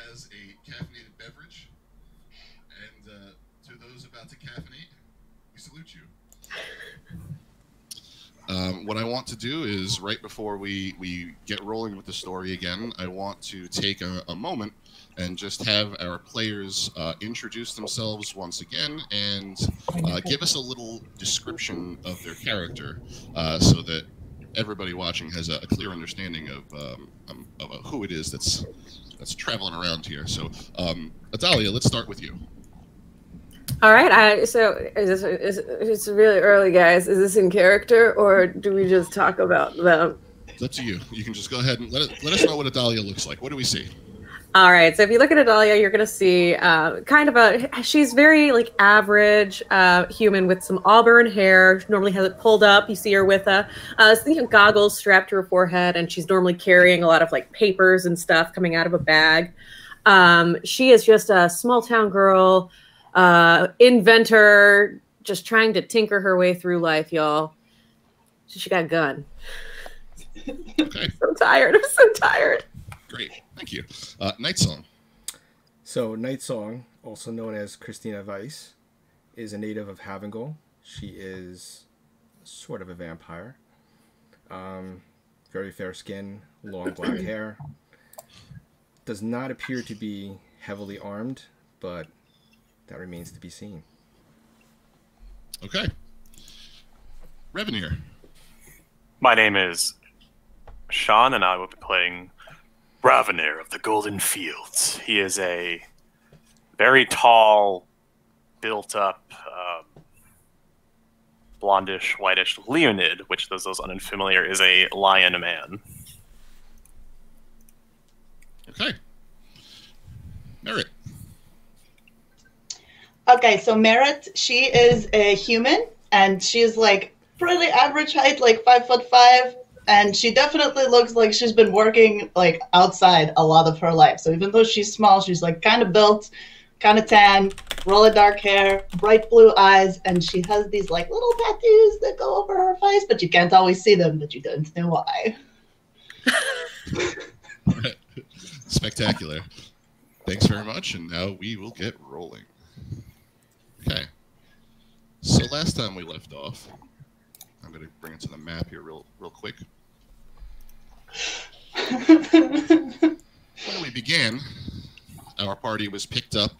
has a caffeinated beverage, and to those about to caffeinate, we salute you. What I want to do is, right before we get rolling with the story again, I want to take a moment and just have our players introduce themselves once again and give us a little description of their character so that everybody watching has a clear understanding of who it is that's traveling around here. So, Adalia, let's start with you. All right. So it's really early, guys. Is this in character, or do we just talk about them? It's up to you. You can just go ahead and let us know what Adalia looks like. What do we see? All right. So if you look at Adalia, you're going to see she's very like average human with some auburn hair. She normally has it pulled up. You see her with goggles strapped to her forehead, and she's normally carrying a lot of like papers and stuff coming out of a bag. She is just a small town girl. Inventor, just trying to tinker her way through life, y'all. She got a gun. Okay. I'm so tired. Great, thank you. Nightsong. So Nightsong, also known as Christina Weiss, is a native of Havengal. She is sort of a vampire. Very fair skin, long black hair. Does not appear to be heavily armed, but that remains to be seen. Okay. Revenir. My name is Sean, and I will be playing Ravenir of the Golden Fields. He is a very tall, built-up, blondish, whitish Leonid, which, those unfamiliar, is a lion man. Okay. Merritt. Okay, so Merritt, she is a human, and she's like pretty average height, like 5'5", and she definitely looks like she's been working like outside a lot of her life. So even though she's small, she's like kind of built, kind of tan, really dark hair, bright blue eyes, and she has these like little tattoos that go over her face, but you can't always see them, but you don't know why. Spectacular. Thanks very much, and now we will get rolling. Okay. So last time we left off, I'm going to bring it to the map here real quick. When we began, our party was picked up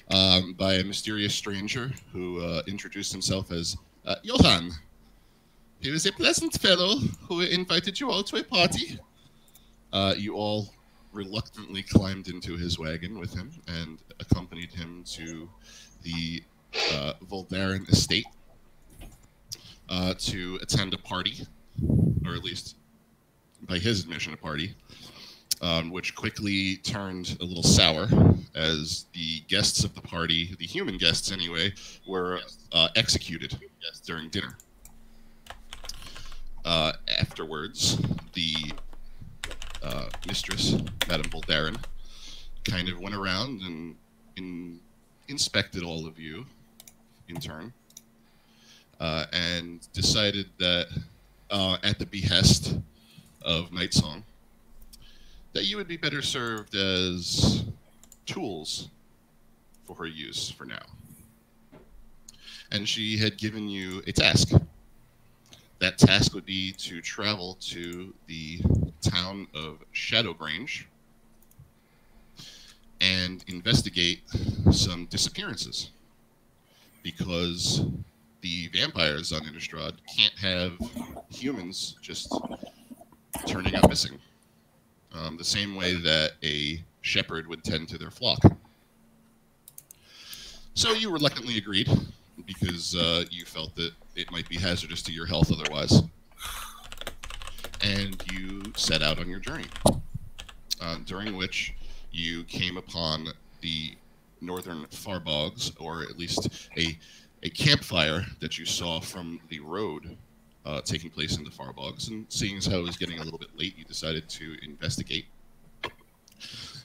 by a mysterious stranger who introduced himself as Johan. He was a pleasant fellow who invited you all to a party. You all reluctantly climbed into his wagon with him and accompanied him to the Voldaren estate to attend a party, or at least by his admission a party, which quickly turned a little sour as the guests of the party, the human guests anyway, were executed during dinner. Afterwards, the mistress, Madame Voldaren, kind of went around and inspected all of you in turn, and decided that, at the behest of Nightsong, that you would be better served as tools for her use for now. And she had given you a task. That task would be to travel to the town of Shadowgrange and investigate some disappearances, because the vampires on Innistrad can't have humans just turning up missing, the same way that a shepherd would tend to their flock. So you reluctantly agreed, because you felt that it might be hazardous to your health otherwise. And you set out on your journey, during which you came upon the northern Farbogs, or at least a campfire that you saw from the road taking place in the Farbogs. And seeing as how it was getting a little bit late, you decided to investigate.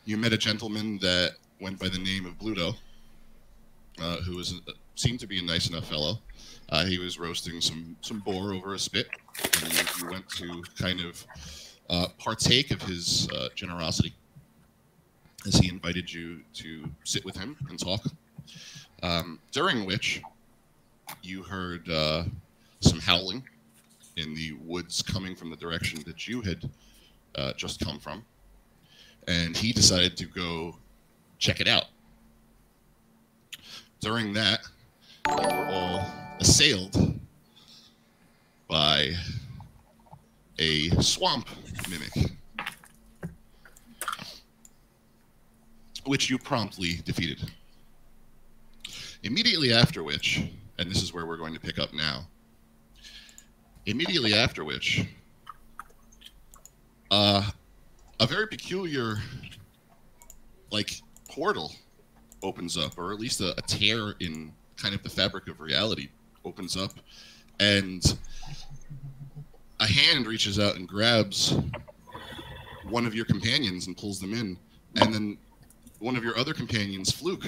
You met a gentleman that went by the name of Bluto, who was seemed to be a nice enough fellow. He was roasting some boar over a spit, and you went to kind of partake of his generosity. as he invited you to sit with him and talk. During which you heard some howling in the woods coming from the direction that you had just come from, and he decided to go check it out. During that, you were all assailed by a swamp mimic, which you promptly defeated. Immediately after which, and this is where we're going to pick up now, immediately after which, a very peculiar, like, portal opens up, or at least a tear in kind of the fabric of reality opens up, and a hand reaches out and grabs one of your companions and pulls them in, and then one of your other companions, Fluke,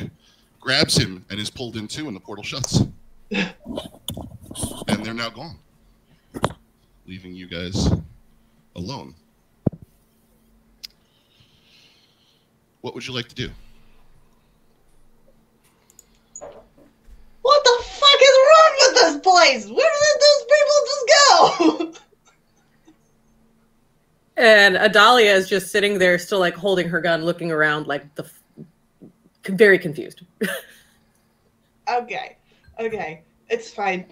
grabs him and is pulled in too, and the portal shuts. And they're now gone, leaving you guys alone. What would you like to do? What the fuck is wrong with this place? Where did those people just go? And Adalia is just sitting there, still like holding her gun, looking around, like very confused. Okay, it's fine.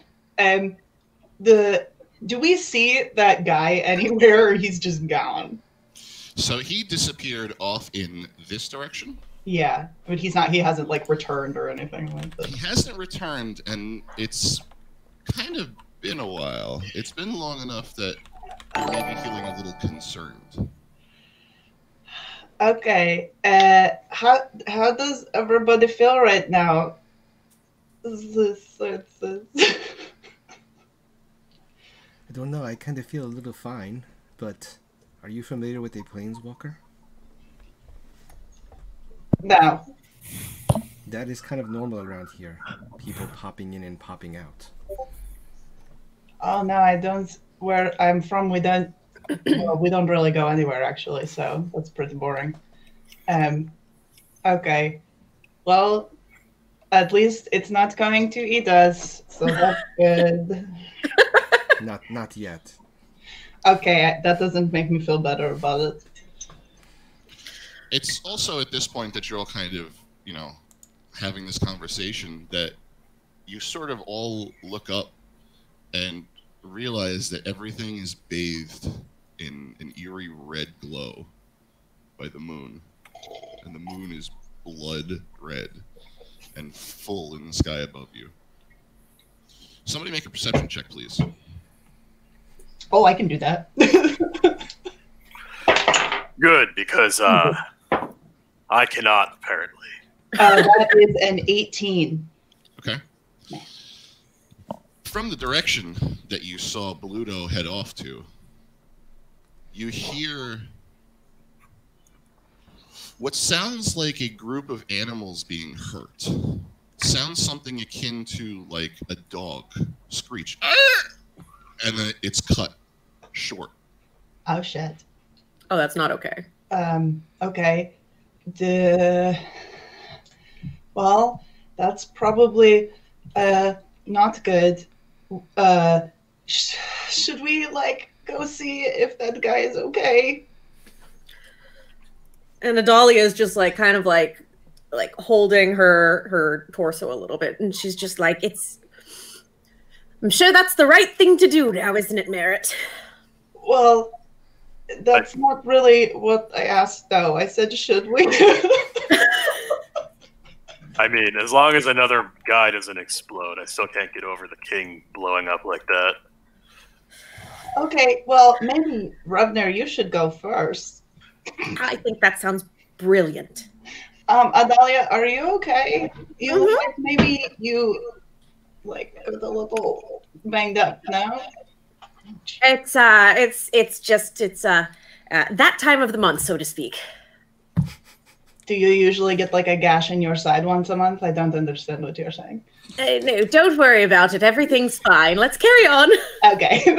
Do we see that guy anywhere, or he's just gone? So he disappeared off in this direction. Yeah, but he hasn't like returned or anything like that. He hasn't returned, and it's kind of been a while. It's been long enough that you may be feeling a little concerned. Okay, how does everybody feel right now? I don't know, I kind of feel a little fine, but are you familiar with a planeswalker? No. That is kind of normal around here. People popping in and popping out. Oh no, I don't. Where I'm from, we don't. Well, we don't really go anywhere actually, so that's pretty boring. Okay. Well, at least it's not going to eat us, so that's good. Not yet. Okay, that doesn't make me feel better about it. It's also at this point that you're all kind of, having this conversation that you sort of all look up and realize that everything is bathed in an eerie red glow by the moon. And the moon is blood red and full in the sky above you. Somebody make a perception check, please. Oh, I can do that. Good, because I cannot, apparently. That is an 18. Okay. From the direction that you saw Bluto head off to, you hear what sounds like a group of animals being hurt. Sounds something akin to like a dog screech. And then it's cut short. Oh shit. Oh, that's not okay. Okay. Well, that's probably not good. Should we like go see if that guy is okay? And Adalia is just like kind of like holding her torso a little bit, and she's just like, I'm sure that's the right thing to do now, isn't it, Merritt? Well, that's not really what I asked, though. I said, should we? I mean, as long as another guy doesn't explode, I still can't get over the king blowing up like that. Okay, well, maybe, Revner, you should go first. I think that sounds brilliant. Adalia, are you okay? You look like maybe you, like, a little banged up, no? It's just that time of the month, so to speak. Do you usually get like a gash in your side once a month? I don't understand what you're saying. No, don't worry about it. Everything's fine. Let's carry on. Okay.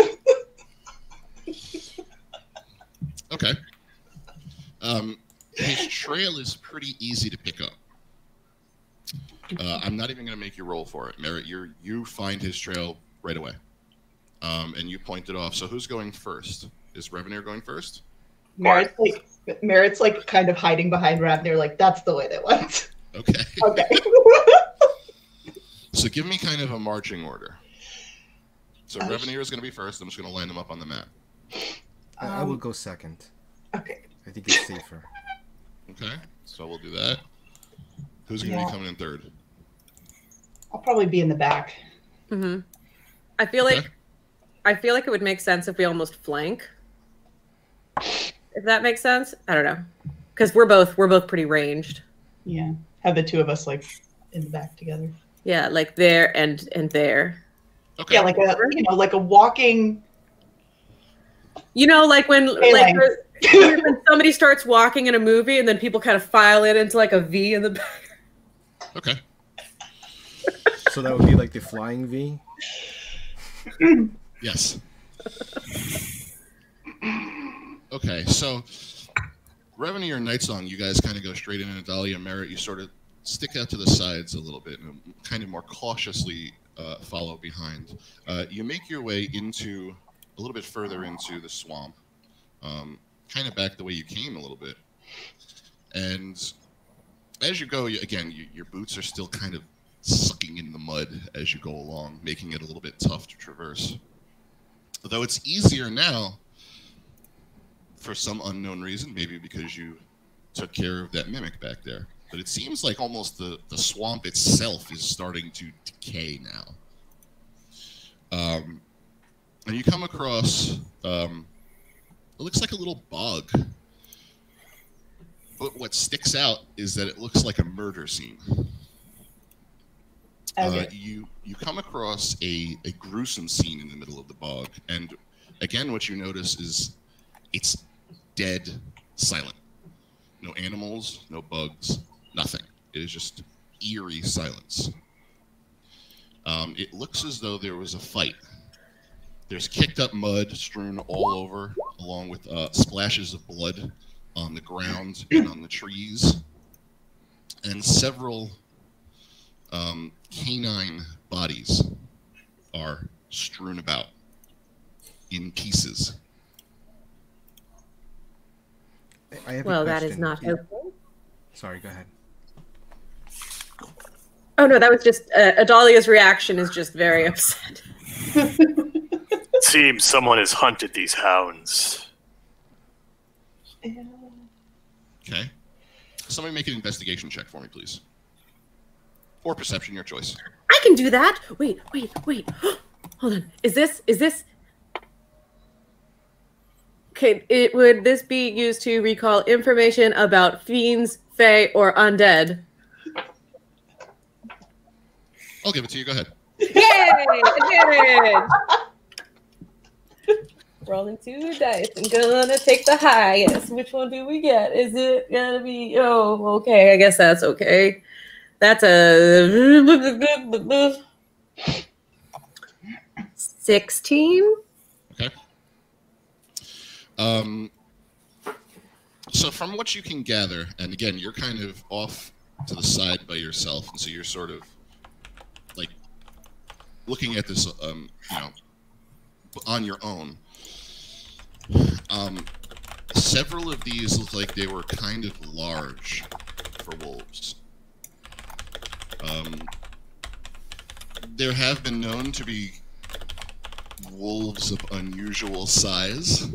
Okay. his trail is pretty easy to pick up. I'm not even going to make you roll for it. Merritt, you find his trail right away. And you point it off. So who's going first? Is Revenir going first? Merritt's like kind of hiding behind Ravnir, like that's the way they went. Okay. Okay. So give me kind of a marching order. So Revenir is going to be first. I'm just going to line them up on the map. I will go second. Okay. I think it's safer. Okay. So we'll do that. Who's going to be coming in third? I'll probably be in the back. Mm-hmm. I feel like it would make sense if we almost flank. If that makes sense, I don't know, because we're both pretty ranged. Yeah, have the two of us like in the back together. Yeah, like there and there. Okay. Yeah, like a walking. Like when when somebody starts walking in a movie and then people kind of file it into like a V in the back. Okay. So that would be like the flying V? Yes. Okay, so Revenir and Nightsong, you guys kind of go straight in, and Dahlia and Merritt, you sort of stick out to the sides a little bit and kind of more cautiously follow behind. You make your way into a little bit further into the swamp, kind of back the way you came a little bit. And as you go, your boots are still kind of sucking in the mud as you go along, making it a little bit tough to traverse. Though it's easier now, for some unknown reason, maybe because you took care of that mimic back there. But it seems like almost the swamp itself is starting to decay now. And you come across, it looks like a little bog. But what sticks out is that it looks like a murder scene. Okay. You come across a gruesome scene in the middle of the bog. And again, what you notice is it's dead silent. No animals, no bugs, nothing. It is just eerie silence. It looks as though there was a fight. There's kicked up mud strewn all over, along with splashes of blood on the ground and on the trees. And several canine bodies are strewn about in pieces. I have Well, a that is question. not helpful. Sorry, go ahead. Oh no, that was just Adalia's reaction is just very upset. It seems someone has hunted these hounds. Okay. Somebody make an investigation check for me, please. Or perception, your choice. I can do that. Wait. Hold on. Is this? Okay, would this be used to recall information about fiends, fae, or undead? I'll give it to you. Go ahead. Yay! Advantage! Rolling 2 dice and gonna take the highest. Which one do we get? Is it gonna be? Oh, okay. I guess that's okay. That's a 16. Okay. So from what you can gather, and again, you're kind of off to the side by yourself, and so you're sort of like looking at this, on your own. Several of these look like they were kind of large for wolves. There have been known to be wolves of unusual size,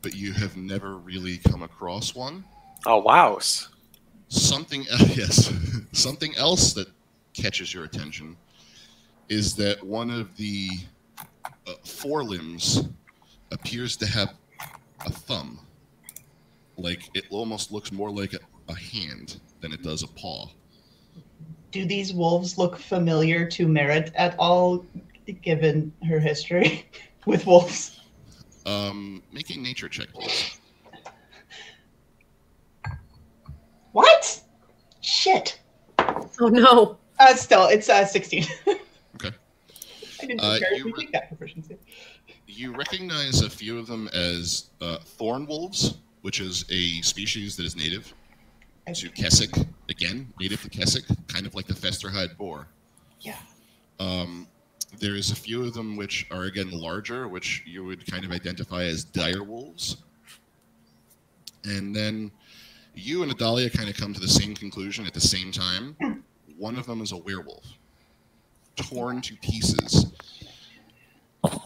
but you have never really come across one. Oh, wow. Something else that catches your attention is that one of the forelimbs appears to have a thumb. Like, it almost looks more like a hand than it does a paw. Do these wolves look familiar to Merritt at all, given her history with wolves? Make a nature check, please. What? Shit. Oh no. Still, it's 16. Okay. I didn't comparatively take that proficiency. You recognize a few of them as thorn wolves which is a species that is native to Keswick. Again, native to Keswick, kind of like the Festerhide boar. Yeah. There's a few of them which are, again, larger, which you would kind of identify as dire wolves. And then you and Adalia kind of come to the same conclusion at the same time. One of them is a werewolf, torn to pieces.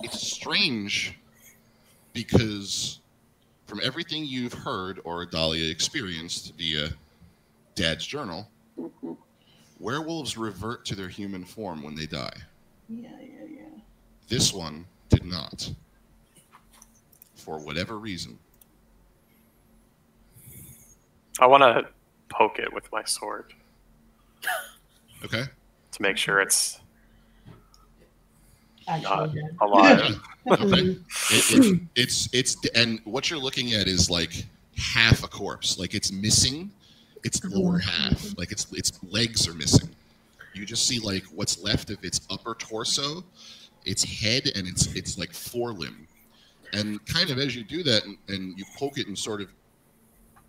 It's strange because from everything you've heard or Adalia experienced via Dad's journal, werewolves revert to their human form when they die. Yeah. This one did not, for whatever reason. I want to poke it with my sword Okay. to make sure it's not Actually, good. alive. Okay. It's and what you're looking at is like half a corpse. Like it's missing its lower half. Like its legs are missing. You just see like what's left of its upper torso, its head, and its like forelimb. And kind of as you do that and you poke it and sort of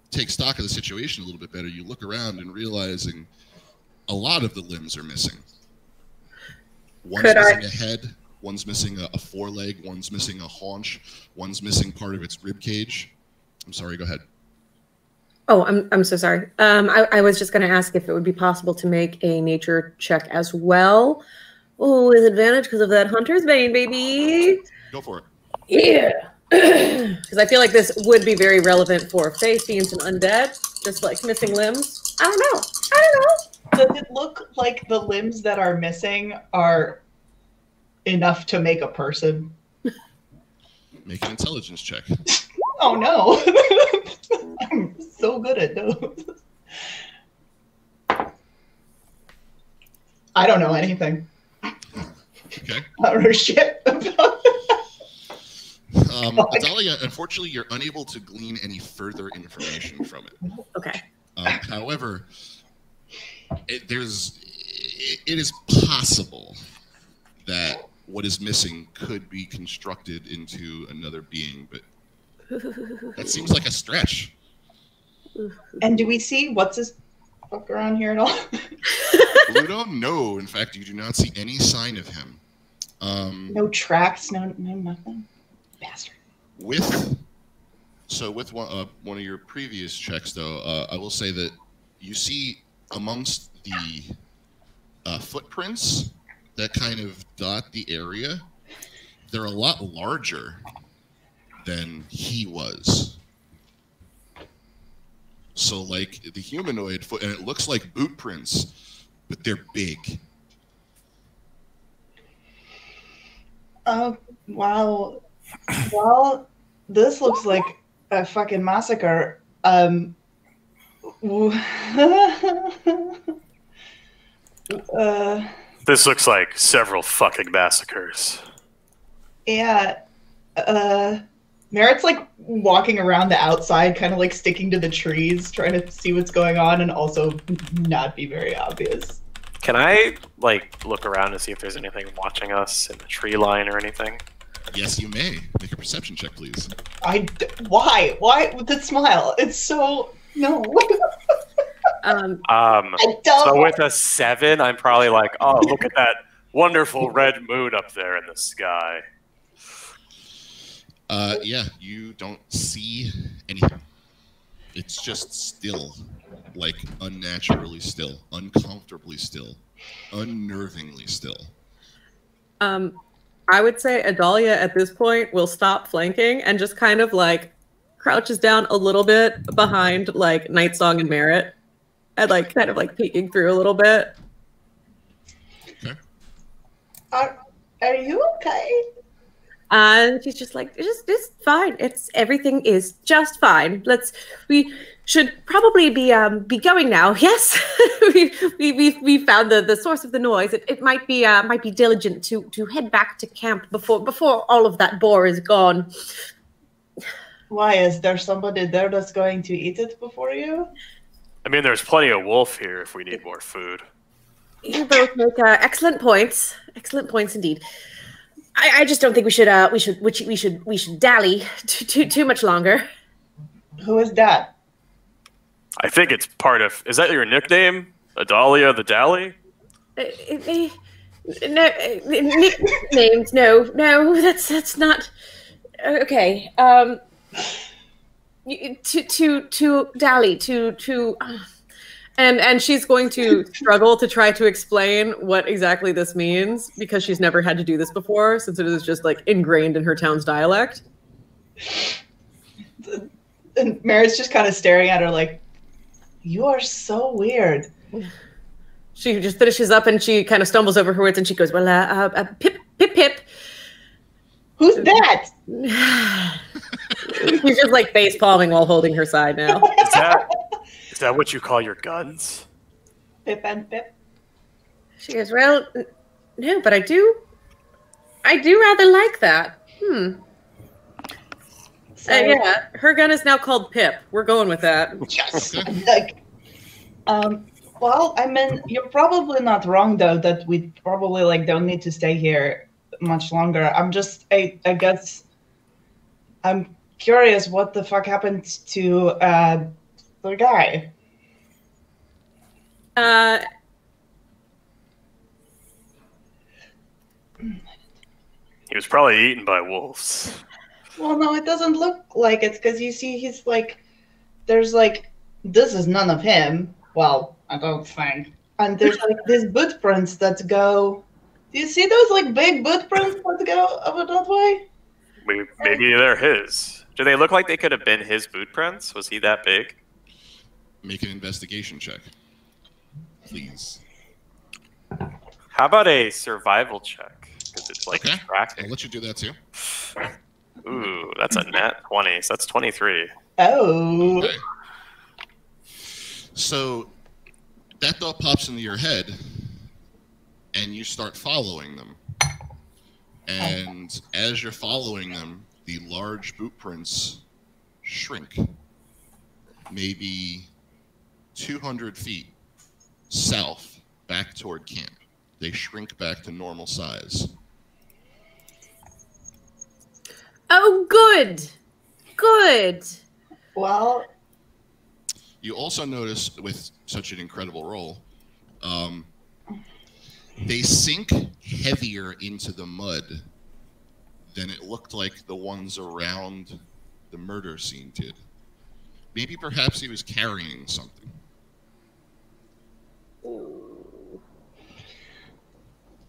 take stock of the situation a little bit better, you look around and realizing a lot of the limbs are missing. One's missing a head, one's missing a foreleg, one's missing a haunch, one's missing part of its rib cage. I'm sorry, go ahead. Oh, I'm so sorry. I was just going to ask if it would be possible to make a nature check as well. Oh, with advantage because of that hunter's bane, baby. Go for it. Yeah. Because I feel like this would be very relevant for face being some undead, just like missing limbs. I don't know. Does it look like the limbs that are missing are enough to make a person? Make an intelligence check. Oh no. I'm so good at those. I don't know anything. Okay. I don't know shit about it. Adalia, unfortunately, you're unable to glean any further information from it. Okay. However, it is possible that what is missing could be constructed into another being, but that seems like a stretch. And do we see what's his fuck around here at all? Pluto? No. In fact, you do not see any sign of him. No tracks, no nothing. Bastard. With one of your previous checks, though, I will say that you see amongst the footprints that kind of dot the area, they're a lot larger than he was. So, like the humanoid foot, and it looks like boot prints, but they're big. Oh, wow. Well, this looks like a fucking massacre. This looks like several fucking massacres. Yeah. Merritt's like walking around the outside, kind of like sticking to the trees, trying to see what's going on and also not be very obvious. Can I, like, look around and see if there's anything watching us in the tree line or anything? Yes, you may. Make a perception check, please. Why? Why with the smile? It's so no. I don't. So with a 7, I'm probably like, oh, look at that wonderful red moon up there in the sky. Yeah, you don't see anything. It's just still, like unnaturally still, uncomfortably still, unnervingly still. I would say Adalia at this point will stop flanking and just kind of like crouches down a little bit behind like Nightsong and Merritt and like kind of like peeking through a little bit. Okay. Are you okay? And she's just like, it's fine. Everything is just fine. We should probably be going now. Yes, we found the source of the noise. It might be diligent to head back to camp before all of that boar is gone. Why is there somebody there that's going to eat it before you? I mean, there's plenty of wolf here if we need more food. You both make excellent points. Excellent points indeed. I just don't think we should dally too much longer. Who is that? I think it's part of. Is that your nickname? Adalia the Dally? No, nicknames. No, that's not. Okay. To Dally, and she's going to struggle to try to explain what exactly this means because she's never had to do this before, since it is just like ingrained in her town's dialect. And Merritt's just kind of staring at her like, "You are so weird." She just finishes up and she kind of stumbles over her words and she goes, "Well, Pip. Who's that? She's just like face palming while holding her side now. Is that what you call your guns? Pip and Pip. She goes, "Well, no, but I do rather like that. So, Yeah, her gun is now called Pip. We're going with that. yes. Like, well, I mean, you're probably not wrong though that we probably like don't need to stay here much longer. I guess I'm curious what the fuck happened to the guy. He was probably eaten by wolves. Well, no, it doesn't look like it because you see he's like, there's like, this is none of him. Well, I don't think. And there's like these boot prints that go. Do you see those like big boot prints that go over that way? Maybe they're his. Do they look like they could have been his boot prints? Was he that big? Make an investigation check, please. How about a survival check? Because it's like Okay. tracking. I'll let you do that too. Ooh, that's a net 20, so that's 23. Oh. Okay. So that thought pops into your head, and you start following them. And as you're following them, the large boot prints shrink. Maybe 200 feet south, back toward camp. They shrink back to normal size. Oh, good. Well, You also notice, with such an incredible roll, they sink heavier into the mud than it looked like the ones around the murder scene did. Maybe perhaps he was carrying something.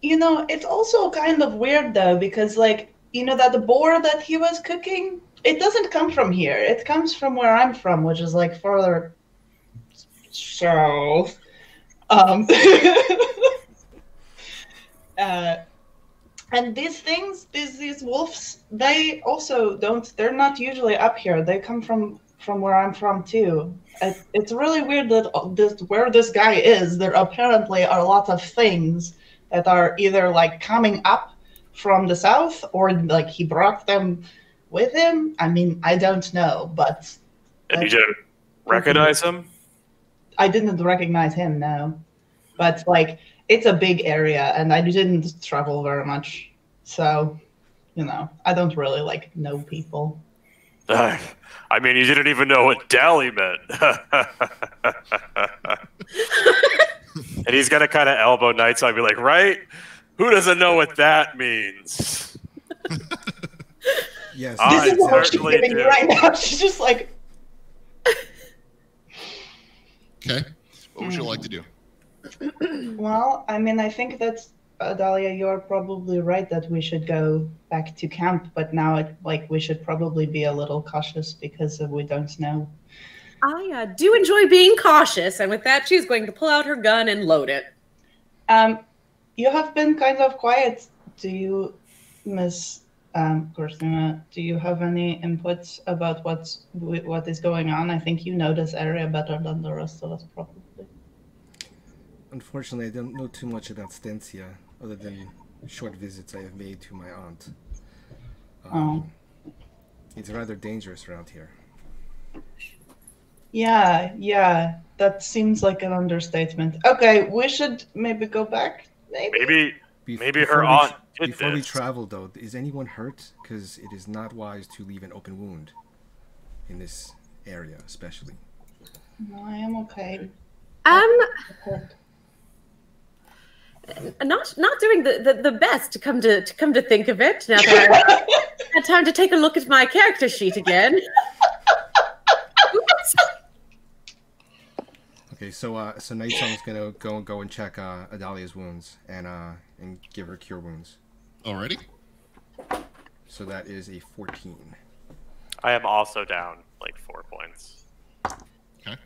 you know, it's also kind of weird though because like, you know, that the boar that he was cooking, it doesn't come from here. It comes from where I'm from, which is like further south. And these things, these wolves, they also don't. They're not usually up here. They come from where I'm from too. It's really weird that where this guy is, there apparently are lots of things that are either like coming up from the south or like he brought them with him. I mean, I don't know, but. And you didn't recognize him? I didn't recognize him, no. But like, it's a big area, and I didn't travel very much, so you know, I don't really like know people. I mean, you didn't even know what Dally meant. And he's gonna kind of elbow Nightside and be like, "Right? Who doesn't know what that means?" Yes. This is what she's certainly giving me do. right now. She's just like, Okay. What would you like to do? well, I mean, I think that's Dahlia, you're probably right that we should go back to camp, but now we should probably be a little cautious because we don't know. I do enjoy being cautious, and with that, she's going to pull out her gun and load it. You have been kind of quiet. Do you, Miss Christina, do you have any inputs about what is going on? I think you know this area better than the rest of us, probably. Unfortunately, I don't know too much about Stencia, other than short visits I have made to my aunt. It's rather dangerous around here. Yeah, that seems like an understatement. Okay, we should maybe go back. Maybe. Maybe her aunt did Before we this. travel, though, is anyone hurt? Because it is not wise to leave an open wound in this area, especially. No, I am okay. Not doing the best to come to think of it. Now that I had time to take a look at my character sheet again. Okay, so Night Song's gonna go and check Adalia's wounds and give her cure wounds. Alrighty. So that is a 14. I am also down like 4 points. Okay.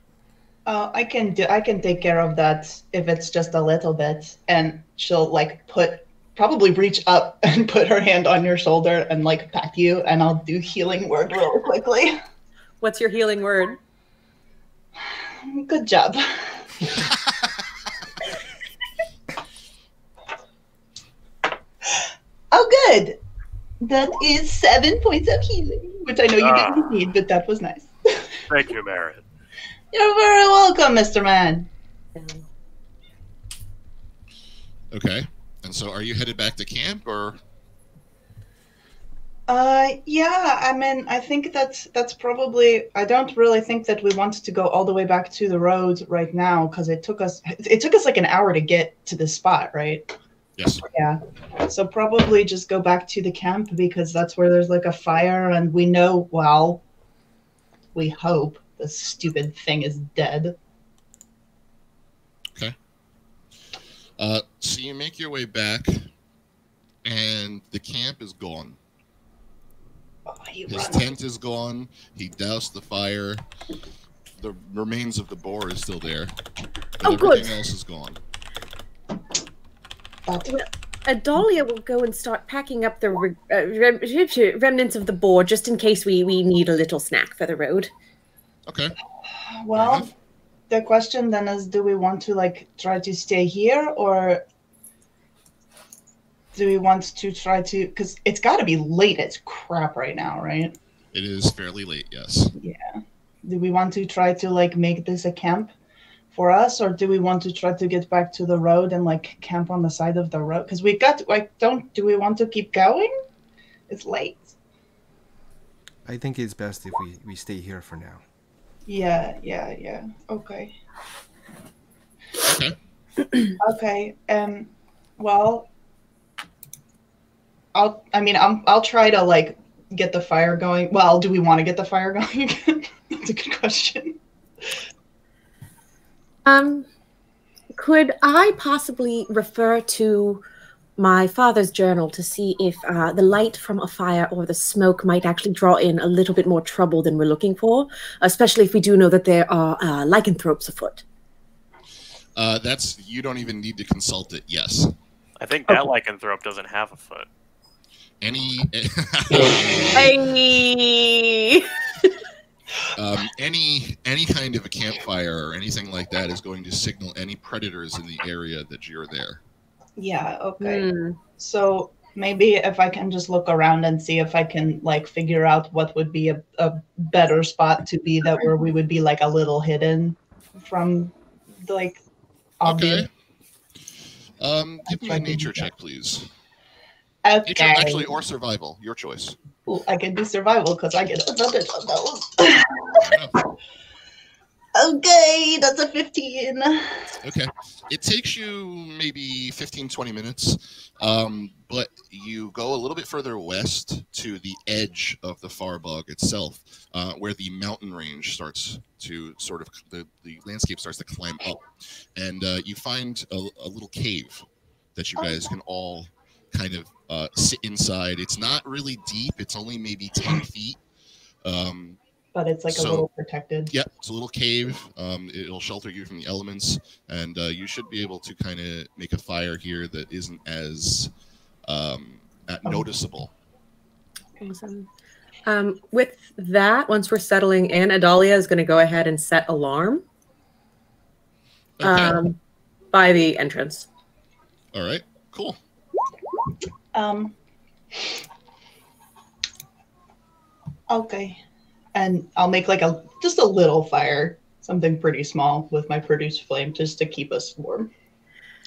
I can take care of that if it's just a little bit, and she'll like probably reach up and put her hand on your shoulder and like pat you, and I'll do healing word real quickly. What's your healing word? Good job. Oh, good. That is 7 points of healing, which I know you didn't need, but that was nice. Thank you, Merritt. You're very welcome, Mr. Man. Okay. And so are you headed back to camp, or? Yeah, I mean, I think that's probably, I don't really think that we want to go all the way back to the road right now, because it took us like an hour to get to this spot, right? Yes. Yeah. So probably just go back to the camp, because that's where there's like a fire, and we know, well, we hope the stupid thing is dead. Okay. So you make your way back, and the camp is gone. Oh, His tent is gone. He doused the fire. The remains of the boar is still there, but everything else is gone. Adalia will go and start packing up the remnants of the boar, just in case we need a little snack for the road. Okay. Well, the question then is, do we want to like try to stay here, or do we want to try to, because it's got to be late as crap right now, right? It is fairly late, yes. Yeah. Do we want to try to like make this a camp for us, or do we want to try to get back to the road and like camp on the side of the road? Because we got like, do we want to keep going? It's late. I think it's best if we stay here for now. Yeah. Okay. Okay. Well, I'll try to like get the fire going. Well, do we want to get the fire going again? That's a good question. Could I possibly refer to my father's journal to see if the light from a fire or the smoke might actually draw in a little bit more trouble than we're looking for, especially if we do know that there are lycanthropes afoot? You don't even need to consult it, yes. I think that lycanthrope doesn't have a foot. Any kind of a campfire or anything like that is going to signal any predators in the area that you're there. Yeah, okay. So maybe if I can just look around and see if I can like figure out what would be a better spot to be, that where we would be like a little hidden from like obvious. Okay. Give me a nature check, please. Okay. Nature, actually, or survival, your choice. Ooh, I can do survival because I get advantage on that one. Okay, that's a 15. Okay. It takes you maybe 15, 20 minutes, but you go a little bit further west to the edge of the Farbog itself, where the mountain range starts to sort of, the landscape starts to climb up. And you find a little cave that you guys can all kind of sit inside. It's not really deep. It's only maybe 10 feet. But it's like a little protected. Yep, it's a little cave. It'll shelter you from the elements, and you should be able to kind of make a fire here that isn't as noticeable. Awesome. With that, once we're settling in, Adalia is going to go ahead and set alarm by the entrance. All right, cool. Okay. And I'll make like just a little fire, something pretty small with my produce flame, just to keep us warm.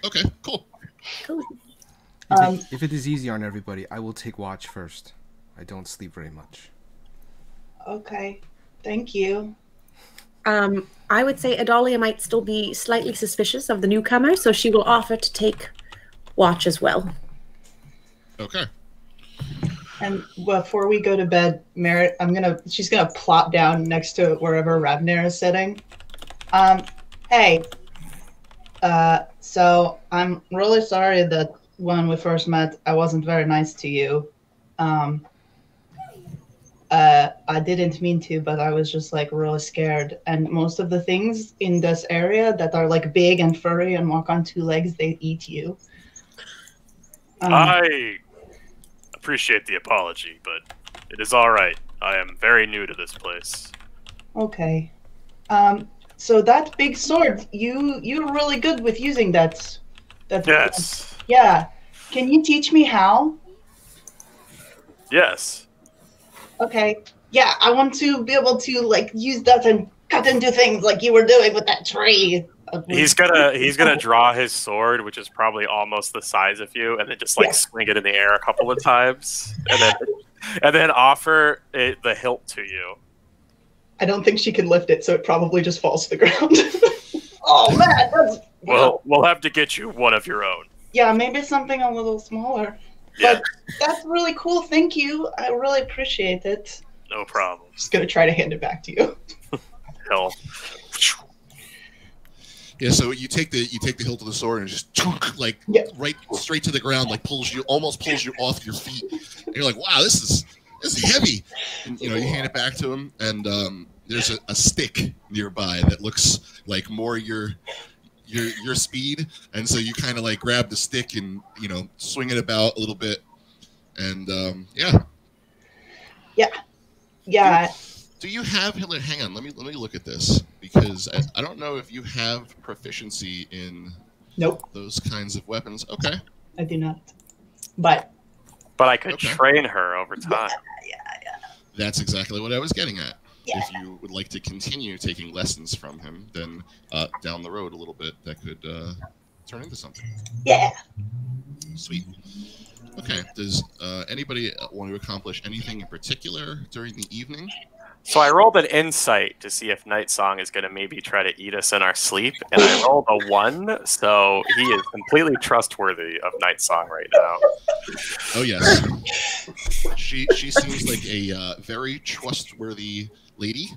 Okay, cool. Cool. If it is easy on everybody, I will take watch first. I don't sleep very much. Okay. Thank you. I would say Adalia might still be slightly suspicious of the newcomer, so she will offer to take watch as well. Okay. And before we go to bed, Merritt, she's gonna plop down next to wherever Ravnir is sitting. Hey. So I'm really sorry that when we first met, I wasn't very nice to you. I didn't mean to, but I was just like really scared. And most of the things in this area that are like big and furry and walk on two legs, they eat you. I appreciate the apology, but it is all right. I am very new to this place. Okay. So that big sword, you're really good with using that. Yes. Yeah. Can you teach me how? Yes. Okay. Yeah, I want to be able to like use that and cut into things like you were doing with that tree. He's gonna draw his sword, which is probably almost the size of you, and then just like swing it in the air a couple of times, and then offer the hilt to you. I don't think she can lift it, so it probably just falls to the ground. Oh man, that's... Well, we'll have to get you one of your own. Yeah, maybe something a little smaller. Yeah. But that's really cool. Thank you. I really appreciate it. No problem. Just gonna try to hand it back to you. Hell. Yeah, so you take the hilt of the sword and just right straight to the ground, like almost pulls you off your feet. And you're like, wow, this is heavy. And you hand it back to him, and there's a stick nearby that looks like more your speed, and so you kind of like grab the stick and swing it about a little bit, and Yeah. Do you have? Hang on, let me look at this, because I don't know if you have proficiency in those kinds of weapons. Okay, I do not, but I could train her over time. Yeah. That's exactly what I was getting at. Yeah. If you would like to continue taking lessons from him, then down the road a little bit, that could turn into something. Yeah. Sweet. Okay. Does anybody want to accomplish anything in particular during the evening? So I rolled an insight to see if Night Song is going to maybe try to eat us in our sleep, and I rolled a 1, so he is completely trustworthy of Night Song right now. Oh yes, she seems like a very trustworthy lady,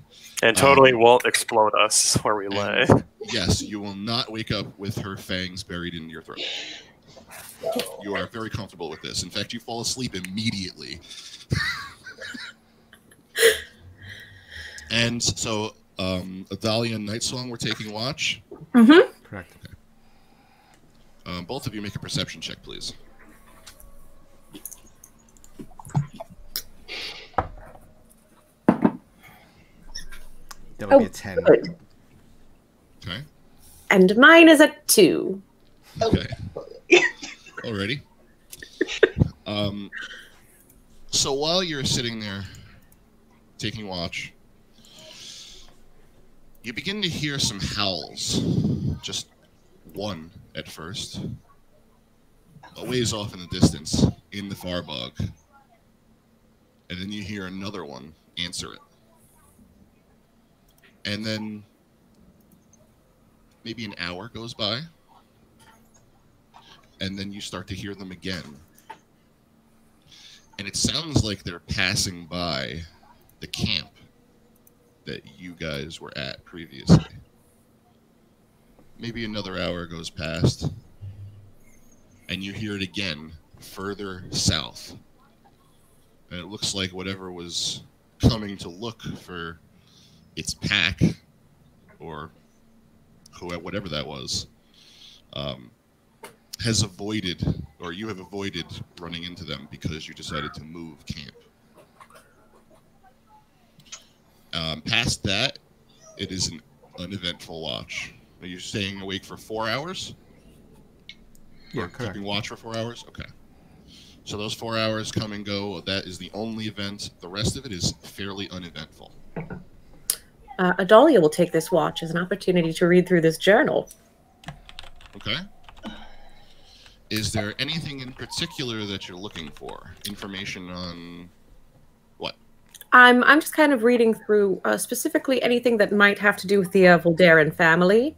and totally won't explode us where we lay. Yes, you will not wake up with her fangs buried in your throat. You are very comfortable with this. In fact, you fall asleep immediately. And so, Adalia and Night Song were taking watch. Mm-hmm. Correct. Okay. Both of you make a perception check, please. That would be a 10. Good. Okay. And mine is a 2. Okay. Alrighty. So while you're sitting there taking watch, you begin to hear some howls. Just one at first. A ways off in the distance, in the far bog. And then you hear another one answer it. And then maybe an hour goes by. And then you start to hear them again. And it sounds like they're passing by the camp that you guys were at previously. Maybe another hour goes past, and you hear it again, further south. And it looks like whatever was coming to look for its pack, or whatever that was, has avoided, or you have avoided running into them because you decided to move camp. Past that, it is an uneventful watch. Are you staying awake for 4 hours? Yeah, or correct. keeping watch for 4 hours? Okay. So those 4 hours come and go. That is the only event. The rest of it is fairly uneventful. Adalia will take this watch as an opportunity to read through this journal. Okay. Is there anything in particular that you're looking for? Information on what? I'm just kind of reading through specifically anything that might have to do with the Voldaren family.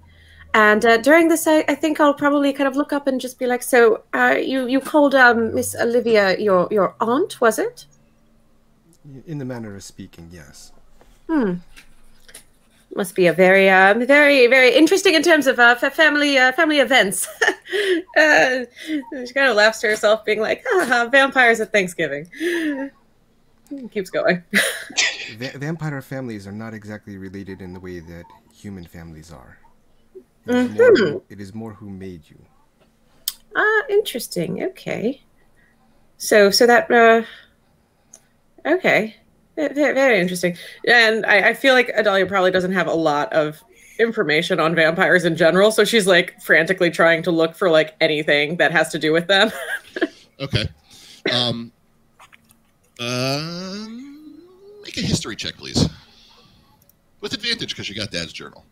And during this, I think I'll probably kind of look up and just be like, so you called Miss Olivia your aunt, was it? In the manner of speaking, yes. Must be a very, very, very interesting in terms of family events. She kind of laughs to herself, being like, vampires at Thanksgiving. Keeps going. Vampire families are not exactly related in the way that human families are. It is more who made you. Interesting. Okay. So that, okay. Very, very interesting. And I feel like Adalia probably doesn't have a lot of information on vampires in general, so she's like frantically trying to look for like anything that has to do with them. Okay. Make a history check, please. With advantage, because you got Dad's journal.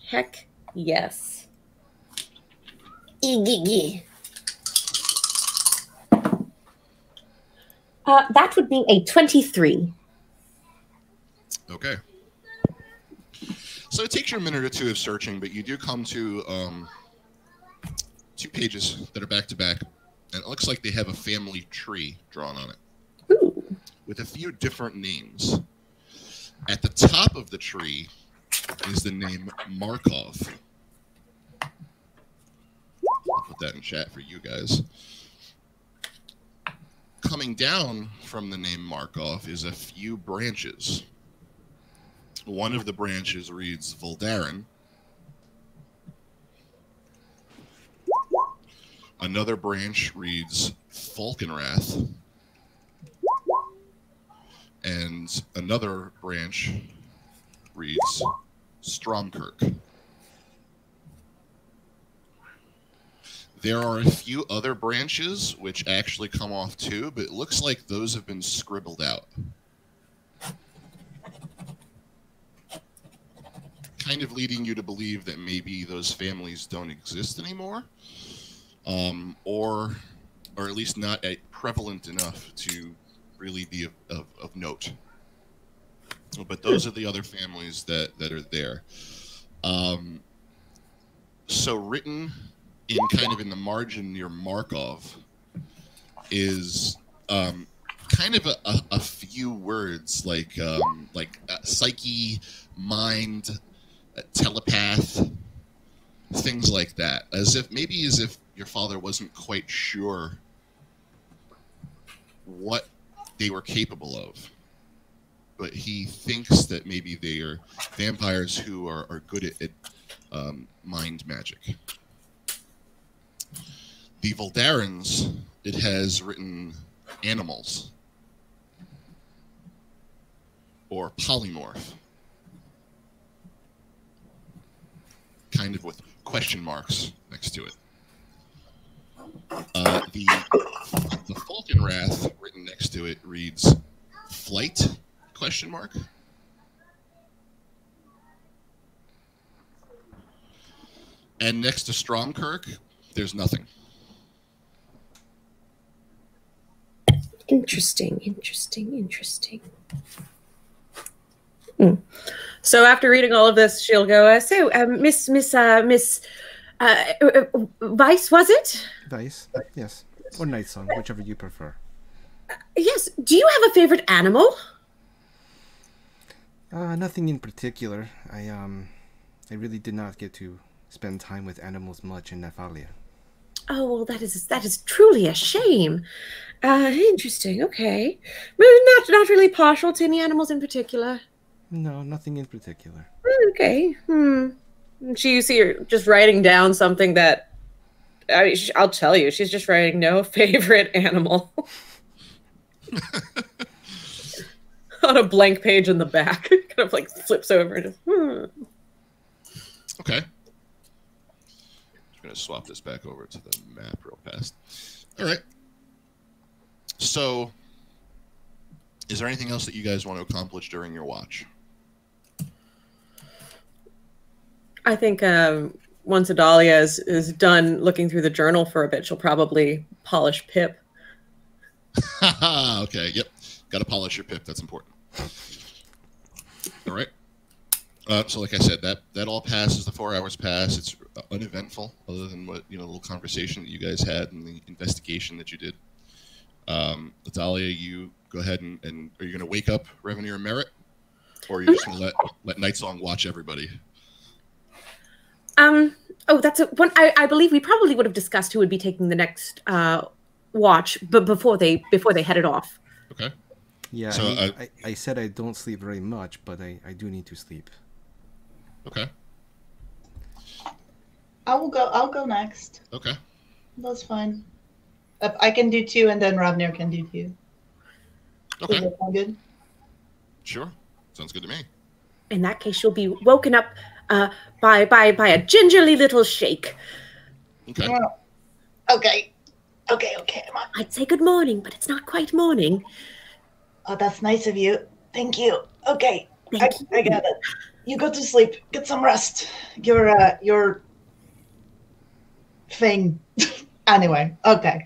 Heck yes. That would be a 23. Okay. So it takes you a minute or two of searching, but you do come to 2 pages that are back to back, and it looks like they have a family tree drawn on it. Ooh. With a few different names. At the top of the tree is the name Markov. I'll put that in chat for you guys. Coming down from the name Markov is a few branches. One of the branches reads Voldaren. Another branch reads Falkenrath. And another branch reads Stromkirk. There are a few other branches which actually come off too, but it looks like those have been scribbled out. Kind of leading you to believe that maybe those families don't exist anymore, or at least not prevalent enough to really be of note. But those are the other families that are there. So written in kind of in the margin near Markov is kind of a few words like psyche, mind, telepath, things like that, as if your father wasn't quite sure what they were capable of, but he thinks that maybe they are vampires who are good at mind magic. The Voldarens, it has written animals or polymorph, kind of with question marks next to it. The Falkenrath written next to it reads flight, question mark. And next to Stromkirk, there's nothing. Interesting. So after reading all of this, she'll go, Miss Weiss, was it? Weiss, yes. Or Night Song, whichever you prefer. Yes. Do you have a favorite animal? Nothing in particular. I really did not get to spend time with animals much in Nephalia. Oh, well, that is truly a shame. Interesting. Okay. Not really partial to any animals in particular. No, nothing in particular. Okay. You see her just writing down something that I'll tell you. She's just writing no favorite animal on a blank page in the back. Kind of like flips over and just. Okay. I'm going to swap this back over to the map real fast. All right. So, is there anything else that you guys want to accomplish during your watch? I think once Adalia is done looking through the journal for a bit, she'll probably polish Pip. Okay, yep. Got to polish your Pip. That's important. All right. So, like I said, that all passes. The 4 hours pass. It's uneventful, other than what the little conversation that you guys had and the investigation that you did. Natalia, you go ahead and are you going to wake up Revenue or Merit, or are you just going to let Nightsong watch everybody? Oh, that's one. I believe we probably would have discussed who would be taking the next watch, but before they headed off. Okay. Yeah, So, I said I don't sleep very much, but I do need to sleep. Okay. I'll go next. Okay. That's fine. I can do 2, and then Ravnir can do 2. Does Okay. that sound good? Sure. Sounds good to me. In that case, you'll be woken up by a gingerly little shake. Okay. Okay. Come on. I'd say good morning, but it's not quite morning. Oh, that's nice of you. Thank you. Okay. Thank I got it. You go to sleep. Get some rest. Your thing. Anyway, okay.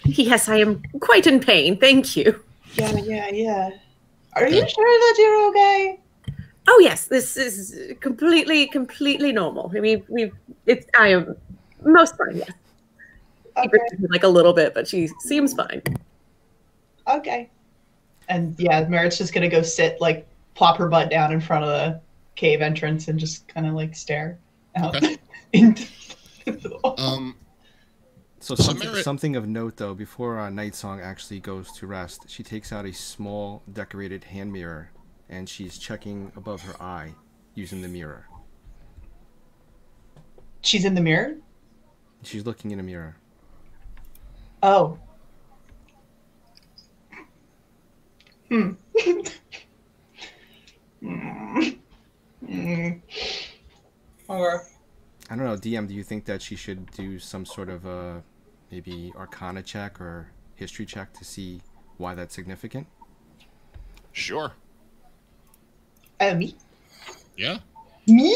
Yes, I am quite in pain. Thank you. Yeah. Are you sure that you're okay? Oh yes, this is completely normal. I mean, I am most fine. Yes, Okay. like a little bit, but she seems fine. Okay. And yeah, Merritt's just gonna go sit, like, plop her butt down in front of the cave entrance and just kind of like stare out Okay. into the So So something, Merit- something of note, though, before Nightsong actually goes to rest, she takes out a small decorated hand mirror, and she's checking above her eye using the mirror. She's in the mirror? She's looking in a mirror. Oh. Or I don't know, DM, do you think that she should do some sort of maybe Arcana check or history check to see why that's significant? Sure. me? Yeah. Me?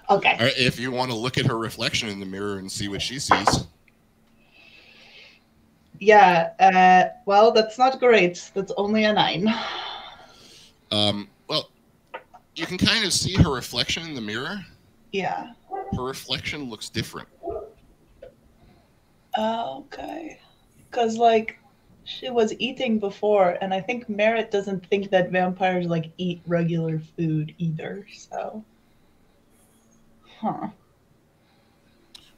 Okay. Or if you want to look at her reflection in the mirror and see what she sees. Yeah. Well, that's not great. That's only a 9. Well, you can kind of see her reflection in the mirror. Yeah. Her reflection looks different. Okay. Because, like, she was eating before, and I think Merritt doesn't think that vampires, like, eat regular food either, so. Huh.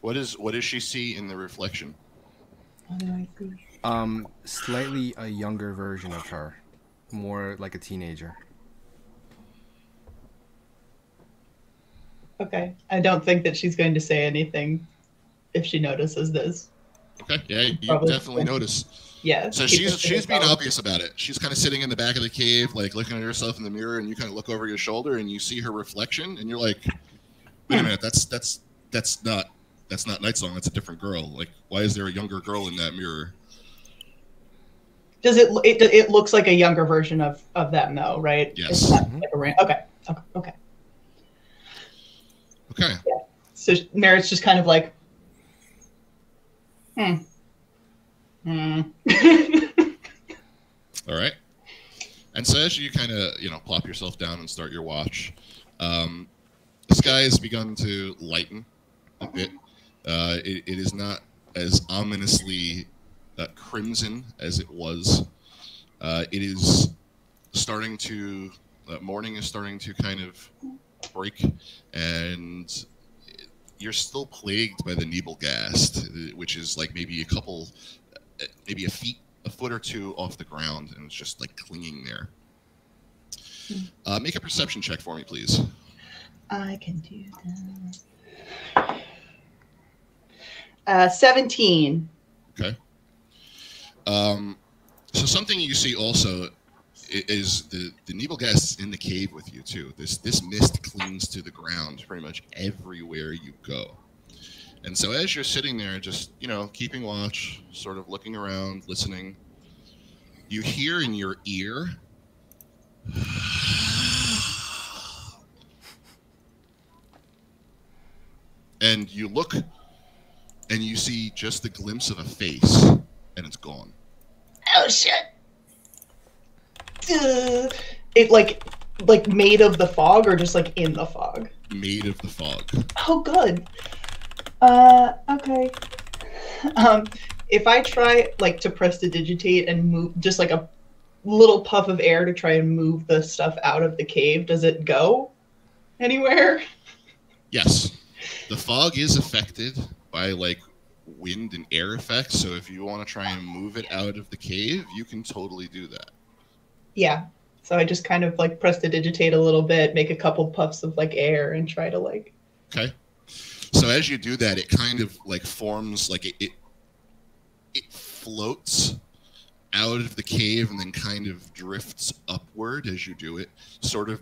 What does she see in the reflection? What do I see? Slightly a younger version of her. More like a teenager. Okay. I don't think that she's going to say anything if she notices this. Okay, yeah, you Probably. definitely notice. Yeah. So she's being obvious about it. She's kind of sitting in the back of the cave, like looking at herself in the mirror, and you kind of look over your shoulder and you see her reflection, and you're like, "Wait a minute, that's not Nightsong. That's a different girl. Like, why is there a younger girl in that mirror?" Does it looks like a younger version of them, though, right? Yes. It's not like a okay. Okay. So Merritt's just kind of like, All right. And so as you kind of, plop yourself down and start your watch, the sky has begun to lighten a bit. It is not as ominously crimson as it was. It is starting to, morning is starting to kind of break, and you're still plagued by the Nebelgast, which is like maybe a foot or two off the ground, and it's just like clinging there. Make a perception check for me, please. I can do that. 17. Okay. So something you see also is the Nebelgast in the cave with you too. This mist clings to the ground pretty much everywhere you go. And so as you're sitting there, just, keeping watch, sort of looking around, listening, you hear in your ear, and you look, and you see just the glimpse of a face, and it's gone. Oh, shit. It like made of the fog or just like in the fog? Made of the fog. Oh, good. Okay. If I try like to prestidigitate and move just like a little puff of air to try and move the stuff out of the cave, does it go anywhere? Yes. The fog is affected by like wind and air effects, so if you want to try and move it out of the cave, you can totally do that. Yeah. So I just kind of like prestidigitate a little bit, make a couple puffs of like air and try to like... Okay. So as you do that, it kind of like forms like it floats out of the cave and then kind of drifts upward as you do it, sort of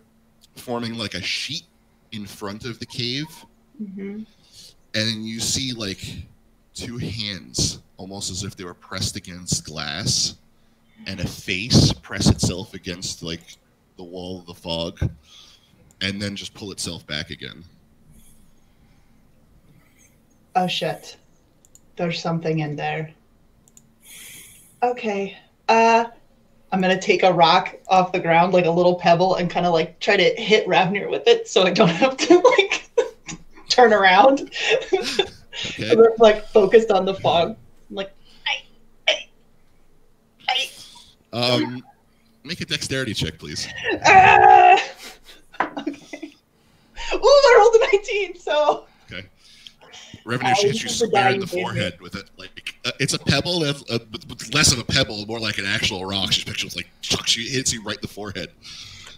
forming like a sheet in front of the cave. Mm-hmm. And you see like two hands, almost as if they were pressed against glass, and a face press itself against like the wall of the fog, and then just pull itself back again. Oh shit. There's something in there. Okay. I'm gonna take a rock off the ground, like a little pebble, and kind of like try to hit Ravnir with it so I don't have to like turn around. Okay. So we're like focused on the fog. I'm like, make a dexterity check, please. ah! Okay. Ooh, I rolled a 19, so... Okay. Revenue hits you square in the forehead with it. Like it's a pebble, but less of a pebble, more like an actual rock. She pictures like she hits you right in the forehead.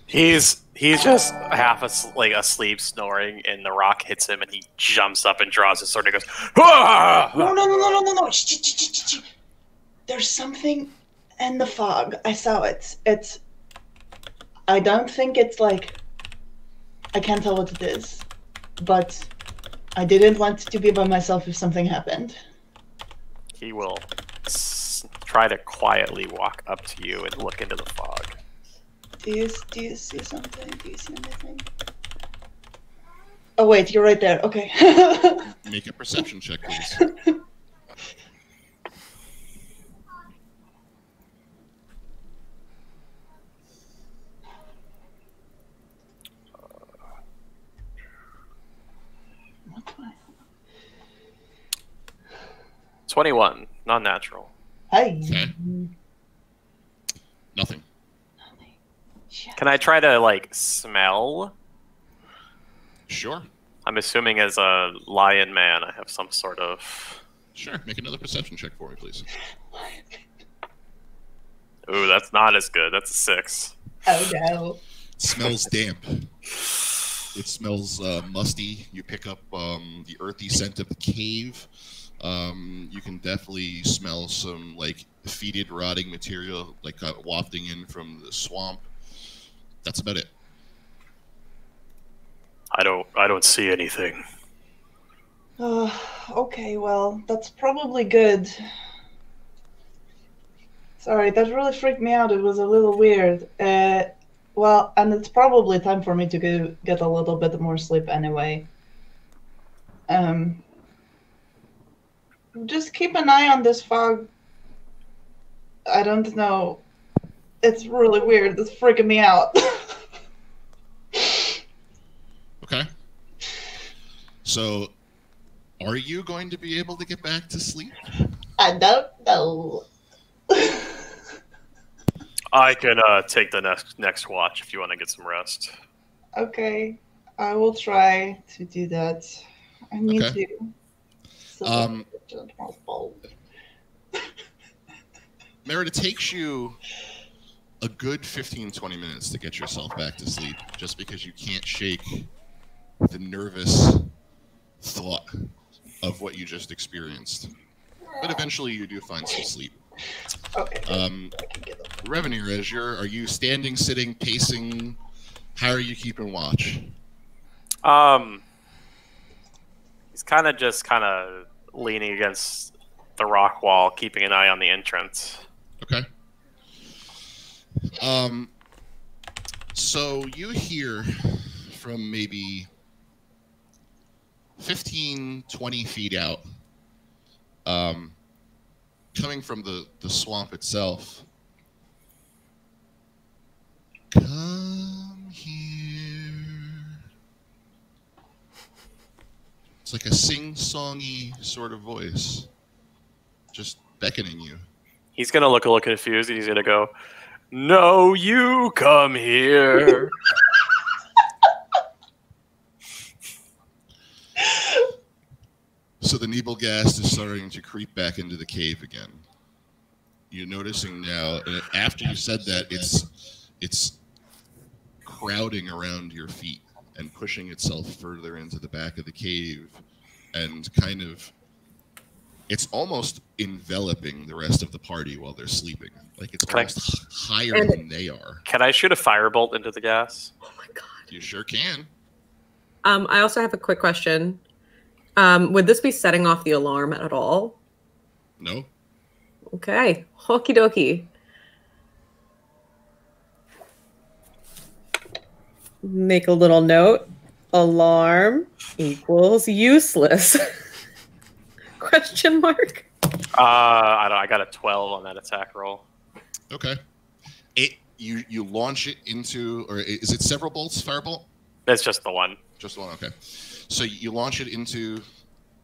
He's just half asleep, snoring, and the rock hits him, and he jumps up and draws his sword and goes, "Ah!" No. There's something in the fog. I saw it. I don't think it's like... I can't tell what it is. But I didn't want to be by myself if something happened. He will try to quietly walk up to you and look into the fog. Do you see something? Do you see anything? Oh wait, you're right there. Okay. Make a perception check, please. 21, non-natural. Hey. Okay. Nothing. Can I try to like smell? Sure. I'm assuming as a lion man, I have some sort of... Sure. Make another perception check for me, please. Ooh, that's not as good. That's a 6. Oh no. It smells damp. It smells musty. You pick up the earthy scent of the cave. You can definitely smell some like fetid, rotting material, like wafting in from the swamp. That's about it. I don't see anything. Okay, well, that's probably good. Sorry, that really freaked me out. It was a little weird. Well, and it's probably time for me to go get a little bit more sleep anyway. Just keep an eye on this fog. I don't know. It's really weird. It's freaking me out. Okay. So, are you going to be able to get back to sleep? I don't know. I can take the next watch if you want to get some rest. Okay, I will try to do that. I need Okay. to. Merritt, it takes you a good 15-20 minutes to get yourself back to sleep, just because you can't shake the nervous thought of what you just experienced. But eventually you do find some sleep. Okay. Revenue, are you standing, sitting, pacing? How are you keeping watch? He's kind of leaning against the rock wall, keeping an eye on the entrance. Okay. So you hear from maybe 15, 20 feet out, coming from the swamp itself. Come It's like a sing-songy sort of voice, just beckoning you. He's gonna look a little confused, and he's gonna go, "No, you come here." So the Nebelgast is starting to creep back into the cave again. You're noticing now, after you said that, it's crowding around your feet and pushing itself further into the back of the cave, and kind of, it's almost enveloping the rest of the party while they're sleeping. Like it's almost higher than they are. Can I shoot a firebolt into the gas? Oh my god. You sure can. I also have a quick question. Would this be setting off the alarm at all? No. Okay. Okie dokie. Make a little note. Alarm equals useless. Question mark. I got a 12 on that attack roll. Okay. You launch it into, or is it several bolts? Firebolt? It's just the one. Just one. Okay. So you launch it into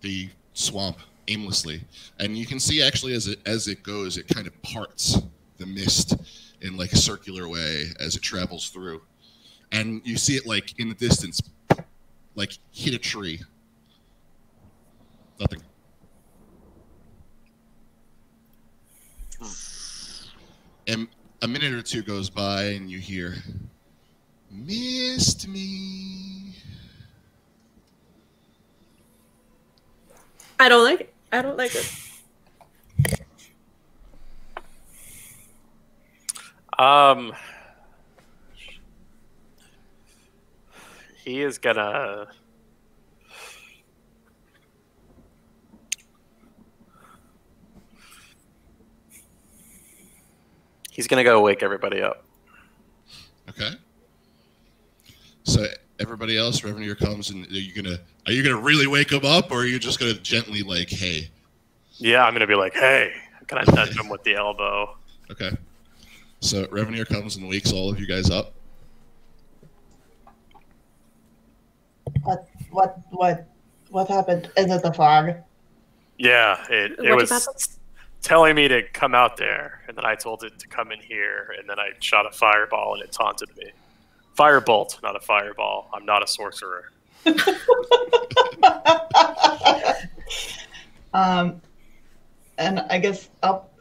the swamp aimlessly, and you can see actually as it goes, it kind of parts the mist in like a circular way as it travels through, and you see it like in the distance, like hit a tree. Nothing. And a minute or two goes by, and you hear, "Missed me." I don't like it. I don't like it. He is gonna. He's gonna go wake everybody up. Okay. So everybody else, Revenue comes, and are you gonna really wake him up, or are you just gonna gently like, hey? Yeah, I'm gonna be like, hey, can I touch him with the elbow? Okay. So Revenue comes and wakes all of you guys up. What happened? Is it the fog? Yeah, it was telling me to come out there, and then I told it to come in here, and then I shot a fireball, and it taunted me. Firebolt, not a fireball. I'm not a sorcerer. And I guess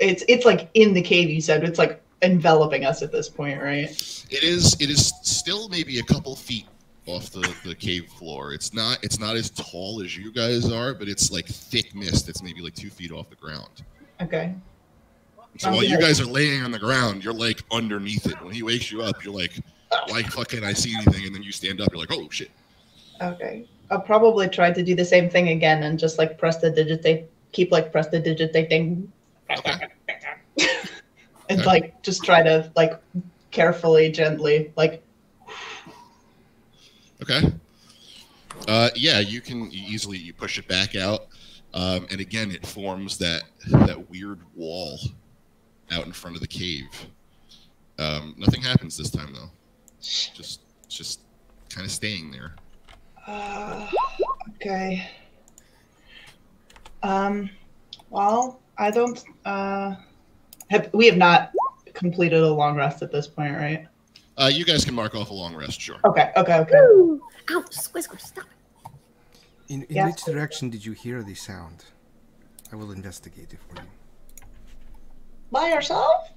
it's like in the cave. You said it's like enveloping us at this point, right? It is still maybe a couple feet off the cave floor. It's not as tall as you guys are, but it's like thick mist that's maybe like 2 feet off the ground. Okay. So while you guys are laying on the ground, you're like underneath it. When he wakes you up, you're like, why fucking I see anything? And then you stand up, you're like, oh shit. Okay. I'll probably try to do the same thing again and just like prestidigitate, keep like prestidigitating. Okay. And Okay. like just try to like carefully, gently, like. Okay. Yeah, you can easily push it back out, and again, it forms that weird wall out in front of the cave. Nothing happens this time though. Just kind of staying there. Okay. Well, I don't. We have not completed a long rest at this point, right? You guys can mark off a long rest, sure. Okay. Ooh. Ow, Squizzer, stop it. In Yeah. which direction did you hear the sound? I will investigate it for you. By yourself?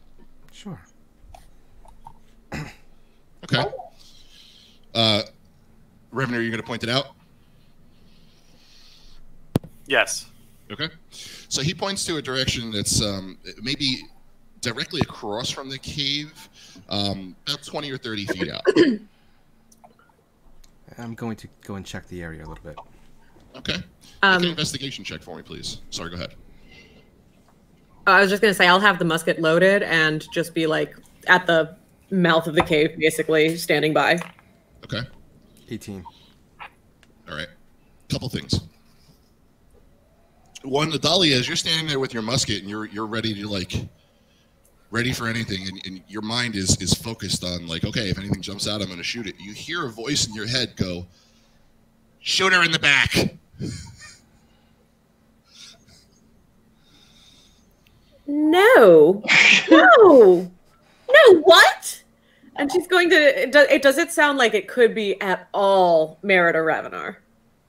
Sure. Okay. Revenue, are you going to point it out? Yes. Okay. So he points to a direction that's maybe directly across from the cave, about 20 or 30 feet out. I'm going to go and check the area a little bit. Okay. Make an investigation check for me, please. Sorry, go ahead. I was just going to say, I'll have the musket loaded and just be like at the mouth of the cave, basically standing by. Okay. 18. All right. Couple things. One, Adalia, as you're standing there with your musket and you're ready to ready for anything, and your mind is focused on like, okay, if anything jumps out, I'm going to shoot it. You hear a voice in your head go, "Shoot her in the back." No, no, no. What? And she's going to. Does it sound like it could be at all Merida Ravenar?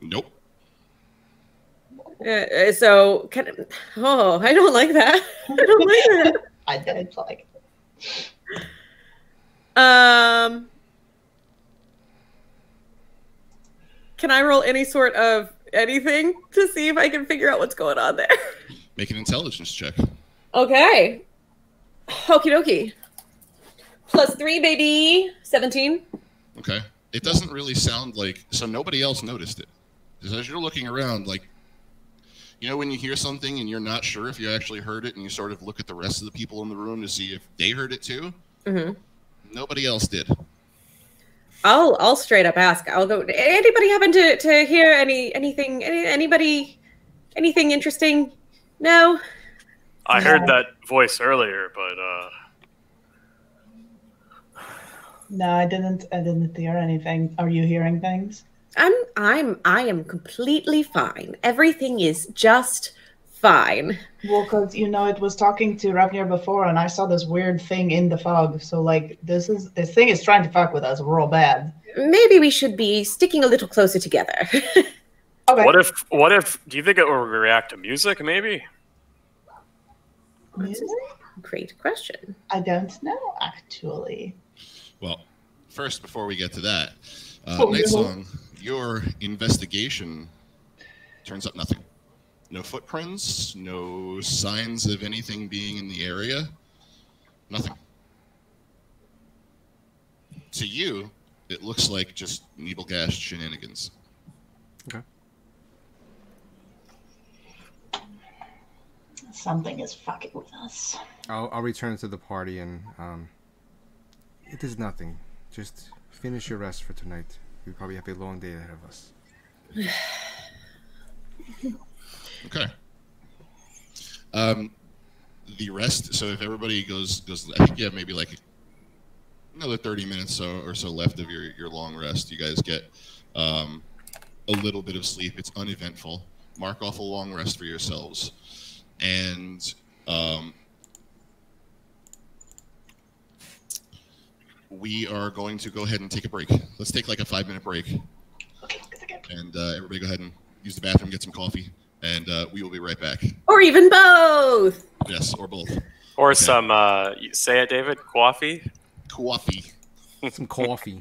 Nope. So can. Oh, I don't like that. I don't like that. I didn't like. Can I roll any sort of anything to see if I can figure out what's going on there? Make an intelligence check. Okay. Okie dokie. +3, baby. 17. Okay. It doesn't really sound like, so nobody else noticed it. Because as you're looking around, like, you know when you hear something and you're not sure if you actually heard it and you sort of look at the rest of the people in the room to see if they heard it too? Mm-hmm. Nobody else did. I'll straight up ask. I'll go, anybody happen to hear anything, anybody, anything interesting? No? I heard that voice earlier, but No, I didn't hear anything. Are you hearing things? I am completely fine. Everything is just fine. Well, because it was talking to Ravnir before, and I saw this weird thing in the fog. So like, this thing is trying to fuck with us real bad. Maybe we should be sticking a little closer together. Okay. what if? Do you think it will react to music? Maybe. Music? Great question. I don't know actually. Well, first, before we get to that, Oh, Night no. Song, your investigation turns up nothing. No footprints, no signs of anything being in the area. Nothing. To you, it looks like just Nebelgast shenanigans. Okay. Something is fucking with us. I'll return to the party and it is nothing. Just finish your rest for tonight. We probably have a long day ahead of us. Okay. The rest. So if everybody goes, I think you have maybe like another 30 minutes or so left of your long rest. You guys get a little bit of sleep. It's uneventful. Mark off a long rest for yourselves, and we are going to go ahead and take a break. Let's take like a 5-minute break, Okay. and everybody go ahead and use the bathroom, get some coffee, and we will be right back. Or even both. Yes, or both. Or Okay. some, say it, David, coffee. Coffee. Some coffee.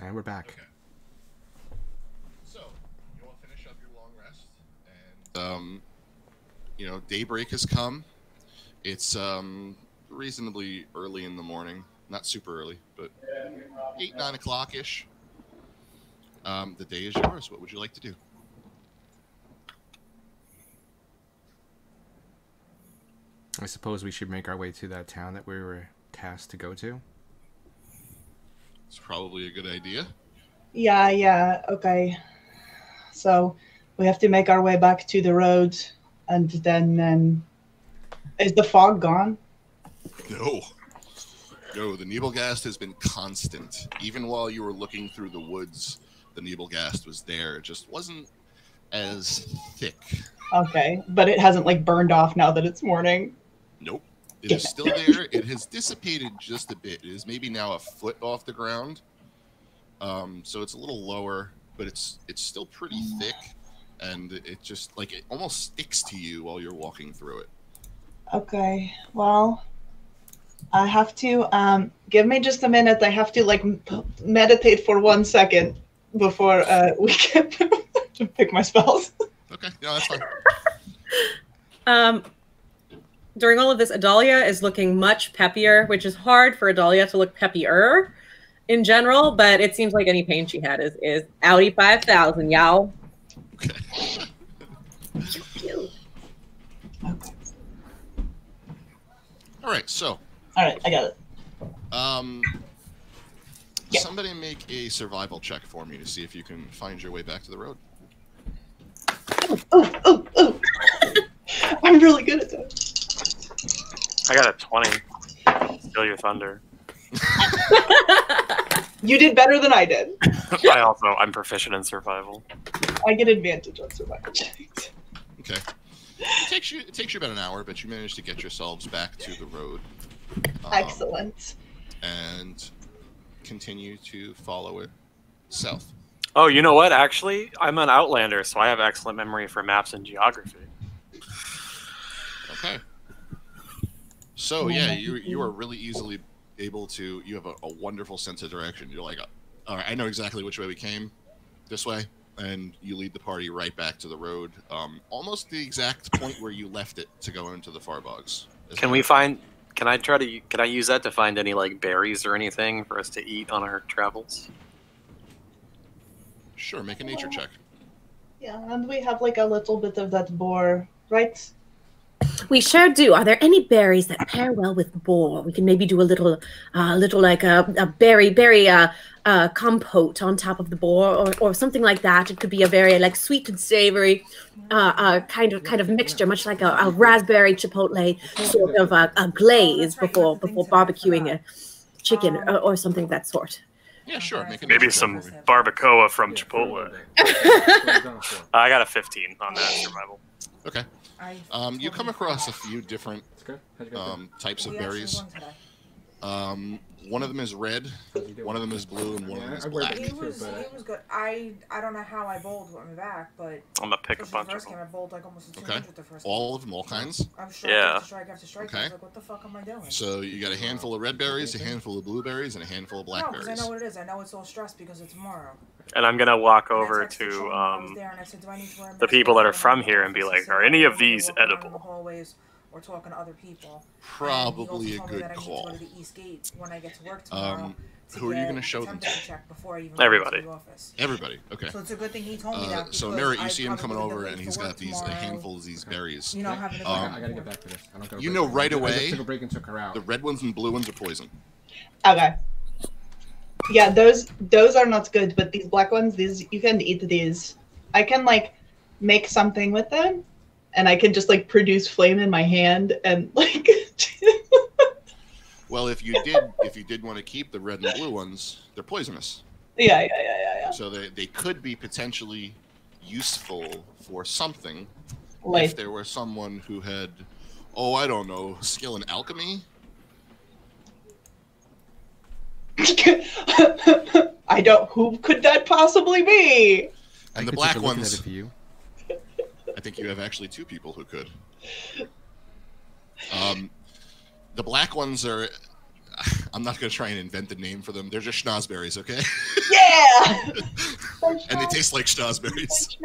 And we're back. Okay. So, you all finish up your long rest, and daybreak has come. It's reasonably early in the morning, not super early, but 8-9 o'clock ish. The day is yours. What would you like to do? I suppose we should make our way to that town that we were tasked to go to. It's probably a good idea. Yeah, okay. So we have to make our way back to the road, and then is the fog gone? No, the Nebelgast has been constant. Even while you were looking through the woods, the Nebelgast was there. It just wasn't as thick. Okay, but it hasn't like burned off now that it's morning. Nope. It is still there. It has dissipated just a bit. It is maybe now a foot off the ground. So it's a little lower, but it's still pretty thick, and it just like it almost sticks to you while you're walking through it. Okay, well, I have to give me just a minute. I have to like meditate for 1 second before we can to pick my spells. Okay, yeah, that's fine. During all of this, Adalia is looking much peppier, which is hard for Adalia to look peppier in general, but it seems like any pain she had is Audi 5000, y'all. Okay. Okay. All right, so. All right, I got it. Yeah. Somebody make a survival check for me to see if you can find your way back to the road. Ooh. I'm really good at that. I got a 20. Steal your thunder. You did better than I did. I'm proficient in survival. I get advantage on survival checks. Okay. It takes you about an hour, but you manage to get yourselves back to the road. Excellent. And continue to follow it south. Oh, you know what? Actually, I'm an Outlander, so I have excellent memory for maps and geography. Okay. So yeah, you are really easily able to. You have a wonderful sense of direction. You're like, all right, I know exactly which way we came. This way, and you lead the party right back to the road, almost the exact point where you left it to go into the Farbogs. Can I use that to find any like berries or anything for us to eat on our travels? Sure, make a nature check. Yeah, and we have like a little bit of that boar, right? We sure do. Are there any berries that pair well with boar? We can maybe do a little like a berry compote on top of the boar, or something like that. It could be a very like sweet and savory kind of mixture, much like a raspberry chipotle sort of a glaze before barbecuing a chicken or something of that sort. Yeah, sure. Maybe some barbacoa from Chipotle. I got a 15 on that survival. Okay. You come across a few different types of berries. One of them is red, one of them is blue, and one of them is black. He was good. I don't know how I bowled with my back, but I'm gonna pick a bunch of first game them. I bowled like almost a 200 the first All of them, all kinds? I was strike Yeah. after strike after strike. I Okay. was like, what the fuck am I doing? So you got a handful of red berries, a handful of blueberries, and a handful of No, because I blackberries. know what it is. I know it's all stressed because it's tomorrow. And I'm gonna walk And I over texted to Sean when I was there, and I said, do I need to wear a the mask people that are when I'm from in the here and be office? like, He said, are "No, any I'm of gonna these walk around in the edible?" hallways or talking to other people. Probably a And he also told me good that I need to call. go to the East Gate when I get to work tomorrow. Who are you going to show them temperature to? check before I even Everybody. go to the office. Everybody. Okay. So it's a good thing he told me that. So because Merritt, you I see him probably coming would've over, been and late he's for got work a tomorrow. handful of these berries. You know, having to I gotta get back to this. I don't gotta You break know it. right I away just took a break and took her out. The red ones and blue ones are poison. Okay. Yeah, those are not good, but these black ones, these you can eat these. I can like make something with them, and I can just like produce flame in my hand and like. Well, if you did want to keep the red and blue ones, they're poisonous. Yeah. So they could be potentially useful for something Like if there were someone who had, I don't know, skill in alchemy. I don't. Who could that possibly be? And the could black take a look at ones, it for you. I think you have actually two people who could. The black ones are, I'm not going to try and invent a name for them. They're just schnozberries, okay? Yeah! And they taste like schnozberries.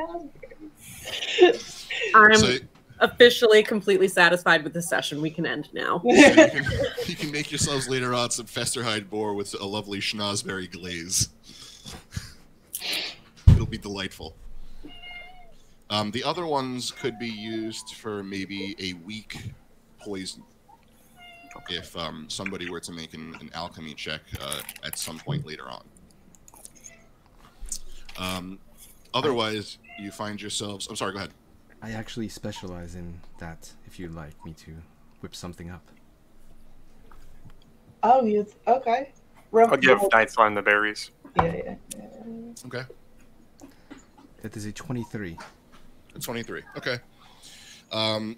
I'm So, officially completely satisfied with the session. We can end now. so you can make yourselves later on some Festerhide boar with a lovely schnozberry glaze. It'll be delightful. The other ones could be used for maybe a weak poison. If somebody were to make an alchemy check at some point later on. Otherwise, you find yourselves... I'm sorry, go ahead. I actually specialize in that, if you'd like me to whip something up. Oh, you... Okay. I'll give Nightsong the berries. Yeah. Okay. That is a 23. 23. Okay.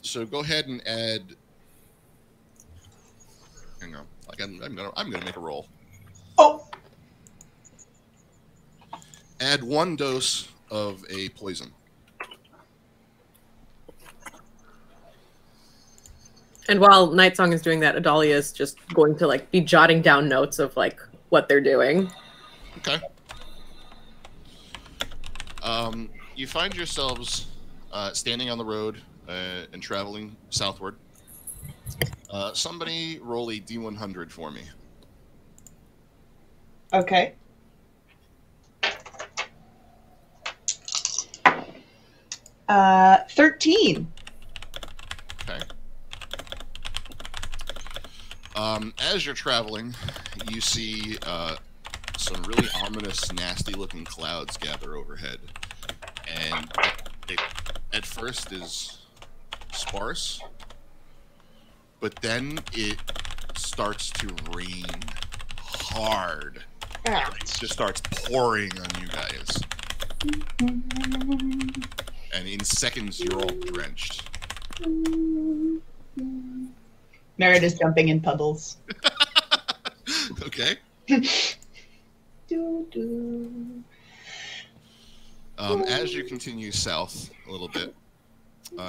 So go ahead and add... Hang on. I'm gonna make a roll. Oh! Add 1 dose of a poison. And while Nightsong is doing that, Adalia is just going to like be jotting down notes of like what they're doing. Okay. You find yourselves standing on the road and traveling southward. Somebody roll a D100 for me. Okay. Uh, 13. Okay. As you're traveling, you see some really ominous, nasty-looking clouds gather overhead. And it at first is sparse, but then it starts to rain hard. Ah. It just starts pouring on you guys. And in seconds, you're all drenched. Merritt is jumping in puddles. Okay. As you continue south a little bit,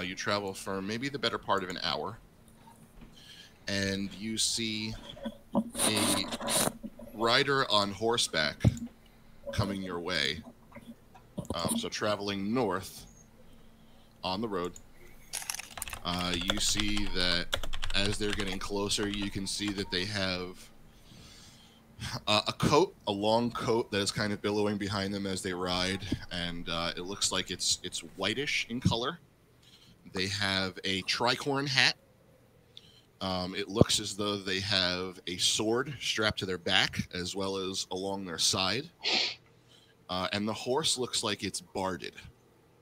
you travel for maybe the better part of an hour, and you see a rider on horseback coming your way. So traveling north on the road, you see that as they're getting closer, you can see that they have a long coat that is kind of billowing behind them as they ride, and it looks like it's whitish in color. They have a tricorn hat. It looks as though they have a sword strapped to their back as well as along their side. And the horse looks like it's barded,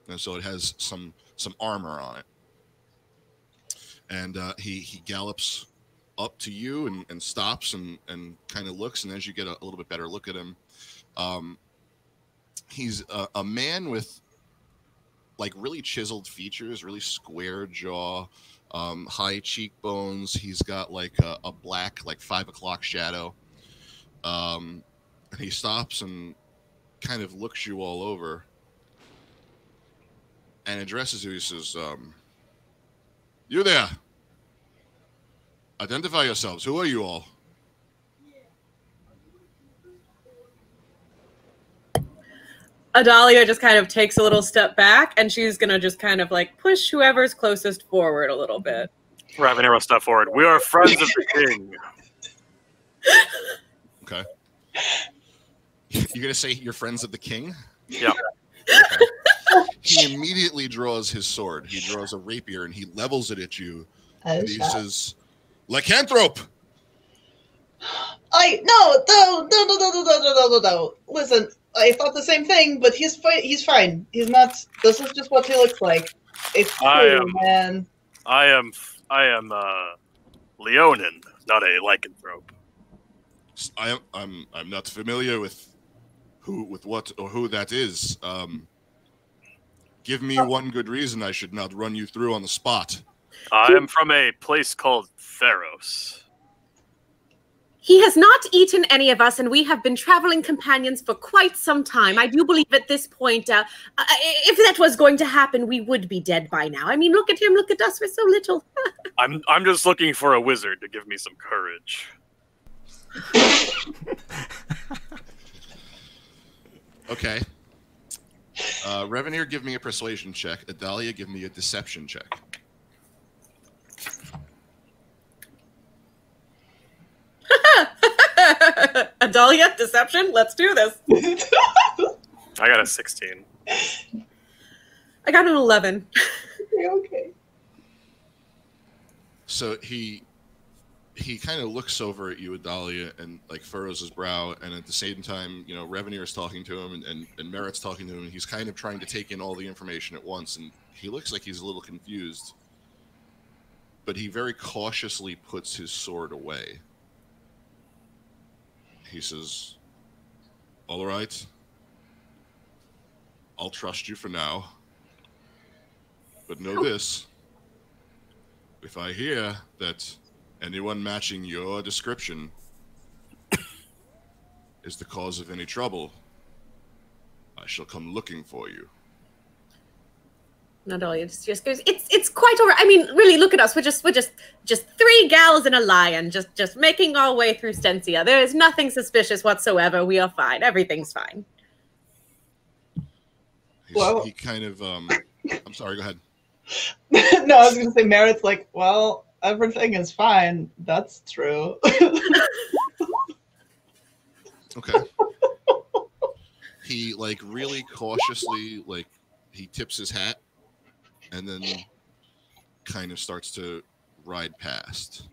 and so it has some armor on it. And he gallops up to you and stops and kind of looks, and as you get a little bit better look at him, he's a man with like really chiseled features, really square jaw, high cheekbones. He's got like a black, like 5 o'clock shadow. And he stops and kind of looks you all over and addresses you. He says, "You there. Identify yourselves. Who are you all?" Adalia just kind of takes a little step back, and she's gonna just kind of like push whoever's closest forward a little bit. Ravenir will step forward. We are friends of the king. Okay. You're gonna say you're friends of the king? Yeah. Okay. He immediately draws his sword. He draws a rapier and he levels it at you. And he says, "Lycanthrope!" No. Listen, I thought the same thing, but he's fine. He's not. This is just what he looks like. It's cool, man. I am Leonin, not a lycanthrope. I'm not familiar with what or who that is. Give me one good reason I should not run you through on the spot. I am from a place called Theros. He has not eaten any of us, and we have been traveling companions for quite some time. I do believe at this point, if that was going to happen, we would be dead by now. I mean, look at him, look at us, we're so little. I'm just looking for a wizard to give me some courage. Okay. Revenir, give me a persuasion check. Adalia, give me a deception check. Adalia, deception. Let's do this. I got a 16. I got an 11. Okay. So he kind of looks over at you, Adalia, and like furrows his brow, and at the same time, you know, Revenir is talking to him, and Merritt's talking to him, and he's kind of trying to take in all the information at once, and he looks like he's a little confused. But he very cautiously puts his sword away. He says, "All right, I'll trust you for now. But know this, if I hear that anyone matching your description is the cause of any trouble, I shall come looking for you." Adalia just goes, it's quite all right. I mean, really, look at us. We're just 3 gals and a lion, just making our way through Stencia. There is nothing suspicious whatsoever. We are fine. Everything's fine. He kind of, I'm sorry, go ahead. No, I was going to say, Merritt's like, well, everything is fine. That's true. Okay. He, like, really cautiously, like, he tips his hat and then kind of starts to ride past.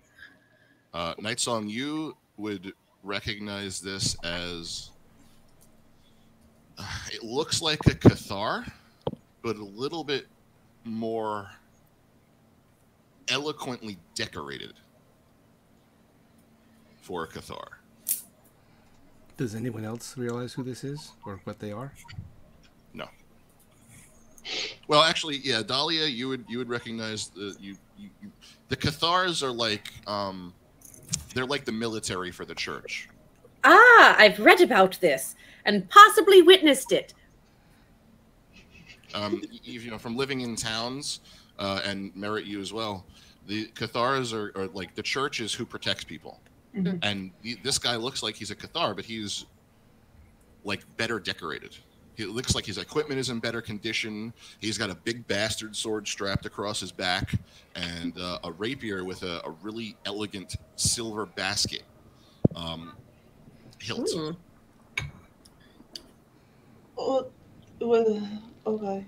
Nightsong, you would recognize this as, it looks like a Cathar, but a little bit more eloquently decorated for a Cathar. Does anyone else realize who this is or what they are? No. Well, actually, yeah, Dahlia, you would recognize the Cathars are like they're like the military for the church. Ah, I've read about this and possibly witnessed it. You know, from living in towns, and Merritt, you as well. The Cathars are like the churches who protects people. Mm-hmm. And this guy looks like he's a Cathar, but he's like better decorated. He looks like his equipment is in better condition. He's got a big bastard sword strapped across his back and a rapier with a really elegant silver basket hilt. Oh, well, okay.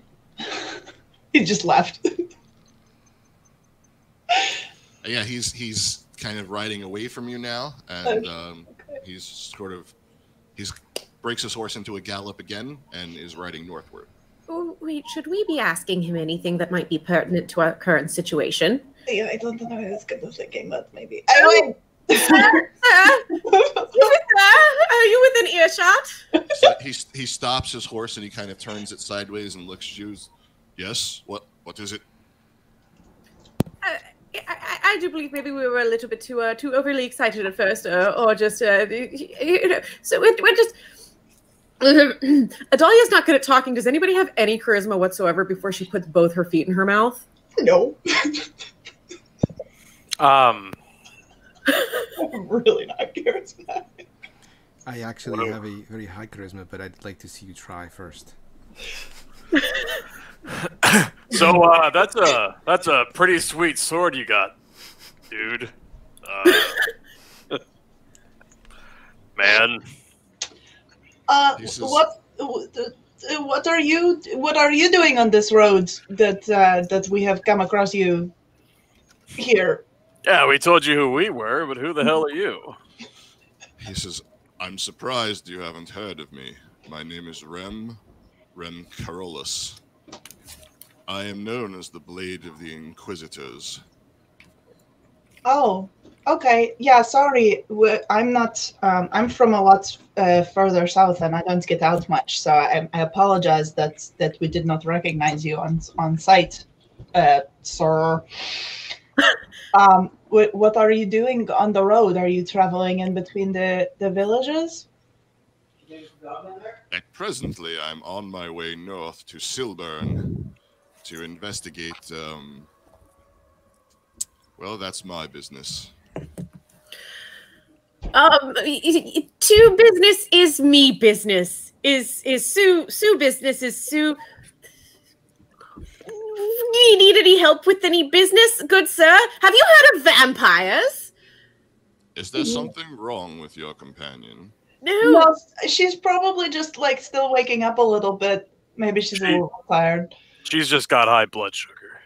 He just left. Yeah, he's kind of riding away from you now, and he's sort of breaks his horse into a gallop again and is riding northward. Oh, wait, should we be asking him anything that might be pertinent to our current situation? Yeah, I don't know. I was kind of thinking that maybe. Anyway. Are you within earshot? So he stops his horse and he kind of turns it sideways and looks at you. Yes, what is it? I do believe maybe we were a little bit too overly excited at first, or just you know. So we're just. Adalia's not good at talking. Does anybody have any charisma whatsoever before she puts both her feet in her mouth? No. I'm really not charismatic. I actually have a very high charisma, but I'd like to see you try first. So that's a pretty sweet sword you got, dude. Man. What are you doing on this road that we have come across you here? Yeah, we told you who we were, but who the hell are you? He says, "I'm surprised you haven't heard of me. My name is Rem Carolus. I am known as the Blade of the Inquisitors." Oh, okay. Yeah, sorry. I'm not. I'm from a lot further south, and I don't get out much. So I apologize that we did not recognize you on sight, sir. What are you doing on the road? Are you traveling in between the villages? Presently, I'm on my way north to Silburn to investigate. Well, that's my business. To business is me business. Is Sue business is Sue. Do you need any help with any business, good sir? Have you heard of vampires? Is there something wrong with your companion? No. No, she's probably just like still waking up a little bit. Maybe she's a little tired. She's just got high blood sugar.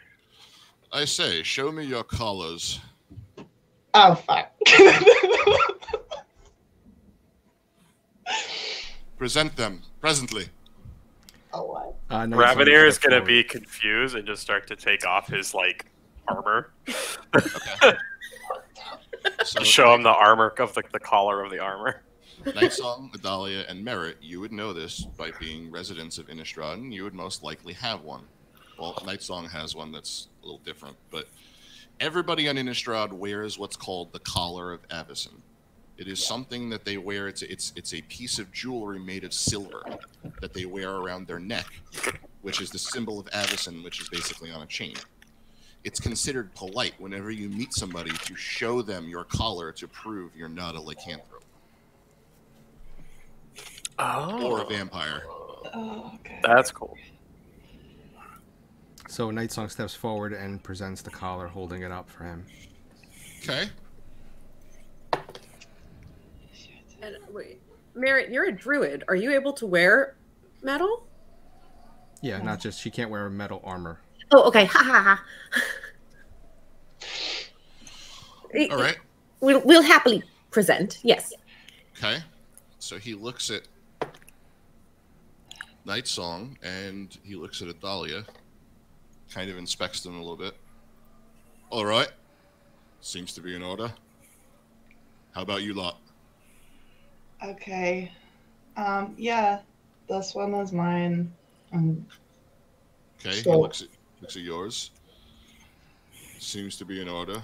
I say, show me your collars. Oh, fuck. Present them presently. Oh, what? Night Song Raveneer is steps gonna forward. be confused and just start to take off his like armor. Okay. So, Show him the armor of the collar of the armor. Nightsong, Adalia, and Merritt, you would know this by being residents of Innistrad, and you would most likely have one. Well, Nightsong has one that's a little different, but everybody on Innistrad wears what's called the Collar of Avacyn. It is something that they wear. It's a piece of jewelry made of silver that they wear around their neck, which is the symbol of Avacyn, which is basically on a chain. It's considered polite whenever you meet somebody to show them your collar to prove you're not a lycanthrope or a vampire. Oh, okay. That's cool. So Night Song steps forward and presents the collar, holding it up for him. Okay. And wait, Merritt, you're a druid. Are you able to wear metal? Yeah, not just she can't wear metal armor. Oh, okay. Ha ha ha. All right. We'll happily present. Yes. Okay. So he looks at Nightsong and he looks at Adalia, kind of inspects them a little bit. All right. Seems to be in order. How about you lot? Okay. Yeah, this one is mine. Okay. He So- looks at yours. Seems to be in order.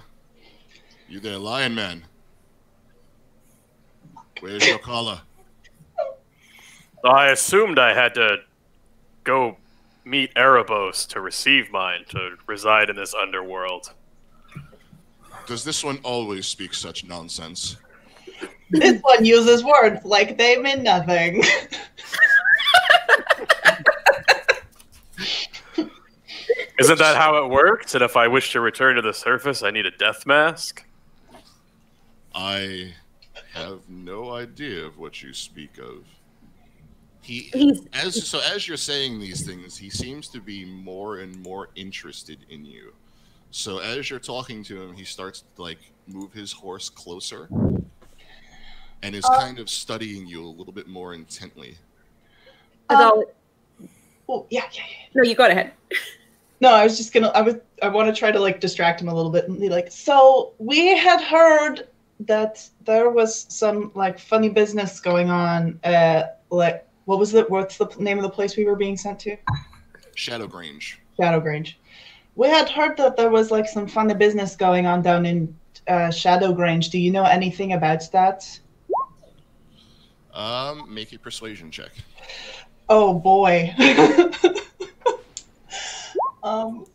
You there, Lion Man? Where's your collar? I assumed I had to go meet Erebos to receive mine to reside in this underworld. Does this one always speak such nonsense? This one uses words like they mean nothing. Isn't that how it works? And if I wish to return to the surface, I need a death mask? I have no idea of what you speak of. He's- As you're saying these things, he seems to be more and more interested in you. So as you're talking to him, he starts to like move his horse closer and is kind of studying you a little bit more intently. Adalia, Oh, yeah. no, you go ahead. No, I was just gonna. I want to try to like distract him a little bit and be like, so we had heard that there was some like funny business going on. Like, what was it? What's the name of the place we were being sent to? Shadowgrange. Shadowgrange. We had heard that there was like some funny business going on down in Shadowgrange. Do you know anything about that? Make a persuasion check. Oh boy. 9.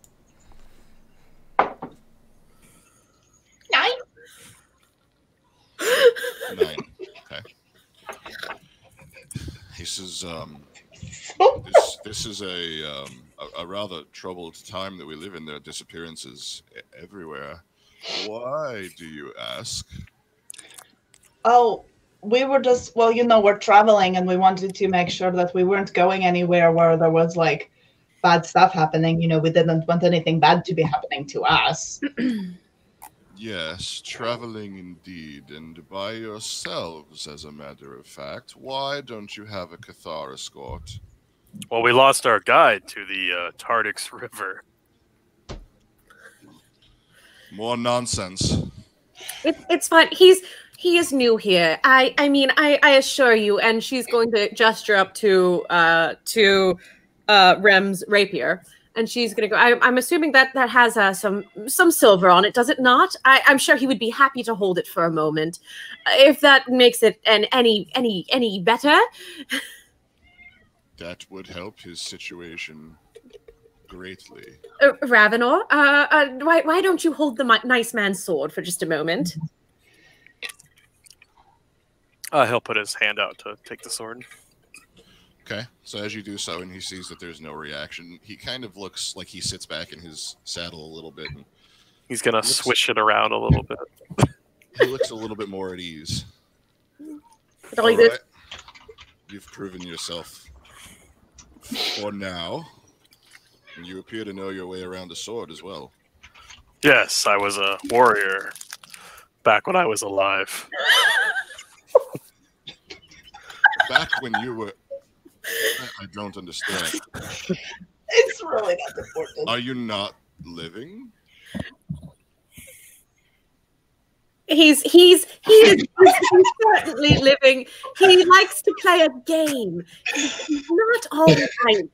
9. Okay. He says, this is a rather troubled time that we live in. There are disappearances everywhere. Why, do you ask? Oh, we were just, well, you know, we're traveling and we wanted to make sure that we weren't going anywhere where there was like bad stuff happening. You know, we didn't want anything bad to be happening to us. Yes, traveling indeed, and by yourselves, as a matter of fact. Why don't you have a Cathar escort? Well, we lost our guide to the Tardix River. More nonsense. It's fine. He is new here. I mean, I assure you. And she's going to gesture up to Rem's rapier, and she's going to go. I'm assuming that has some silver on it, does it not? I'm sure he would be happy to hold it for a moment, if that makes it any better. That would help his situation greatly. Ravenor, why don't you hold the nice man's sword for just a moment? He'll put his hand out to take the sword. Okay, so as you do so, and he sees that there's no reaction, he kind of looks like he sits back in his saddle a little bit. And He's gonna swish it around a little bit. he looks a little bit more at ease. All All right. You've proven yourself for now. And you appear to know your way around a sword as well. Yes, I was a warrior back when I was alive. Back when you were... I don't understand. It's really not important. Are you not living? He is certainly living. He likes to play a game. He's not all right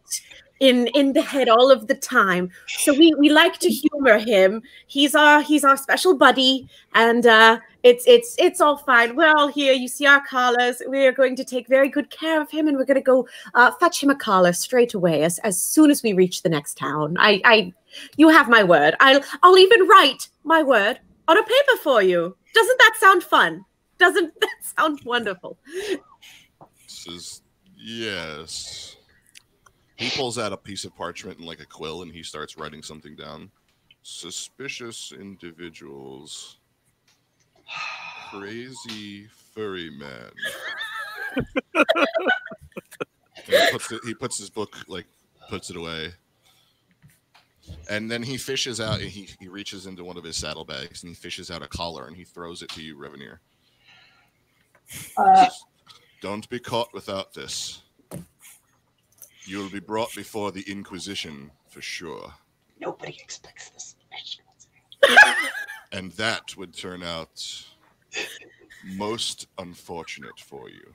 in the head all of the time. So we like to humor him. He's our special buddy, and it's all fine. We're all here. You see our collars. We are going to take very good care of him, and we're going to go fetch him a collar straight away as soon as we reach the next town. You have my word. I'll even write my word on a paper for you. Doesn't that sound fun? Doesn't that sound wonderful? Says yes. He pulls out a piece of parchment and like a quill, and he starts writing something down. Suspicious individuals. Crazy furry man. He puts his book, puts it away. And then he fishes out, and he reaches into one of his saddlebags, and he fishes out a collar, and he throws it to you, Revenir. Don't be caught without this. You will be brought before the Inquisition, for sure. Nobody expects this. And that would turn out most unfortunate for you.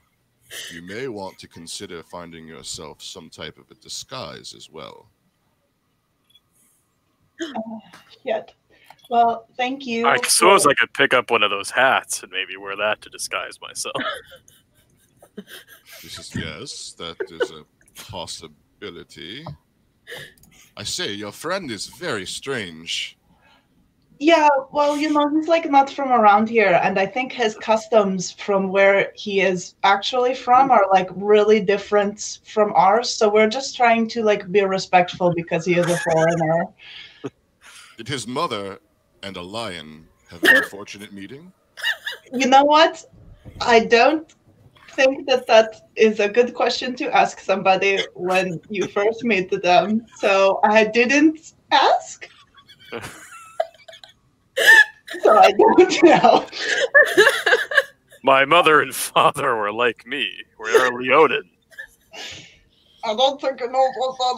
You may want to consider finding yourself some type of a disguise as well. Yet. Well, thank you. I suppose I could pick up one of those hats and maybe wear that to disguise myself. Yes, that is a possibility. I say, your friend is very strange. Yeah, well, he's not from around here, and I think his customs from where he is actually from are really different from ours. So we're just trying to be respectful because he is a foreigner. Did his mother and a lion have an unfortunate meeting? You know what? I don't think that is a good question to ask somebody when you first meet them. So I didn't ask. So I don't know. My mother and father were like me. We're Leonin. I don't think I know what that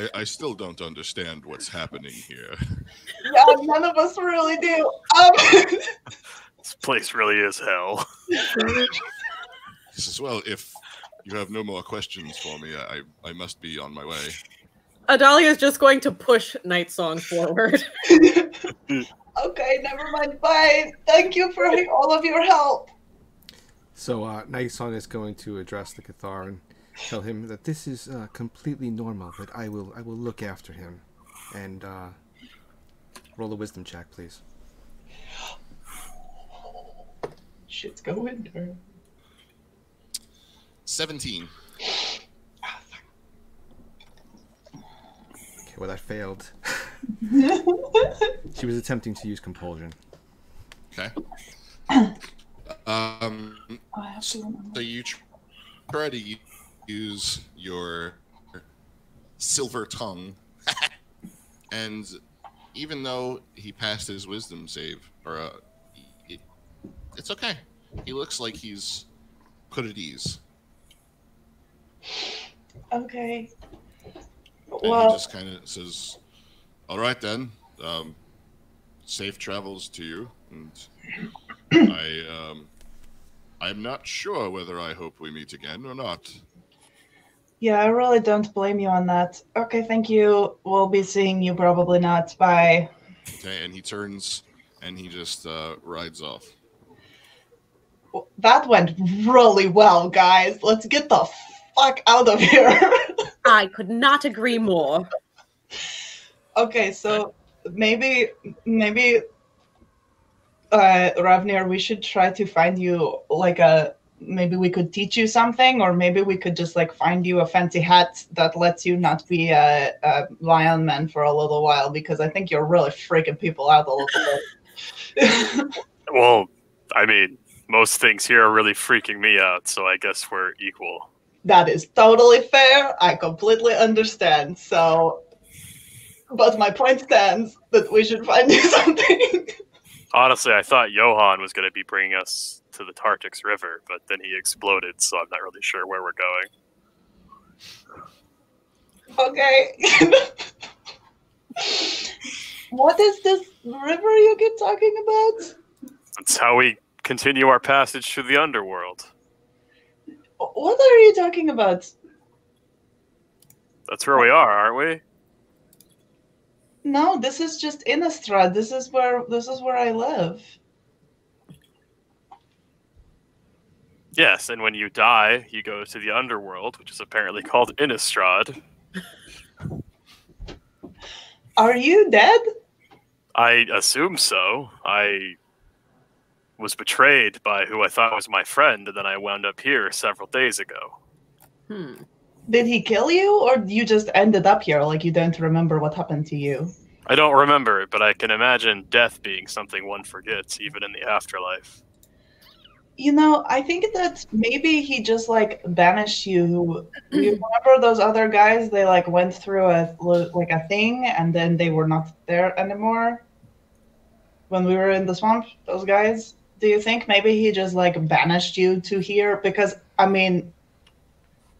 is. I still don't understand what's happening here. Yeah, none of us really do. This place really is hell. This is, well, if you have no more questions for me, I must be on my way. Adalia is just going to push Night Song forward. Okay, never mind. Bye. Thank you for all of your help. So Night Song is going to address the Cathar and tell him that this is completely normal, that I will look after him. And roll a wisdom check, please. Shit's going down. 17. Okay, well that failed. She was attempting to use compulsion. Okay. So you try to use your silver tongue, and even though he passed his wisdom save, it's okay. He looks like he's put at ease. Okay. And Well, he just kind of says, "All right then, safe travels to you." And I'm not sure whether I hope we meet again or not. yeah, I really don't blame you on that. Okay, thank you. We'll be seeing you probably not. Bye. Okay, and he turns and he just rides off. That went really well, guys. Let's get the fuck out of here. I could not agree more. Okay, so maybe Ravnir, we should try to find you like a maybe we could teach you something, or maybe we could just like find you a fancy hat that lets you not be a lion man for a little while, because I think you're really freaking people out a little bit. Well, I mean, most things here are really freaking me out, so I guess we're equal. That is totally fair. I completely understand. So, but my point stands that we should find you something. Honestly, I thought Johan was going to be bringing us to the Tartix River, but then he exploded, so I'm not really sure where we're going. Okay. What is this river you keep talking about? That's how we continue our passage through the underworld. What are you talking about? That's where we are, aren't we? No, this is just Innistrad. This is where I live. Yes, and when you die, you go to the underworld, which is apparently called Innistrad. Are you dead? I assume so. I was betrayed by who I thought was my friend, and then I wound up here several days ago. Did he kill you, or you just ended up here like you don't remember what happened to you? I don't remember it, but I can imagine death being something one forgets, even in the afterlife. You know, I think that maybe he just like banished you. You remember those other guys? They like went through a thing, and then they were not there anymore. When we were in the swamp, those guys. Do you think maybe he just like banished you to here? Because I mean,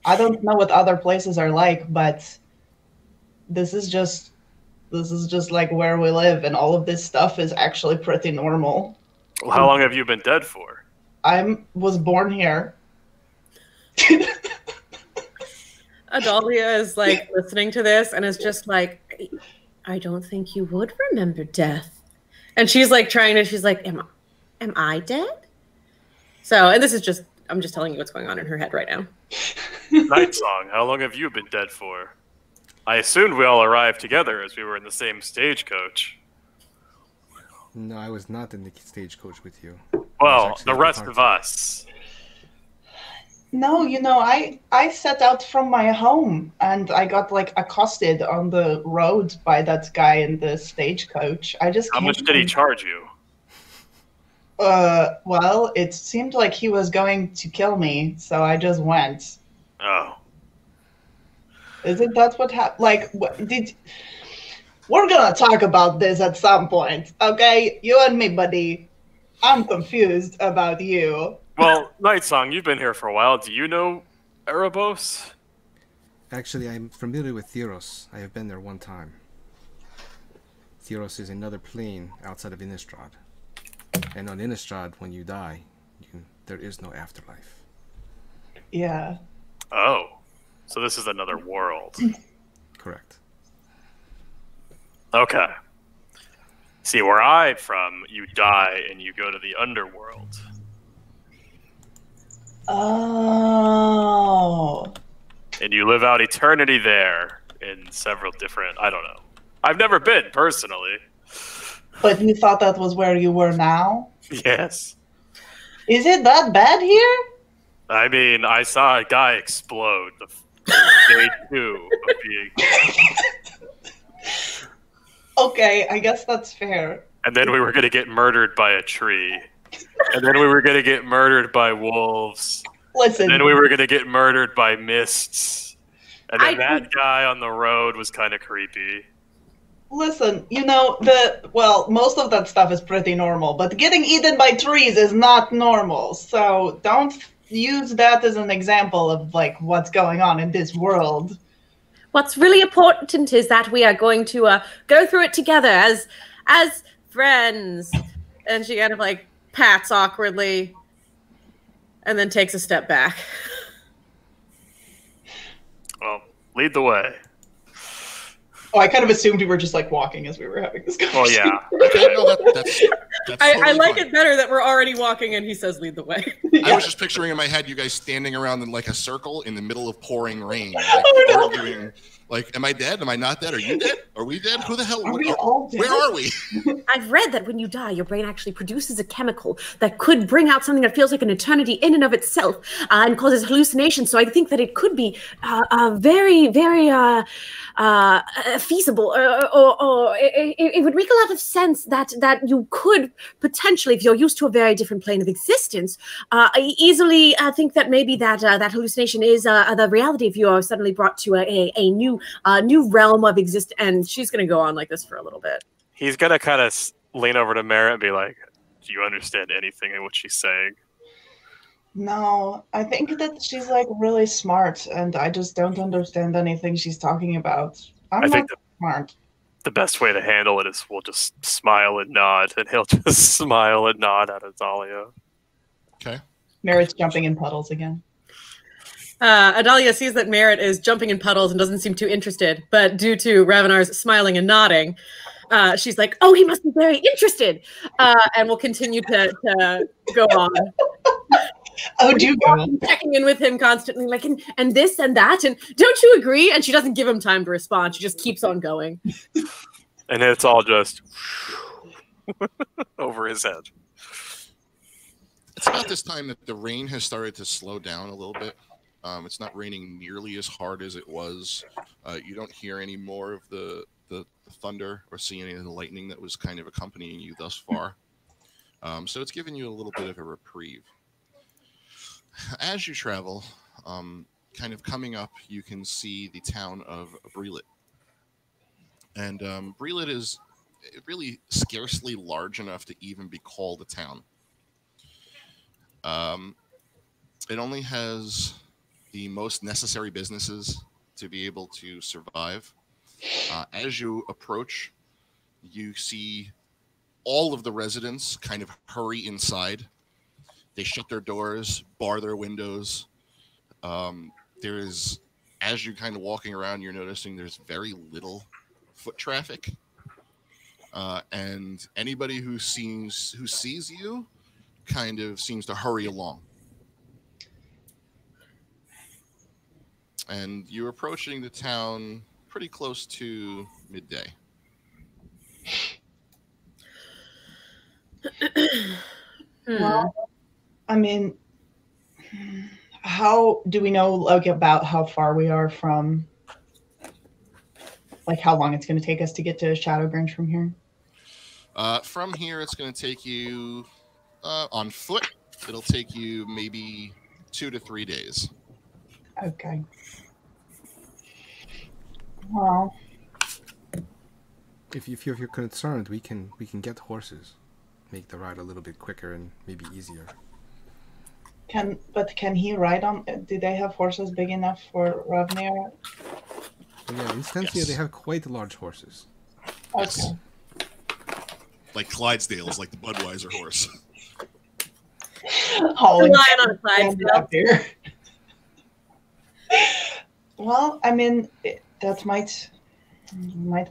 I don't know what other places are like, but this is just like where we live, and all of this stuff is actually pretty normal. Well, how long have you been dead for? I was born here. Adalia is like listening to this and is just like, I don't think you would remember death. And she's like she's like, am I dead? So, and this is just, I'm just telling you what's going on in her head right now. Night Song, how long have you been dead for? I assumed we all arrived together as we were in the same stagecoach. No, I was not in the stagecoach with you. Well, the rest of us. No, you know, I set out from my home, and I got like accosted on the road by that guy in the stagecoach. How much did he charge you? Well, it seemed like he was going to kill me, so I just went. Oh. Isn't that what happened? Like, we're gonna talk about this at some point, okay? You and me, buddy. I'm confused about you. Well, Night Song, you've been here for a while. Do you know Erebos? Actually, I'm familiar with Theros. I have been there one time. Theros is another plane outside of Innistrad. And on Innistrad, when you die, there is no afterlife. Yeah. Oh. So this is another world. Correct. Okay. See, where I'm from, you die and you go to the underworld. Oh. And you live out eternity there in several different, I don't know. I've never been, personally. But you thought that was where you were now? Yes. Is it that bad here? I mean, I saw a guy explode the day 2 of being... Okay, I guess that's fair. And then we were going to get murdered by a tree. And then we were going to get murdered by wolves. Listen. And then we were going to get murdered by mists. And then that guy on the road was kind of creepy. Listen, you know, most of that stuff is pretty normal, but getting eaten by trees is not normal. So don't use that as an example of, like, what's going on in this world. What's really important is that we are going to go through it together as friends. And she kind of, like, pats awkwardly and then takes a step back. Well, lead the way. Oh, I kind of assumed we were just like walking as we were having this conversation. Oh, yeah. No, I totally like fine. it better that we're already walking and he says lead the way. I was just picturing in my head you guys standing around in like a circle in the middle of pouring rain, like Oh, no. arguing. Like, am I dead? Am I not dead? Are you dead? Are we dead? Who the hell? Are we all dead? Where are we? I've read that when you die, your brain actually produces a chemical that could bring out something that feels like an eternity in and of itself and causes hallucinations. So I think that it could be very, very feasible, or it would make a lot of sense that you could potentially, if you're used to a very different plane of existence, easily think that maybe that hallucination is the reality if you are suddenly brought to a new realm of existence. And she's going to go on like this for a little bit. He's gonna kind of lean over to Merritt and be like, "Do you understand anything in what she's saying?" No, I think that she's like really smart, and I just don't understand anything she's talking about. I'm I not think smart. the best way to handle it is we'll just smile and nod, and he'll just smile and nod at Adalia. Okay. Merritt's jumping in puddles again. Adalia sees that Merritt is jumping in puddles and doesn't seem too interested, but due to Ravenar's smiling and nodding, she's like, "Oh, he must be very interested," and will continue to go on. Oh, do go. Checking in with him constantly, like, and this and that, and don't you agree? And she doesn't give him time to respond. She just keeps on going. And it's all just over his head. It's about this time that the rain has started to slow down a little bit. It's not raining nearly as hard as it was. You don't hear any more of the thunder or see any of the lightning that was kind of accompanying you thus far. So it's given you a little bit of a reprieve. As you travel, kind of coming up, you can see the town of Brelet. And Brelet is really scarcely large enough to even be called a town. It only has the most necessary businesses to be able to survive. As you approach, you see all of the residents kind of hurry inside. They shut their doors, bar their windows. As you're kind of walking around, you're noticing there's very little foot traffic. And anybody who sees you kind of seems to hurry along. And you're approaching the town pretty close to midday. Well, I mean, how do we know like about how far we are from, like how long it's going to take us to get to Shadowgrange from here? From here, it's going to take you on foot. It'll take you maybe 2 to 3 days. Okay. Well, If you're concerned, we can get horses, make the ride a little bit quicker and maybe easier. can he ride on? Do they have horses big enough for Ravnir? But yeah, in Stensia, Yes. they have quite large horses. Okay. Like Clydesdales, like the Budweiser horse. Hauling Relying on a Clydesdale. up here. Well, I mean, that might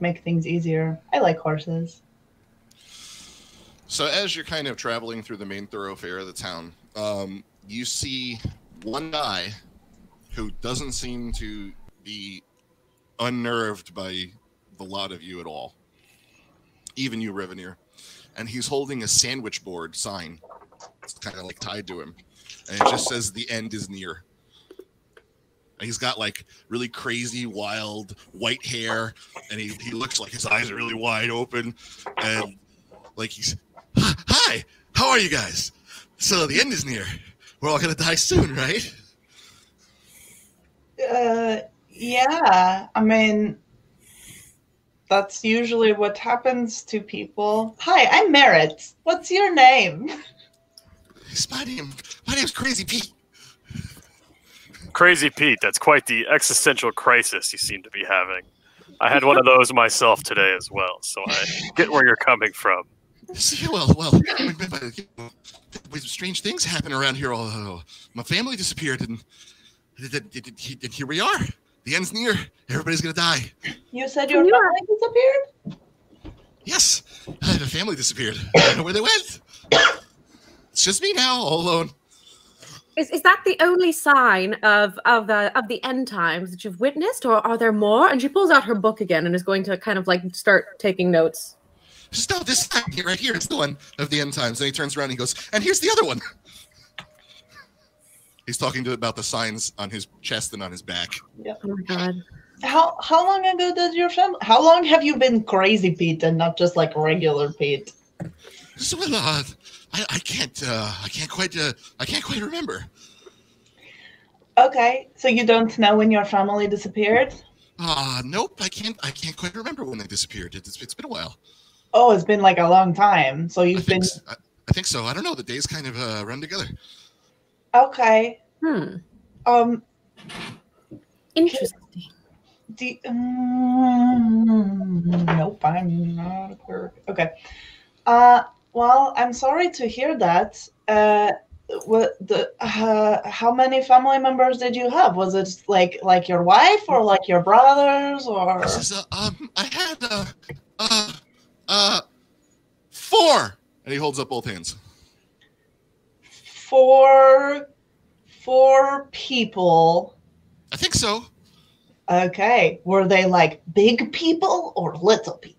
make things easier. I like horses. So as you're kind of traveling through the main thoroughfare of the town, you see one guy who doesn't seem to be unnerved by the lot of you at all, even you, Revenir. And he's holding a sandwich board sign. It's kind of like tied to him. And it just says, "The end is near." And he's got like really crazy, wild white hair. And he looks like his eyes are really wide open. And like he's, "Hi, how are you guys? So the end is near. We're all going to die soon, right?" Yeah. I mean, that's usually what happens to people. Hi, I'm Merritt. What's your name? My name's Crazy Pete. Crazy Pete, that's quite the existential crisis you seem to be having. I had one of those myself today as well, so I get where you're coming from. Well, strange things happen around here. My family disappeared, and here we are. The end's near. Everybody's gonna die. You said your family disappeared? Yes, the family disappeared. I don't know where they went. It's just me now, all alone. Is that the only sign of the end times that you've witnessed, or are there more? And she pulls out her book again and is going to kind of like start taking notes. Just no, this time here, right here, it's the one of the end times. And he turns around and he goes, and here's the other one. He's talking about the signs on his chest and on his back. Yep. Oh my god. How long ago did your family? How long have you been Crazy Pete and not just like regular Pete? So, I can't quite remember. Okay, so you don't know when your family disappeared? Nope, I can't quite remember when they disappeared. It's been a while. Oh, it's been like a long time. So you've been. I think so. I don't know. The days kind of run together. Okay. Interesting. Nope, I'm not a clerk. Okay. Well, I'm sorry to hear that. How many family members did you have? Was it like your wife or like your brothers or? This is, I had 4, and he holds up both hands. 4 people. I think so. Okay. Were they like big people or little people?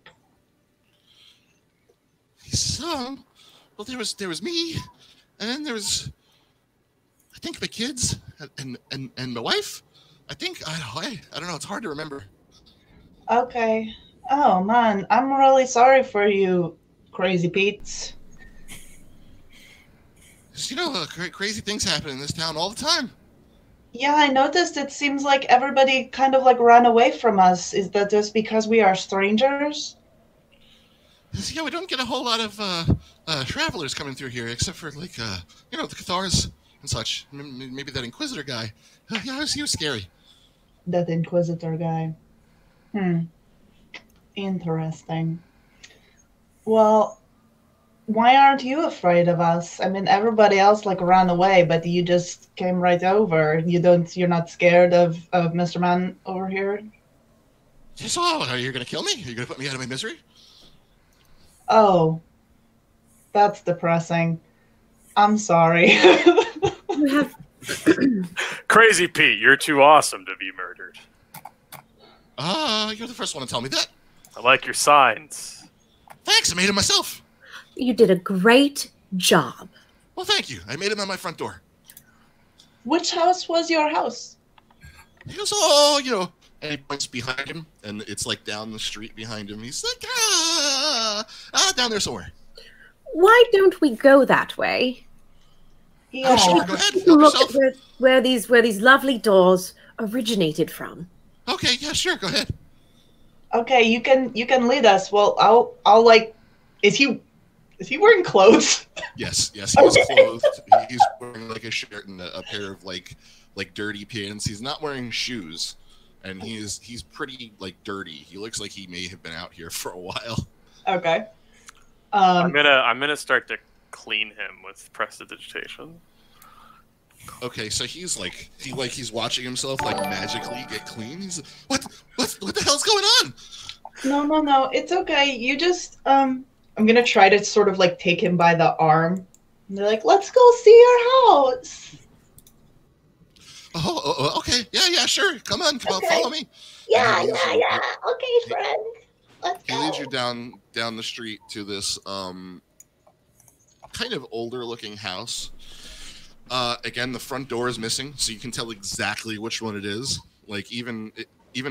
Some. Well, there was me, and then there was, I think, my kids and my wife. I think I don't know. It's hard to remember. Okay. Oh man, I'm really sorry for you, Crazy Pete's. You know, crazy things happen in this town all the time. Yeah, I noticed. It seems like everybody kind of like ran away from us. Is that just because we are strangers? Yeah, we don't get a whole lot of travelers coming through here, except for like the Cathars and such. Maybe that Inquisitor guy. Yeah, he was scary. That Inquisitor guy. Interesting. Well, why aren't you afraid of us? I mean, everybody else like ran away, but you just came right over. You're not scared of Mr. Man over here? So, are you gonna kill me? Are you gonna put me out of my misery? Oh, that's depressing. I'm sorry. You have Crazy Pete, you're too awesome to be murdered. You're the first one to tell me that. I like your signs. Thanks, I made them myself. You did a great job. Well, thank you. I made them on my front door. Which house was your house? He goes, and he points behind him, and it's like down the street behind him. He's like, down there somewhere. Why don't we go that way? Yeah. Sure, go ahead. Help Look yourself. at where these lovely doors originated from. Okay, yeah, sure, go ahead. Okay, you can lead us. Well, I'll like. Is he wearing clothes? Yes, he was clothed. He's wearing like a shirt and a pair of like dirty pants. He's not wearing shoes, and he's pretty like dirty. He looks like he may have been out here for a while. Okay. I'm gonna start to clean him with prestidigitation. Okay, so he's watching himself like magically get clean. He's what the hell's going on? No, it's okay. You just I'm gonna try to sort of like take him by the arm. And they're like, let's go see your house. Oh, okay, yeah, sure. Come on, Okay. follow me. Yeah. Okay, friend. Let's He go. leads you down the street to this kind of older looking house. Again, the front door is missing, so you can tell exactly which one it is. Like even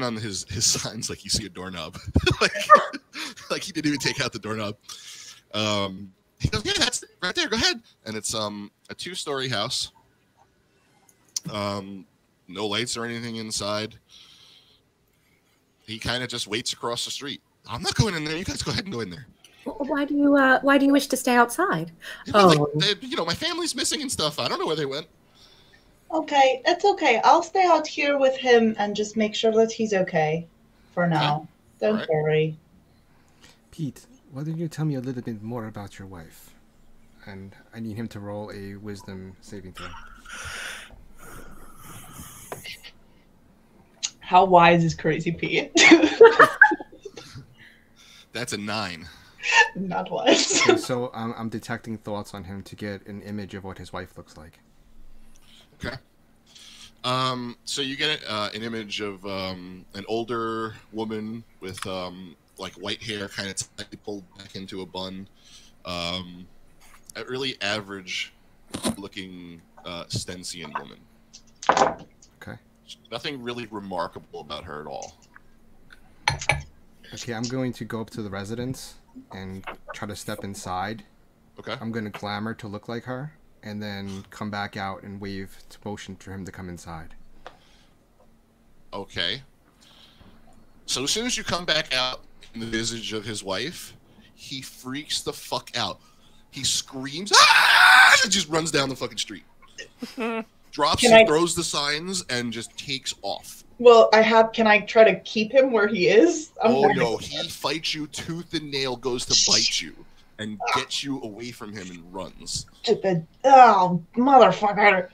on his signs, like you see a doorknob. like he didn't even take out the doorknob. He goes, yeah, that's it, right there. Go ahead. And it's a 2-story house. No lights or anything inside. He kind of just waits across the street. I'm not going in there. You guys go ahead and go in there. Why do you wish to stay outside? My family's missing and stuff. I don't know where they went. Okay, it's okay. I'll stay out here with him and just make sure that he's okay for now. Don't Alright. worry. Pete, why don't you tell me a little bit more about your wife? And I need him to roll a wisdom saving throw. How wise is Crazy Pete? That's a 9. Not once. Okay, so I'm detecting thoughts on him to get an image of what his wife looks like. Okay. So you get an image of an older woman with like white hair, kind of tightly pulled back into a bun. A really average-looking Stensian woman. Okay. Nothing really remarkable about her at all. Okay, I'm going to go up to the residence and try to step inside. Okay. I'm going to glamour to look like her, and then come back out and wave to motion for him to come inside. Okay. So as soon as you come back out in the visage of his wife, he freaks the fuck out. He screams, "Ah!" and just runs down the fucking street. Drops and throws the signs and just takes off. Well, can I try to keep him where he is? No, he fights you tooth and nail, goes to bite you, and gets you away from him and runs. Stupid. Oh, motherfucker.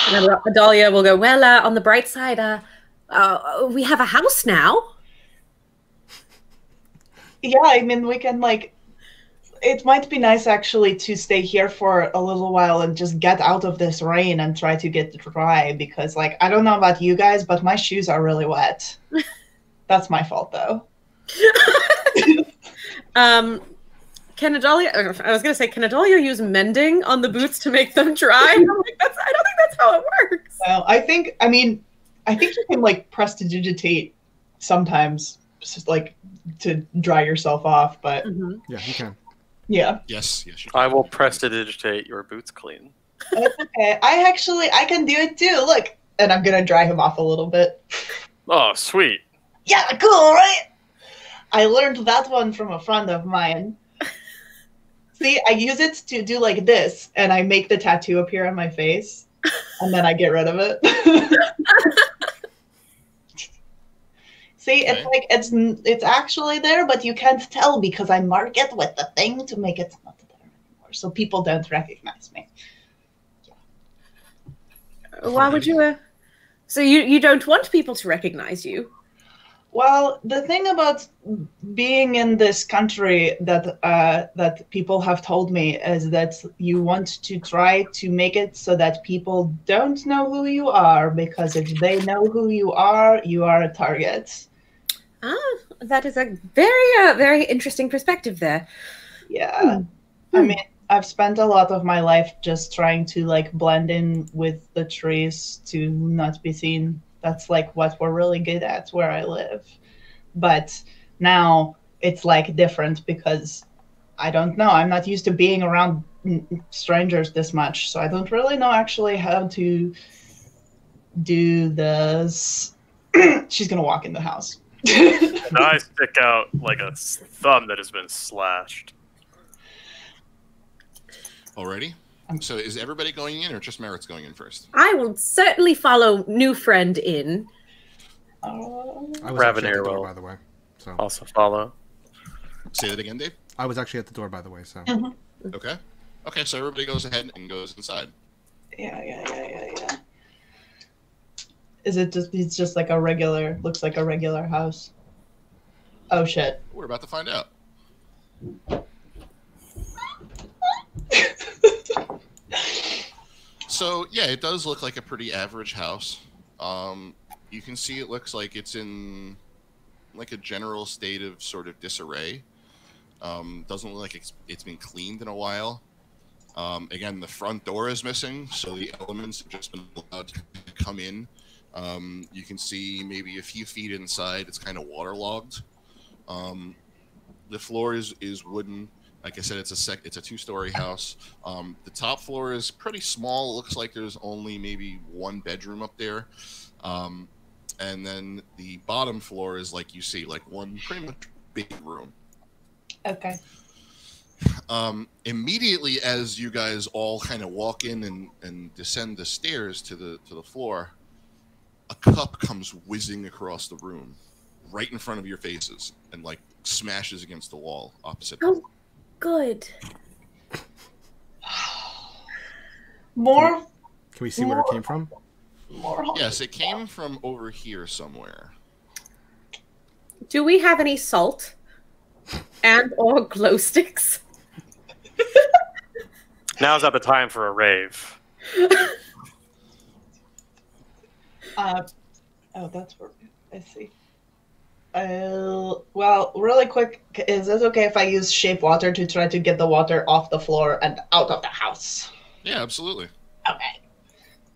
And Adalia will go, well, on the bright side, we have a house now. Yeah, I mean, we can, like... It might be nice, actually, to stay here for a little while and just get out of this rain and try to get dry, because, like, I don't know about you guys, but my shoes are really wet. That's my fault, though. Can Adalia, I was going to say, can Adalia use mending on the boots to make them dry? I don't think that's how it works. Well, I think you can, like, prestidigitate sometimes, just, like, to dry yourself off, but... Mm-hmm. Yeah, you can. Yeah. Yes. You I will prestidigitate your boots clean. That's okay. I can do it too. Look. And I'm going to dry him off a little bit. Oh, sweet. Yeah, cool, right? I learned that one from a friend of mine. See, I use it to do like this, and I make the tattoo appear on my face, and then I get rid of it. See, it's like it's actually there, but you can't tell because I mark it with the thing to make it not there anymore, so people don't recognize me. Why would you? So you don't want people to recognize you? Well, the thing about being in this country that people have told me is that you want to try to make it so that people don't know who you are, because if they know who you are a target. Ah, that is a very interesting perspective there. Yeah. I mean, I've spent a lot of my life just trying to like blend in with the trees to not be seen. That's like what we're really good at where I live. But now it's like different because I don't know. I'm not used to being around strangers this much. So I don't really know actually how to do this. She's going to walk in the house. I stick out like a thumb that has been slashed. Alrighty. So is everybody going in, or just Merritt's going in first? I will certainly follow new friend in. I was actually at Raveneer the door, will by the way. So also follow. Say that again, Dave. I was actually at the door, by the way. So Okay. Okay. So everybody goes ahead and goes inside. Yeah. Is it just? It's just like a regular. Looks like a regular house. Oh shit. We're about to find out. So yeah, it does look like a pretty average house. You can see it looks like it's in like a general state of sort of disarray. Doesn't look like it's been cleaned in a while. Again, the front door is missing, so the elements have just been allowed to come in. You can see maybe a few feet inside, it's kind of waterlogged. The floor is wooden. Like I said, it's a two-story house. The top floor is pretty small. It looks like there's only maybe one bedroom up there. And then the bottom floor is like you see, like one pretty much big room. Okay. Immediately as you guys all kind of walk in and descend the stairs to the floor, a cup comes whizzing across the room, right in front of your faces, and like smashes against the wall opposite. Oh, good. More. can we see where it came from? More. Yes, it came from over here somewhere. Do we have any salt and or glow sticks. Now's not the time for a rave. Oh, that's where I see. Well, really quick, is it okay if I use shape water to try to get the water off the floor and out of the house? Yeah, absolutely. Okay.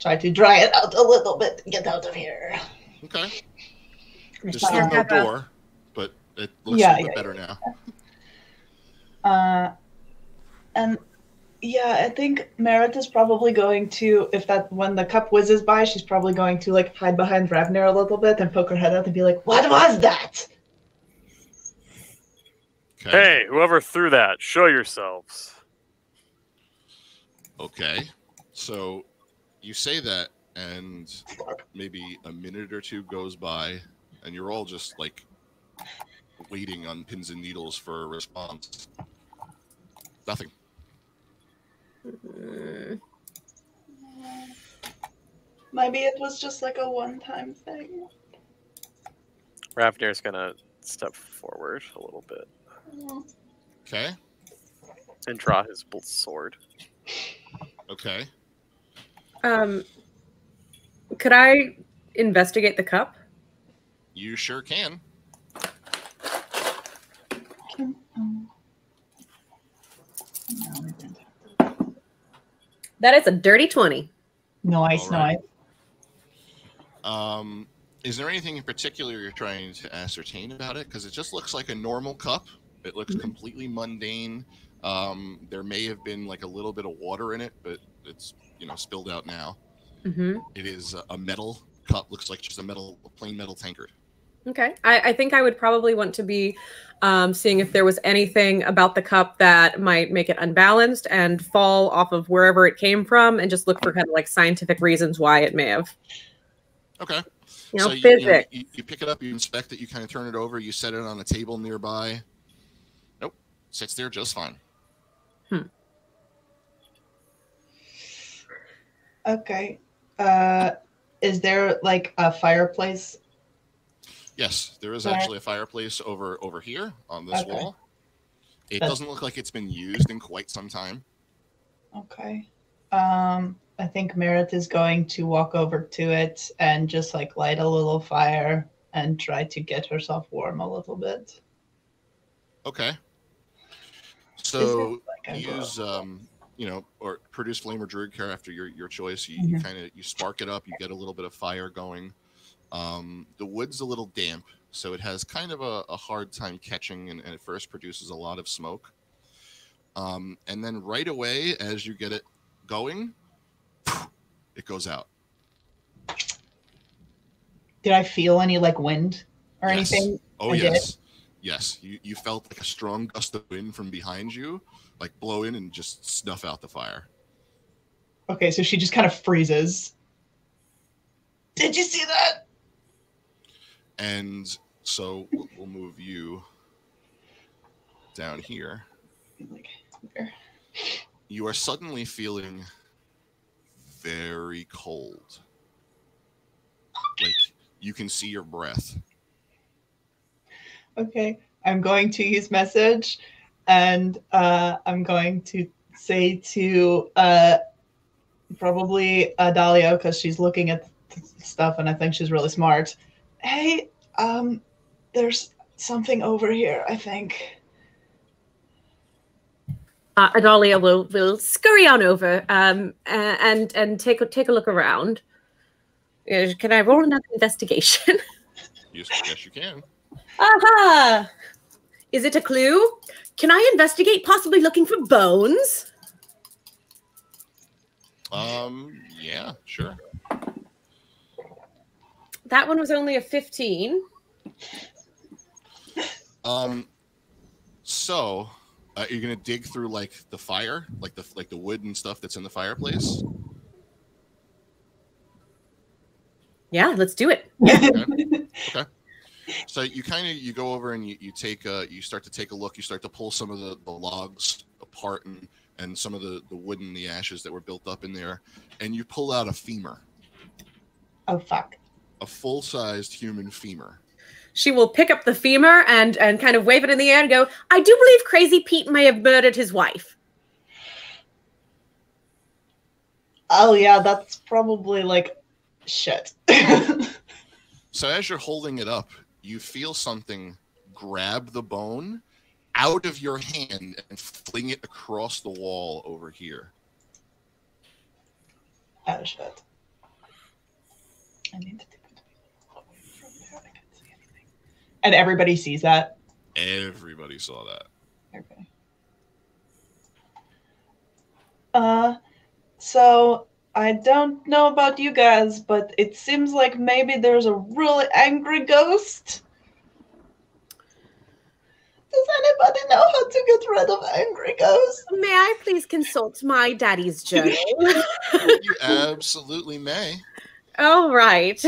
Try to dry it out a little bit and get out of here. Okay. There's Yeah, still no have a- door, but it looks Yeah, a little bit yeah, better now. And yeah, I think Merit is probably going to, when the cup whizzes by, she's probably going to like hide behind Ravnir a little bit and poke her head out and be like, "What was that?" Okay. Hey, whoever threw that, show yourselves. Okay. So you say that, and maybe a minute or two goes by, and you're all just like waiting on pins and needles for a response. Nothing. Maybe it was just like a one-time thing. Ravnir's gonna step forward a little bit Okay. and draw his sword. Okay. Could I investigate the cup? You sure can. That is a dirty 20. Nice, All right. nice. Is there anything in particular you're trying to ascertain about it? Because it just looks like a normal cup. It looks completely mundane. There may have been like a little bit of water in it, but it's spilled out now. Mm-hmm. It is a metal cup. Looks like just a plain metal tankard. Okay. I think I would probably want to be seeing if there was anything about the cup that might make it unbalanced and fall off of wherever it came from, and just look for kind of like scientific reasons why it may have. Okay. So physics. physics. You pick it up, you inspect it, you kind of turn it over, you set it on a table nearby. Nope. Sits there just fine. Okay. Is there like a fireplace? Yes, there is Right. actually a fireplace over here on this Okay. wall. It That's- doesn't look like it's been used in quite some time. Okay. I think Merit is going to walk over to it and just like light a little fire and try to get herself warm a little bit. Okay. Is So it like a use or produce flame or druid care after your choice. You Mhm. kind of spark it up, you get a little bit of fire going. The wood's a little damp, so it has kind of a hard time catching, and at first produces a lot of smoke. And then right away, as you get it going, it goes out. Did I feel any like wind or Yes. anything? Oh I did. yes, yes. You felt like a strong gust of wind from behind you, like blow in and just snuff out the fire. Okay, so she just kind of freezes. Did you see that? And so we'll move you down here. Like, here. You are suddenly feeling very cold. Like you can see your breath. Okay, I'm going to use message, and I'm going to say to probably Dahlia, because she's looking at stuff and I think she's really smart. Hey, there's something over here, I think. Adalia will scurry on over and take a look around. Can I roll another investigation? Yes, you can. Aha! Is it a clue? Can I investigate, possibly looking for bones? Yeah, sure. That one was only a 15. So you're gonna dig through like the fire, like the wood and stuff that's in the fireplace. Yeah, let's do it. Okay. So you go over and you start to take a look. You start to pull some of the logs apart and some of the wood and the ashes that were built up in there, and you pull out a femur, Oh, fuck. a full-sized human femur. she will pick up the femur and kind of wave it in the air and go, I do believe Crazy Pete may have murdered his wife. Oh yeah, that's probably like shit. So as you're holding it up, you feel something grab the bone out of your hand and fling it across the wall over here. Oh shit. I need to take it away from there. I can't see anything. And everybody sees that? Everybody saw that. Okay. So I don't know about you guys, but it seems like maybe there's a really angry ghost. Does anybody know how to get rid of angry ghosts? May I please consult my daddy's journal? You absolutely may. All right.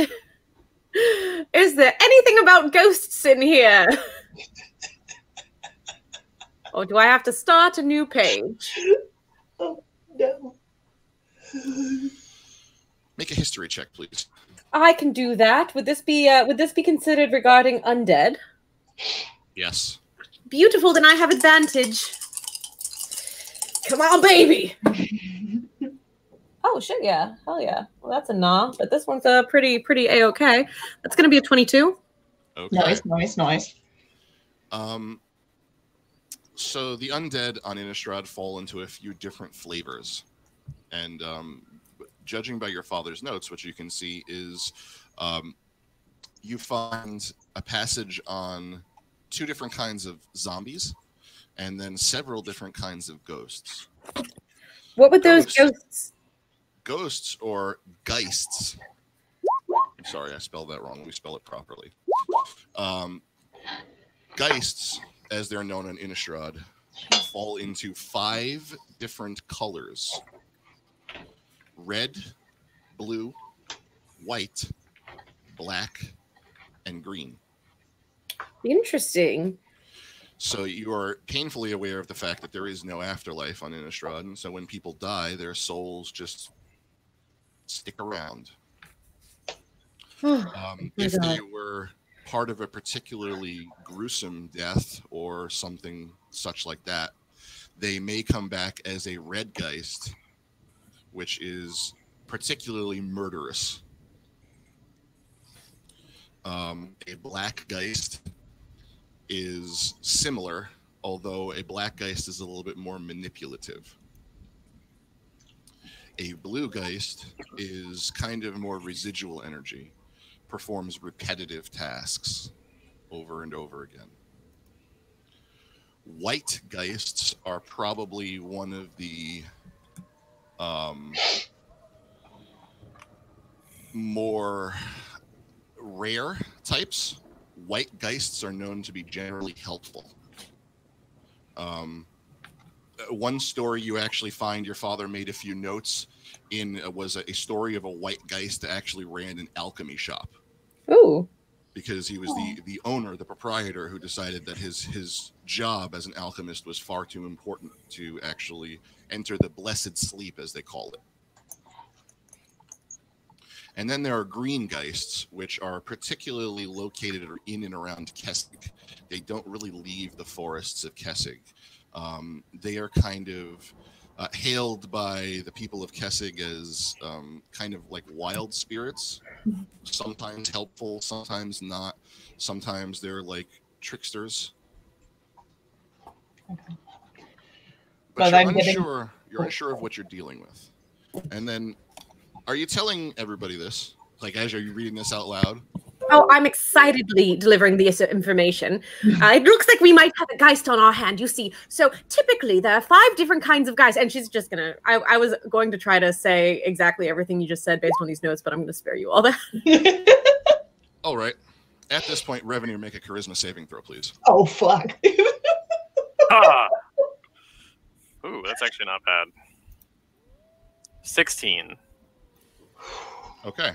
Is there anything about ghosts in here? Or do I have to start a new page? Oh, no. Make a history check, please. I can do that. Would this be considered regarding undead? Yes. Beautiful, then I have advantage. Come on, baby. Oh shit, yeah. Hell yeah. Well, that's a nah, but this one's a pretty A-okay. That's gonna be a 22. Okay. Nice. So the undead on Innistrad fall into a few different flavors. And judging by your father's notes, what you can see is you find a passage on 2 different kinds of zombies and then several different kinds of ghosts. What would those ghosts? Ghosts or geists. I'm sorry, I spelled that wrong. Let me spell it properly. Geists, as they're known on Innistrad, fall into 5 different colors: red, blue, white, black, and green. Interesting. So you are painfully aware of the fact that there is no afterlife on Innistrad, and so when people die, their souls just stick around. If they were part of a particularly gruesome death or something such like that, they may come back as a red geist, which is particularly murderous. A black geist is similar, although a black geist is a little bit more manipulative. A blue geist is kind of more residual energy, performs repetitive tasks over and over again. White geists are probably one of the more rare types. White geists are known to be generally helpful. One story you actually find your father made a few notes in was a story of a white geist that actually ran an alchemy shop. Ooh. Because he was the owner, the proprietor, who decided that his job as an alchemist was far too important to actually enter the blessed sleep, as they call it. And then there are green geists, which are particularly located in and around Kessig. They don't really leave the forests of Kessig. They are kind of hailed by the people of Kessig as kind of like wild spirits, sometimes helpful, sometimes not. Sometimes they're like tricksters. Okay. But you're unsure of what you're dealing with. And then, are you telling everybody this? Like, as are you reading this out loud? Oh, I'm excitedly delivering this information. It looks like we might have a geist on our hand, you see. So typically there are 5 different kinds of geists, and she's just gonna, I was going to try to say exactly everything you just said based on these notes, but I'm gonna spare you all that. All right. At this point, Revenue, make a charisma saving throw, please. Oh, fuck. Ah. Ooh, that's actually not bad. 16. Okay.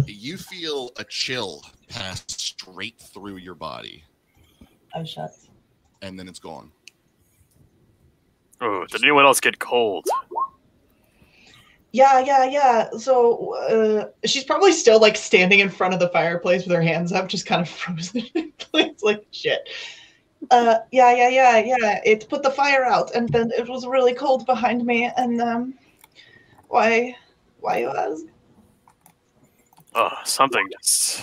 You feel a chill pass straight through your body. Oh, shit. And then it's gone. Oh, did anyone else get cold? Yeah. So she's probably still like standing in front of the fireplace with her hands up, just kind of frozen in place, like shit. Yeah. It put the fire out, and then it was really cold behind me. And why you ask? Something just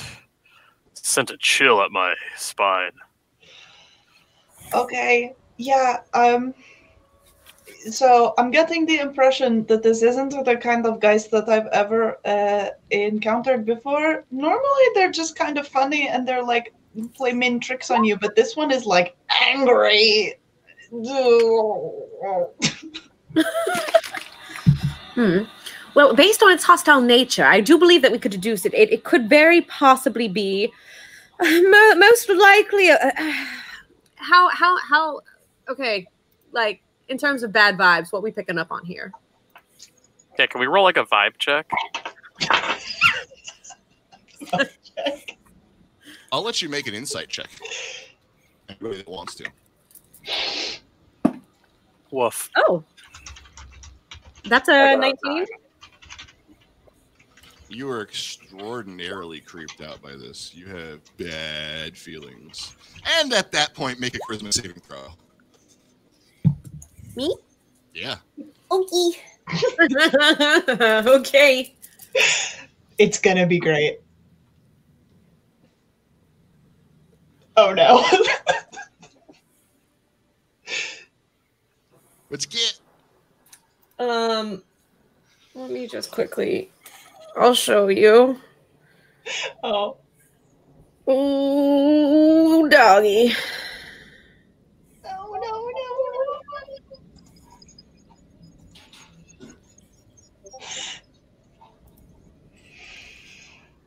sent a chill up my spine. Okay. Yeah. So I'm getting the impression that this isn't the kind of guys that I've ever encountered before. Normally they're just kind of funny and they're like play mean tricks on you, but this one is like angry. Well, based on its hostile nature, I do believe that we could deduce it. It could very possibly be, most likely, how, okay, like, in terms of bad vibes, what we picking up on here? Okay, can we roll like a vibe check? I'll let you make an insight check. Anybody that wants to. Woof. Oh. That's a 19? You are extraordinarily creeped out by this. You have bad feelings. And at that point, make a charisma saving throw. Me? Yeah. Okay. Okay. It's gonna be great. Oh no. Let's get. Let me just quickly. I'll show you. Oh. Ooh, doggy. No.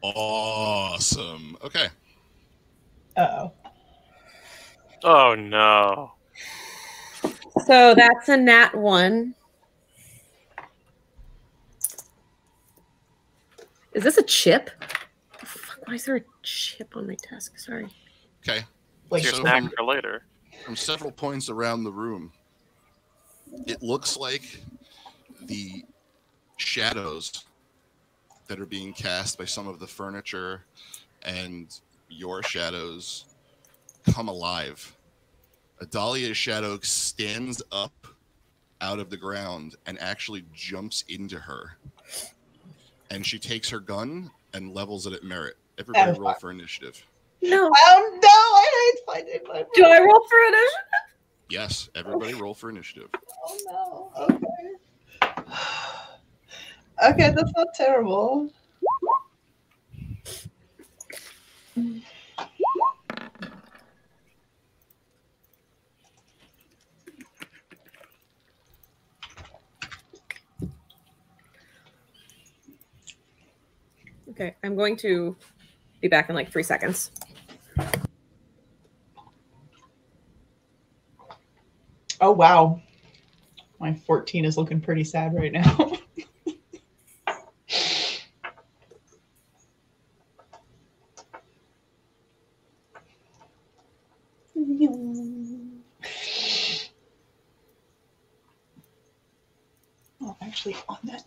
Awesome. Okay. Uh-oh. Oh no. So that's a nat 1. Is this a chip? Fuck, why is there a chip on my desk? Sorry. Okay. Like Your So snack from, for later. from several points around the room, it looks like the shadows that are being cast by some of the furniture and your shadows come alive. Adalia's shadow stands up out of the ground and actually jumps into her. And she takes her gun and levels it at Merritt. Everybody roll for initiative. No. Oh no, I hate finding my Do I roll for initiative? Yes, everybody roll for initiative. Oh no. Okay. Okay, that's not terrible. Okay, I'm going to be back in like 3 seconds. Oh wow. My 14 is looking pretty sad right now. Oh, actually on that.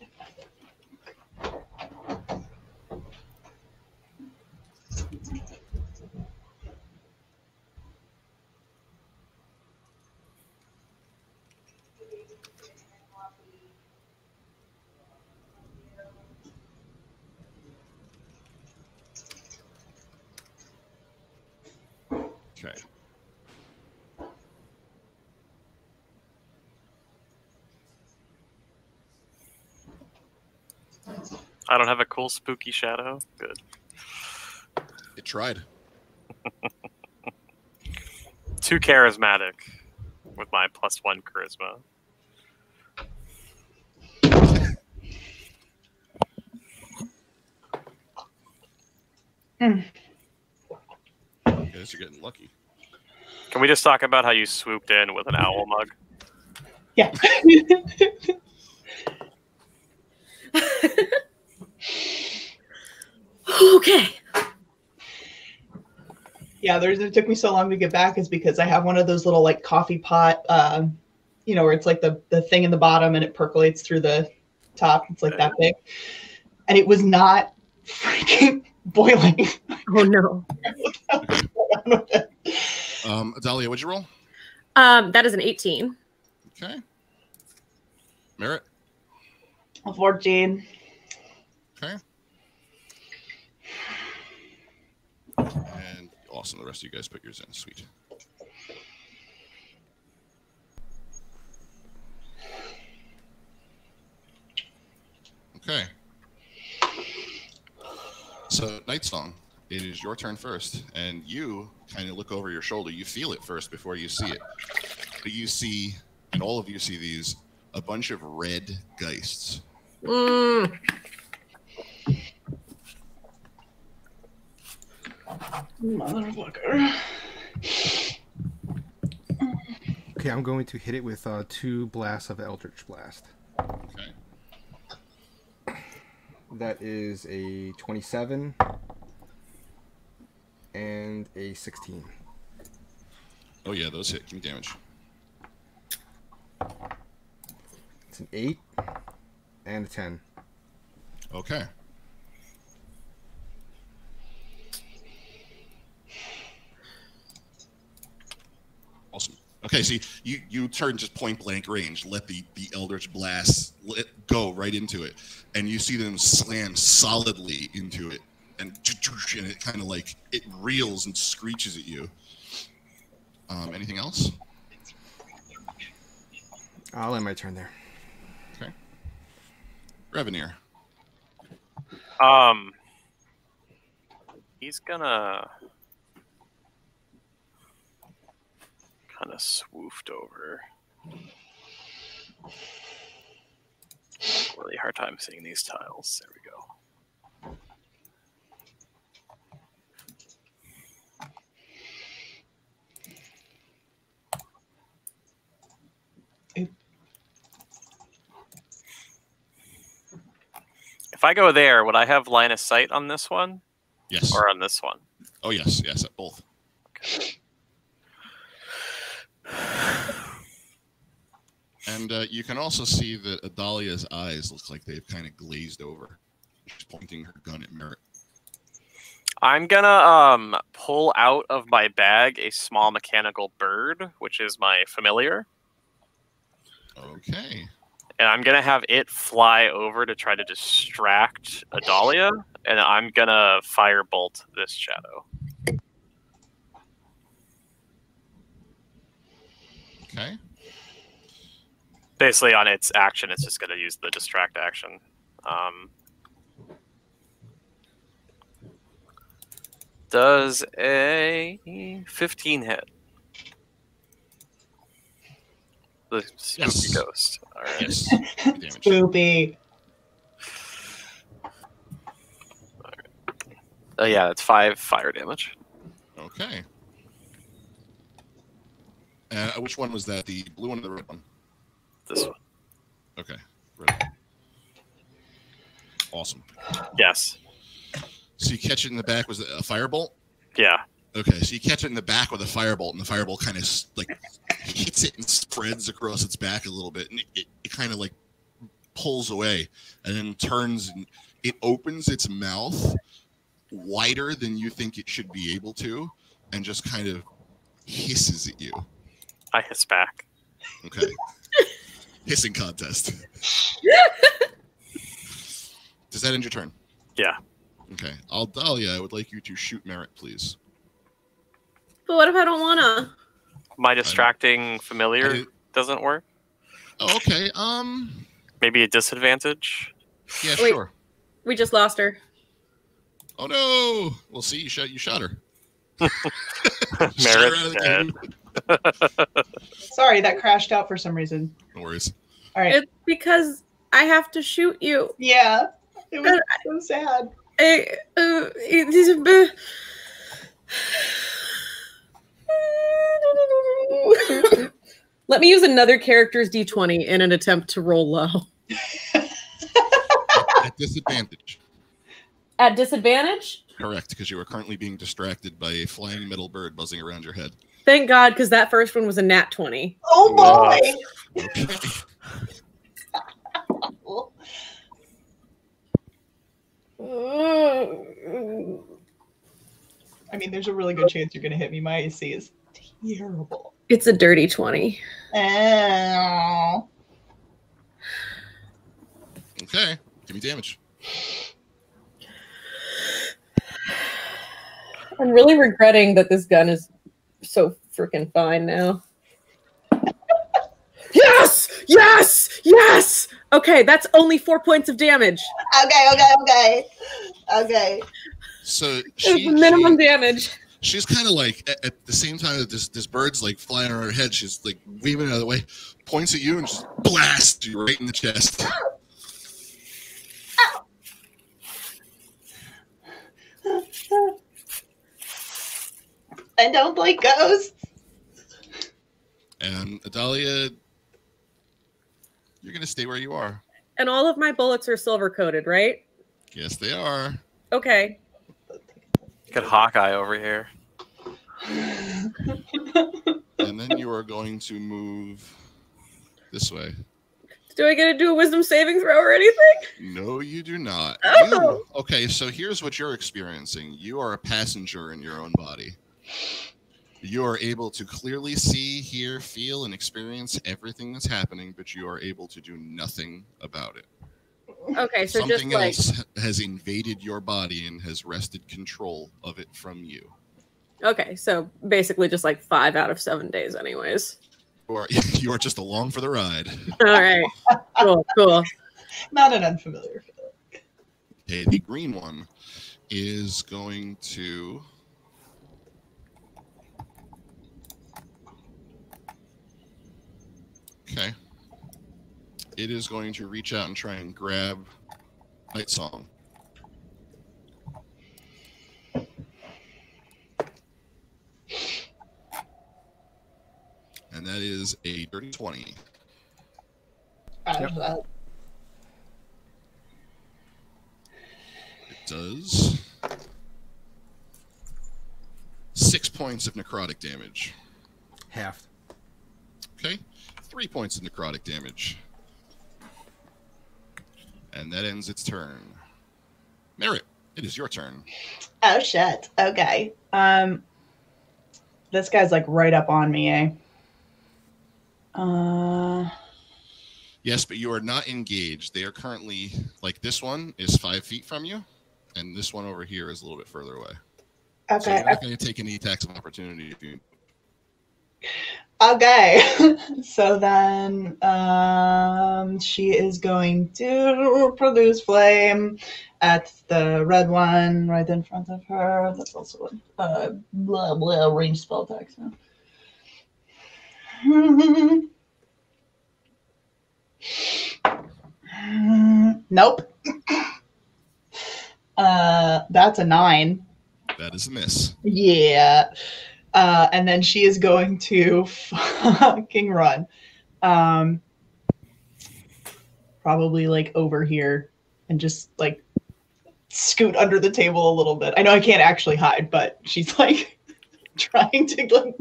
Okay. I don't have a cool spooky shadow. Good. It tried. Too charismatic with my +1 charisma. I guess you're getting lucky. Can we just talk about how you swooped in with an owl mug? Yeah. Okay. Yeah, the reason it took me so long to get back is because I have one of those little like coffee pot, where it's like the thing in the bottom and it percolates through the top. It's like that big. And it was not freaking boiling. Oh no. Dahlia, what'd you roll? That is an 18. Okay. Merritt? A 14. Okay. And awesome. The rest of you guys put yours in. Sweet. Okay. So, Night Song, it is your turn first, and you kind of look over your shoulder. You feel it first before you see it. But you see, and all of you see these, a bunch of red geists. Motherfucker. Okay, I'm going to hit it with 2 blasts of Eldritch Blast. Okay. That is a 27 and a 16. Oh yeah, those hit. Give me damage. It's an 8 and a 10. Okay. Awesome. Okay, see, you turn just point blank range, let the Eldritch Blast go right into it, and you see them slam solidly into it, and it kind of like, it reels and screeches at you. Anything else? I'll end my turn there. Okay. Revenir. He's gonna kind of swooped over. Really hard time seeing these tiles. There we go. If I go there, would I have line of sight on this one? Yes. Or on this one? Oh, yes, yes, both. Okay. And you can also see that Adalia's eyes look like they've kind of glazed over. She's pointing her gun at Merritt. I'm gonna pull out of my bag a small mechanical bird, which is my familiar. Okay. And I'm gonna have it fly over to try to distract Adalia, and I'm gonna firebolt this shadow. Okay. Basically, on its action, it's just gonna use the distract action. Does a 15 hit? The spooky Yes. ghost. All right. Yes. Damage. Spoopy. Yeah, it's 5 fire damage. Okay. Which one was that? The blue one or the red one? This one. Okay. Red. Awesome. Yes. So you catch it in the back. Was it a firebolt? Yeah. Okay, so you catch it in the back with a firebolt, and the firebolt kind of like hits it and spreads across its back a little bit, and it kind of like pulls away, and then turns and it opens its mouth wider than you think it should be able to, and just kind of hisses at you. I hiss back. Okay. Hissing contest. Does that end your turn? Yeah. Okay. Aldalia, I would like you to shoot Merritt, please. But what if I don't wanna? My distracting familiar doesn't work. Oh, okay. Maybe a disadvantage. Yeah, Wait. sure. We just lost her. Oh no! Well, see, you shot her. Merritt's dead. Sorry, that crashed out for some reason. No worries. All right. It's because I have to shoot you. Yeah. It was so sad. Let me use another character's d20 in an attempt to roll low. At disadvantage. At disadvantage? Correct, because you are currently being distracted by a flying metal bird buzzing around your head. Thank God, because that first one was a nat 20. Oh boy! Okay. I mean, there's a really good chance you're going to hit me. My AC is terrible. It's a dirty 20. Ow. Okay, give me damage. I'm really regretting that this gun is so freaking fine now. Yes! Yes! Yes! Okay, that's only 4 points of damage. Okay. So It's minimum damage. she's kind of like at the same time that this bird's like flying over her head, she's like waving it out of the way, points at you and just blasts you right in the chest. I don't like ghosts. And Adalia, you're gonna stay where you are. And all of my bullets are silver coated, right? Yes, they are. Okay. Get Hawkeye over here. And then you are going to move this way. Do I get to do a wisdom saving throw or anything? No, you do not. Oh. Okay, so here's what you're experiencing. You are a passenger in your own body. You are able to clearly see, hear, feel, and experience everything that's happening, but you are able to do nothing about it. Okay, so Something just like else has invaded your body and has wrested control of it from you. okay, so basically just like 5 out of 7 days, anyways. Or you are just along for the ride. All right, cool. Not an unfamiliar feeling. Okay, the green one is going to okay. It is going to reach out and try and grab Night Song. And that is a dirty 20. Yep. It does 6 points of necrotic damage. Half. Okay, 3 points of necrotic damage. And that ends its turn. Merritt, it is your turn. Oh shit. Okay. This guy's like right up on me, eh? Yes, but you are not engaged. They are currently, like this one is 5 feet from you, and this one over here is a little bit further away. So Okay. you're not going to take any attacks of opportunity if you... Okay. So then she is going to produce flame at the red one right in front of her. That's also a blah blah range spell attack. So. Nope. That's a 9. That is a miss. Yeah. And then she is going to fucking run. Probably like over here and just like scoot under the table a little bit. I know I can't actually hide, but she's like trying to like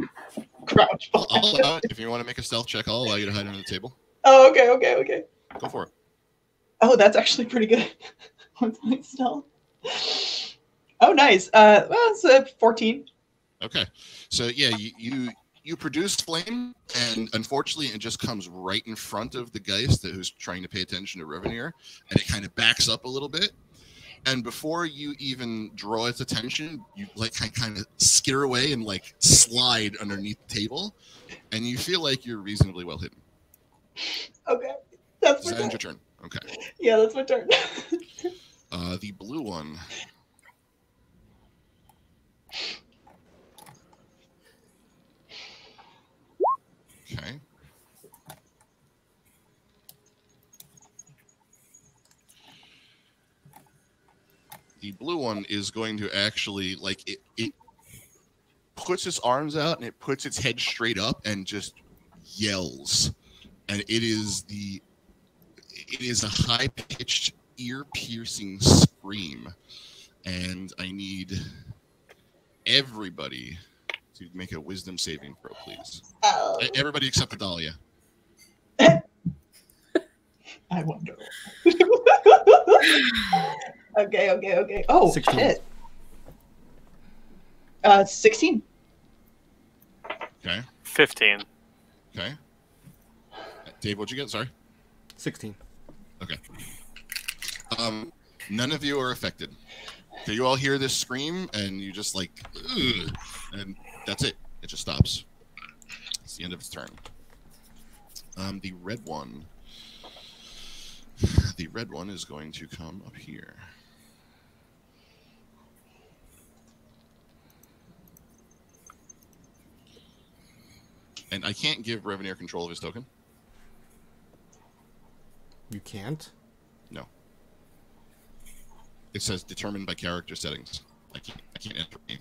crouch I'll behind. allow it. If you want to make a stealth check, I'll allow you to hide under the table. Oh, okay. Go for it. Oh, that's actually pretty good. What's my stealth? Oh, nice. Well, it's 14. Okay. So yeah, you produce flame, and unfortunately, it just comes right in front of the Geist who's trying to pay attention to Reveneer, and it kind of backs up a little bit. And before you even draw its attention, you like kind of skitter away and like slide underneath the table, and you feel like you're reasonably well hidden. Okay. That's Does my that end turn. your turn? Okay. Yeah, that's my turn. The blue one. Okay. The blue one is going to actually, like, it puts its arms out and it puts its head straight up and just yells. And it is a high-pitched, ear-piercing scream. And I need everybody to make a wisdom saving throw, please. Oh. Everybody except the Dahlia. I wonder. Okay. Oh, 16. shit. 16. Okay. 15. Okay. Dave, what'd you get? Sorry. 16. Okay. None of you are affected. So you all hear this scream, and you just like, ugh, and that's it. It just stops. It's the end of its turn. The red one. The red one is going to come up here. And I can't give Reveneer control of his token. You can't? No. It says determined by character settings. I can't enter game.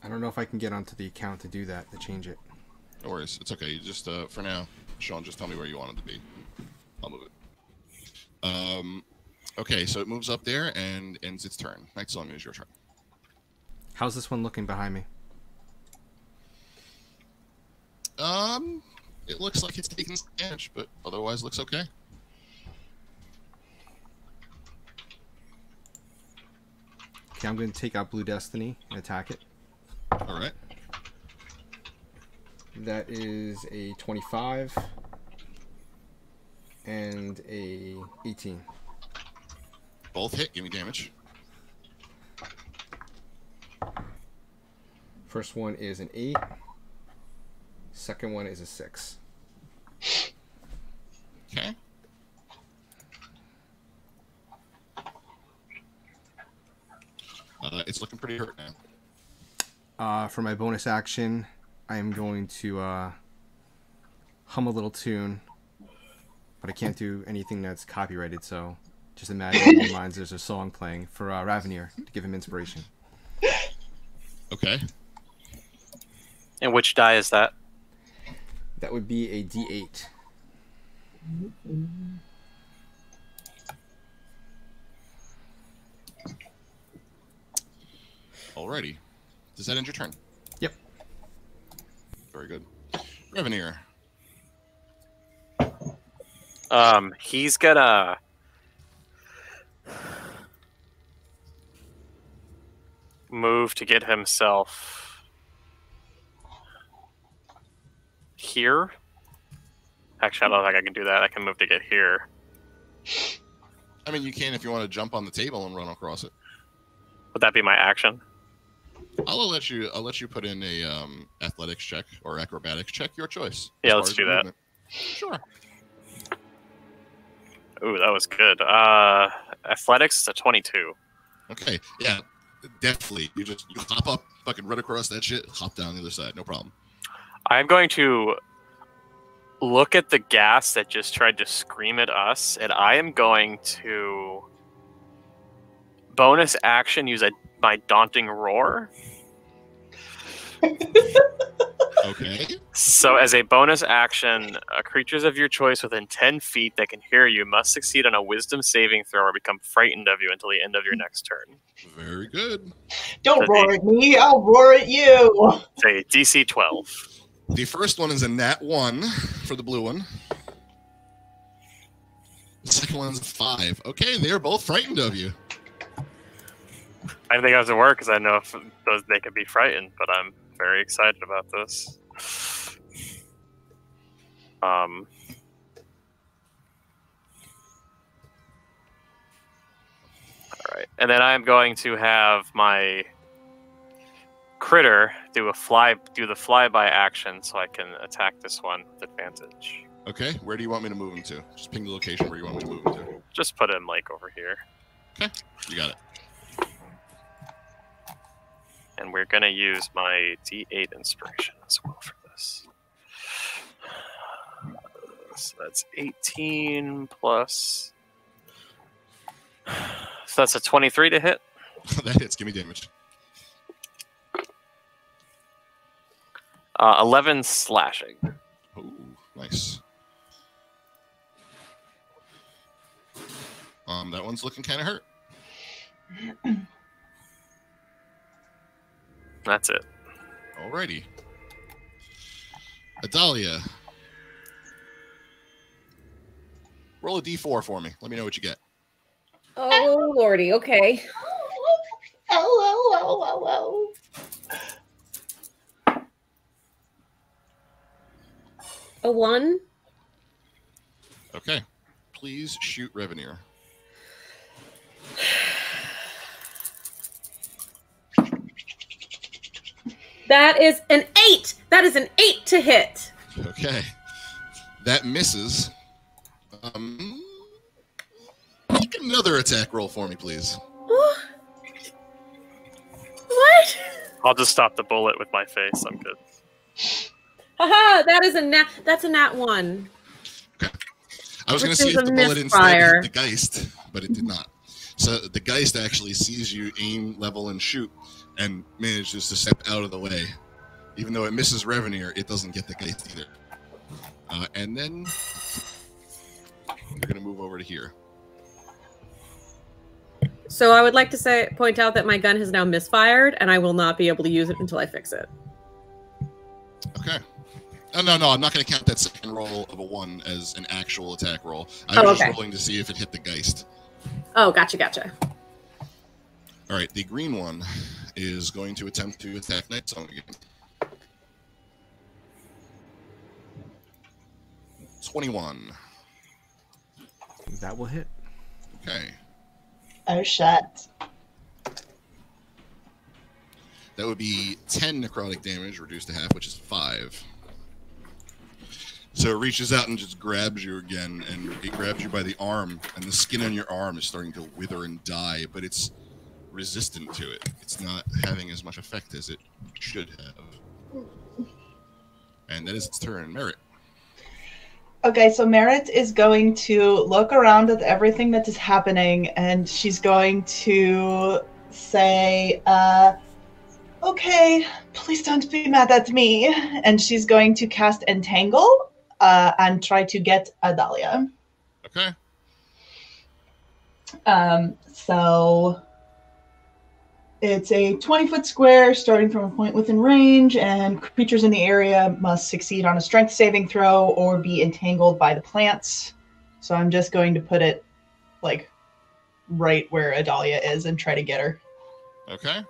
I don't know if I can get onto the account to do that, to change it. No worries. It's okay. You just for now, Sean, just tell me where you want it to be. I'll move it. Okay, so it moves up there and ends its turn. Night Song is your turn. How's this one looking behind me? It looks like it's taking some damage, but otherwise looks okay. Okay, I'm going to take out Blue Destiny and attack it. All right. That is a 25 and a 18. Both hit. Give me damage. First one is an 8. Second one is a 6. Okay. It's looking pretty hurt now. For my bonus action, I am going to hum a little tune, but I can't do anything that's copyrighted, so just imagine in your minds there's a song playing for Raveneer to give him inspiration. Okay. And which die is that? That would be a D8. Alrighty. Does that end your turn? Yep. Very good. Reveneer. He's gonna move to get himself here. Actually, I don't think I can do that. I can move to get here. I mean, you can if you want to jump on the table and run across it. Would that be my action? I'll let you put in a athletics check or acrobatics check, your choice. Yeah, as let's far as do that. movement. Sure. Ooh, that was good. Athletics is a 22. Okay. Yeah. Definitely. You hop up, fucking run across that shit, hop down the other side. No problem. I'm going to look at the gas that just tried to scream at us, and I am going to bonus action use my daunting roar. Okay. So as a bonus action, creatures of your choice within 10 feet that can hear you must succeed on a wisdom saving throw or become frightened of you until the end of your next turn. Very good. Don't roar at me, I'll roar at you. Say DC 12. The first one is a nat 1 for the blue one. The second one's a 5. Okay, they are both frightened of you. I think it has to work because I know if they can be frightened, but I'm very excited about this. All right, and then I'm going to have my critter do the flyby action, so I can attack this one with advantage. Okay, where do you want me to move him to? Just ping the location where you want me to move him to. Just put him like over here. Okay, you got it. And we're going to use my D8 inspiration as well for this. So that's 18 plus... So that's a 23 to hit. That hits. Give me damage. 11 slashing. Oh, nice. That one's looking kind of hurt. That's it. Alrighty. Adalia. Roll a d4 for me. Let me know what you get. Oh lordy. Okay. Oh. A 1. Okay. Please shoot Revenir. That is an 8. That is an 8 to hit. Okay. That misses. Make another attack roll for me, please. What? I'll just stop the bullet with my face. I'm good. Haha, that is a nat. That's a nat 1. Okay. I was going Which to see is if a the bullet misfire. instead hit the Geist, but it did not. So the Geist actually sees you aim, level, and shoot, and manages to step out of the way. Even though it misses Revenir, it doesn't get the Geist either. And then we're going to move over to here. So I would like to point out that my gun has now misfired, and I will not be able to use it until I fix it. Okay. Oh, no, I'm not going to count that second roll of a 1 as an actual attack roll. I was just rolling to see if it hit the Geist. Oh, gotcha. All right, the green one is going to attempt to attack Night Song again. 21. That will hit. Okay. Oh, shit. That would be 10 necrotic damage reduced to half, which is 5. So it reaches out and just grabs you again, and it grabs you by the arm, and the skin on your arm is starting to wither and die, but it's resistant to it. It's not having as much effect as it should have. And that is its turn. Merit. Okay, so Merit is going to look around at everything that is happening, and she's going to say, okay, please don't be mad at me. And she's going to cast Entangle and try to get Adalia. Okay. So it's a 20-foot square starting from a point within range, and creatures in the area must succeed on a strength saving throw or be entangled by the plants. So I'm just going to put it like right where Adalia is and try to get her. Okay.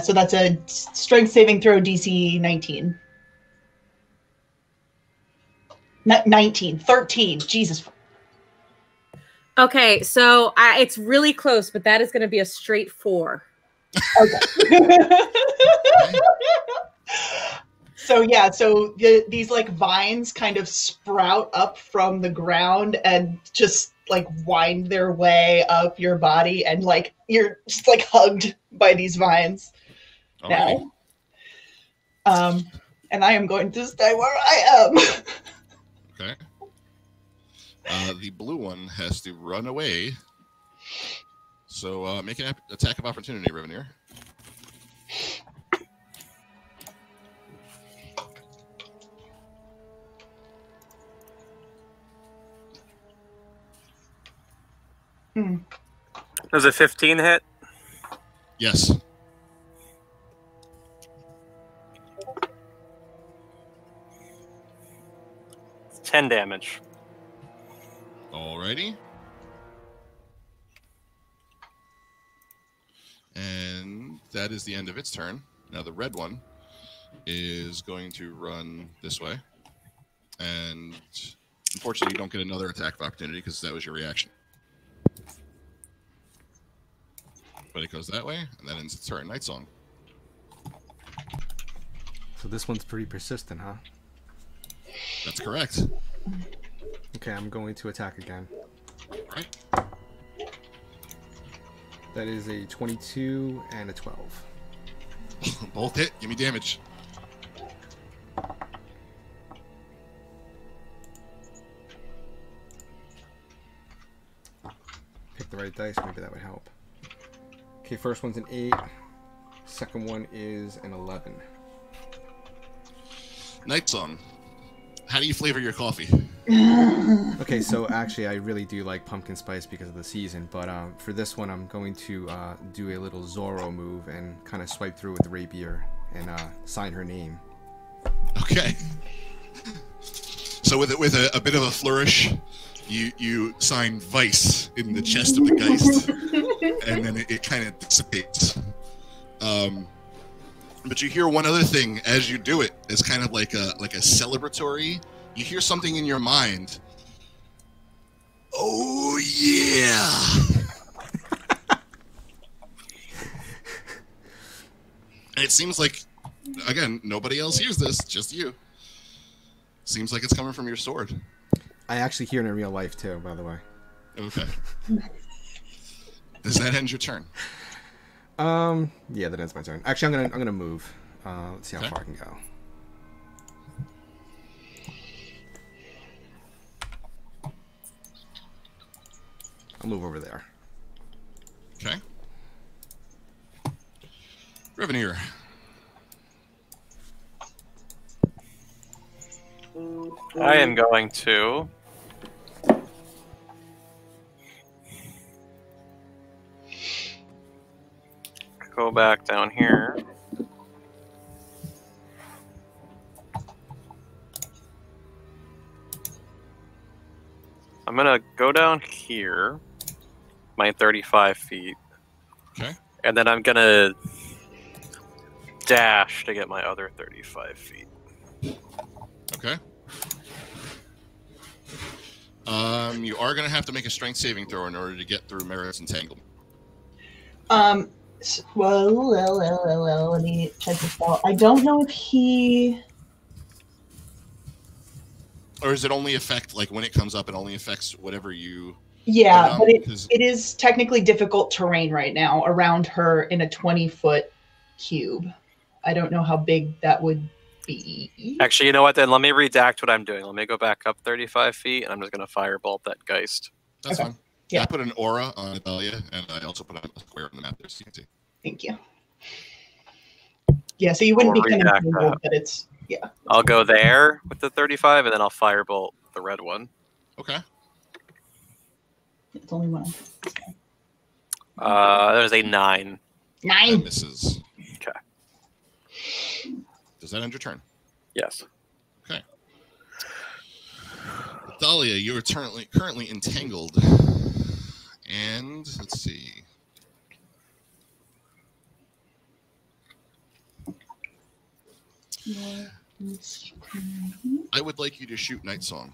So that's a strength saving throw DC 19. 13. Jesus. Okay, so it's really close, but that is going to be a straight 4. Okay. So these like vines kind of sprout up from the ground and just like wind their way up your body, and like you're just like hugged by these vines now. And I am going to stay where I am. Okay. The blue one has to run away. So make an attack of opportunity, Revenir. Does a 15 hit? Yes. It's 10 damage. Alrighty. And that is the end of its turn. Now the red one is going to run this way. And unfortunately, you don't get another attack of opportunity because that was your reaction. But it goes that way, and that ends its turn. Night Song. So this one's pretty persistent, huh? That's correct. Okay, I'm going to attack again. Right. That is a 22 and a 12. Both hit. Give me damage. Pick the right dice, maybe that would help. Okay, first one's an 8. Second one is an 11. Night Song. How do you flavor your coffee? Okay, so actually I really do like pumpkin spice because of the season, but for this one I'm going to do a little Zorro move and kind of swipe through with the rapier and sign her name. Okay. So with a bit of a flourish, you sign Vice in the chest of the Geist, and then it kind of dissipates. But you hear one other thing as you do it. It's kind of like a celebratory. You hear something in your mind. Oh yeah! And it seems like, again, nobody else hears this, just you. Seems like it's coming from your sword. I actually hear it in real life too, by the way. Okay. Does that end your turn? Yeah, that ends my turn. Actually, I'm gonna move. Let's see how Okay. far I can go. I'll move over there. Okay. Reveneer. I am going to go back down here. I'm gonna go down here, my 35 feet, Okay. and then I'm gonna dash to get my other 35 feet. Okay. You are going to have to make a strength saving throw in order to get through Merit's entanglement. Well, let me check this out. I don't know if he... Or does it only affect, like, when it comes up, it only affects whatever you... Yeah, but because- it is technically difficult terrain right now around her in a 20-foot cube. I don't know how big that would be. Actually, you know what? Then let me redact what I'm doing. Let me go back up 35 feet, and I'm just gonna firebolt that Geist. That's Okay. fine. Yeah. I put an aura on Natalia, and I also put a square on the map there, so you can see. Thank you. Yeah, so you wouldn't I'll be coming redact single, that. but it's... Yeah. I'll go there with the 35, and then I'll firebolt the red one. Okay. It's only one. There's a 9. That 9! misses. Okay. Does that end your turn? Yes. Okay. Natalia, you are currently entangled. And, let's see. I would like you to shoot Night Song.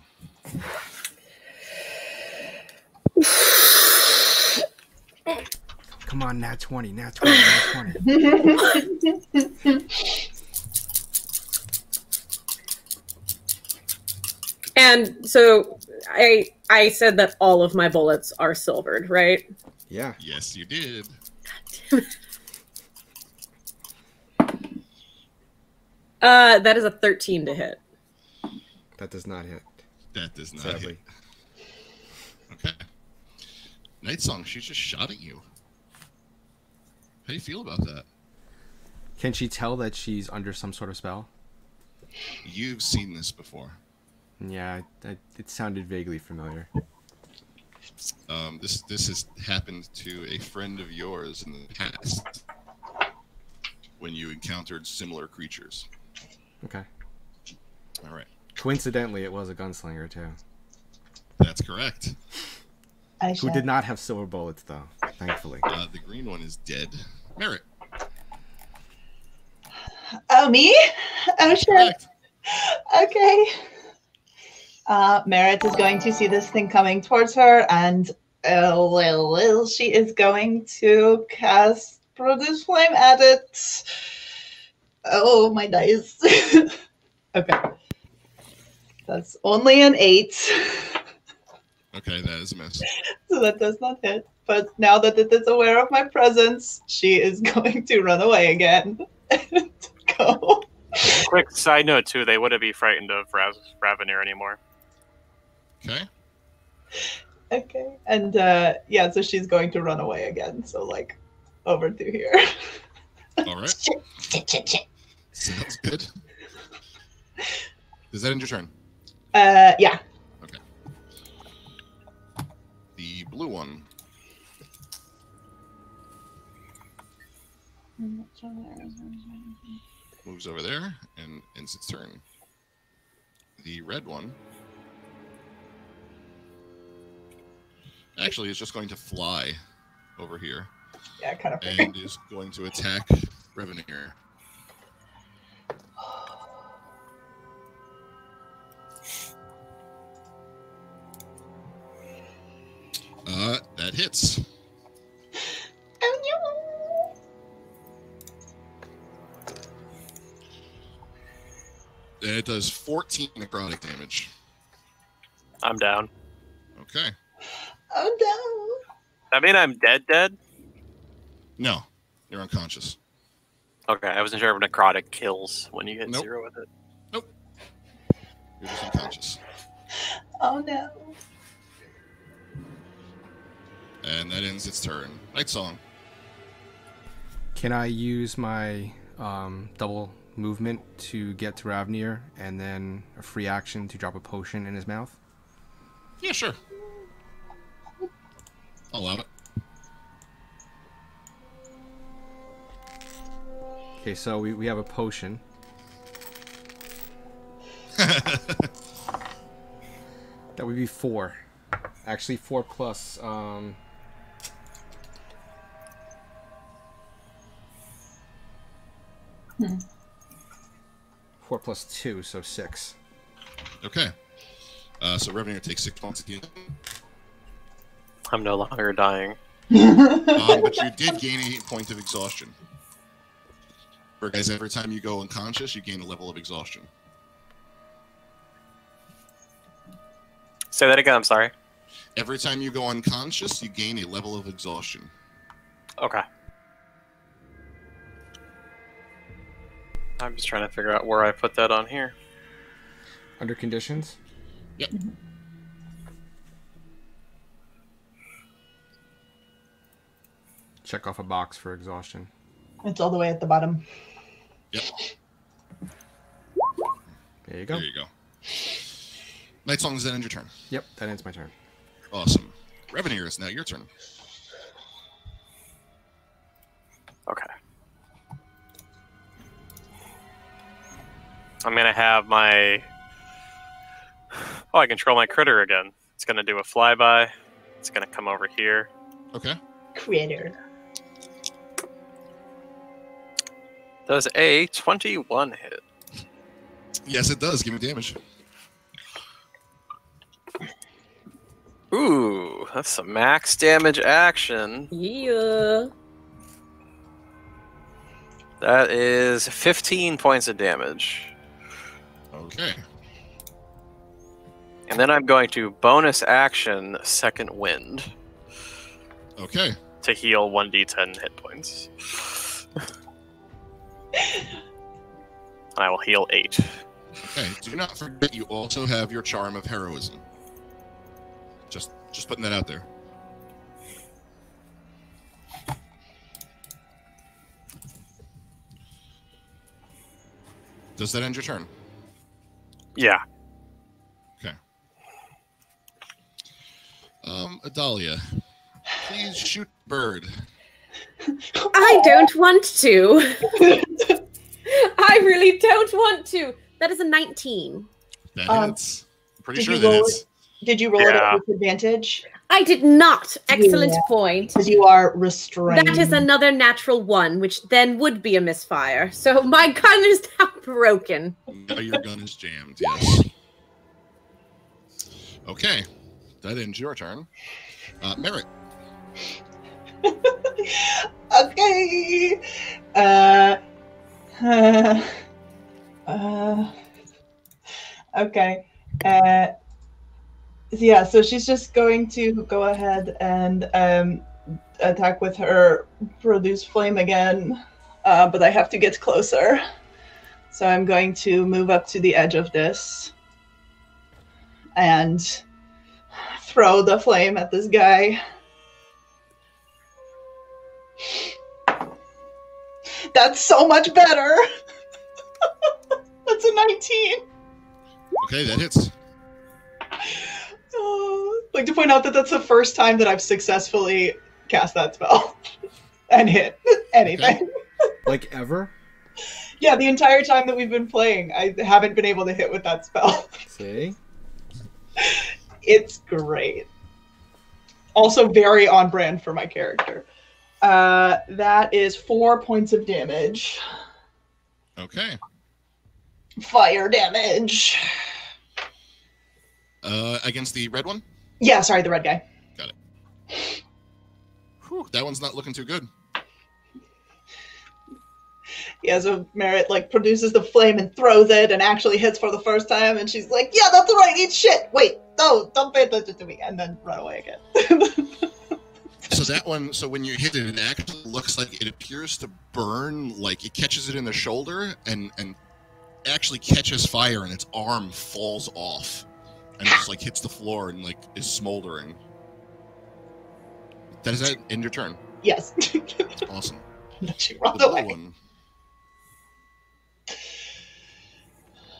Come on, nat 20, nat 20, nat 20. And so I said that all of my bullets are silvered, right? Yeah. Yes, you did. That is a 13 to hit. That does not hit. That does not Sadly. hit. Okay. Night Song, she just shot at you. How do you feel about that? Can she tell that she's under some sort of spell? You've seen this before. Yeah, it sounded vaguely familiar. This has happened to a friend of yours in the past when you encountered similar creatures. Okay. All right. Coincidentally, it was a gunslinger too, That's correct. who did not have silver bullets though, thankfully. The green one is dead. Merit. Oh, me? Oh, shit. Correct. Okay. Merit is going to see this thing coming towards her, and she is going to cast Produce Flame at it. Oh, my dice. Okay. That's only an 8. Okay, that is a miss. So that does not hit. But now that it is aware of my presence, she is going to run away again. And go. Quick side note, too, they wouldn't be frightened of Raveneer anymore. Okay. Okay. And yeah, so she's going to run away again. So like over to here. All right. Shit. Sounds good. Does that end your turn? Yeah. Okay. The blue one. Moves over there and ends its turn. the red one actually is just going to fly over here Yeah, kind of. and is going to attack Revenir. That hits. Oh, And it does 14 necrotic damage. I'm down. Okay. oh I mean, I'm dead. No, you're unconscious. Okay, I wasn't sure if necrotic kills when you hit Nope. 0 with it. You're just unconscious. no. Oh no. And that ends its turn. Night Song. Can I use my double movement to get to Ravnir and then a free action to drop a potion in his mouth? Yeah, sure. I'll allow it. Okay, so we have a potion. That would be 4. Actually, 4 plus. 4 plus 2, so 6. Okay. So Revenir takes 6 points again. I'm no longer dying. But you did gain a point of exhaustion. Guys, every time you go unconscious, you gain a level of exhaustion. Say that again, I'm sorry. Every time you go unconscious, you gain a level of exhaustion. Okay. I'm just trying to figure out where I put that on here. Under conditions? Yep. Check off a box for exhaustion. It's all the way at the bottom. Yep. There you go. There you go. Night Song, does that end your turn? Yep, that ends my turn. Awesome. Revenir, it's now your turn. Okay. I'm gonna have my... Oh, I control my critter again. It's gonna do a flyby. It's gonna come over here. Okay. Creator. Does a 21 hit? Yes, it does. Give me damage. Ooh, that's some max damage action. Yeah. That is 15 points of damage. Okay. And then I'm going to bonus action Second Wind Okay. to heal 1d10 hit points. And I will heal 8. Okay. Do not forget you also have your Charm of Heroism. Just putting that out there. Does that end your turn? Yeah. Okay. Adalia, please shoot bird. I don't want to. I really don't want to. That is a 19. That hits. Pretty did sure you that roll hits. Did you roll Yeah. it with advantage? I did not. Excellent Yeah. point. Because you are restrained. That is another natural 1, which then would be a misfire. So my gun is now broken. Now your gun is jammed, yes. Okay. That ends your turn. Merritt. Okay. Okay. Yeah, so she's just going to go ahead and attack with her produce flame again, but I have to get closer. So I'm going to move up to the edge of this and throw the flame at this guy. That's so much better. That's a 19. Okay, that hits. I'd like to point out that that's the first time that I've successfully cast that spell and hit anything. Like ever? Yeah, the entire time that we've been playing, I haven't been able to hit with that spell. See? It's great. Also very on brand for my character. That is 4 points of damage. Okay. Fire damage. Against the red one? Yeah, sorry, the red guy. Got it. Whew, that one's not looking too good. Yeah, so Merritt like produces the flame and throws it and actually hits for the first time, and she's like, yeah, that's right, eat shit. Wait, no, don't pay attention to me, and then run away again. So that one, so when you hit it, it actually looks like it appears to burn, like it catches it in the shoulder and actually catches fire, and its arm falls off and just like hits the floor and like is smoldering. Does that end your turn? Yes. Awesome. She The runs blue away. one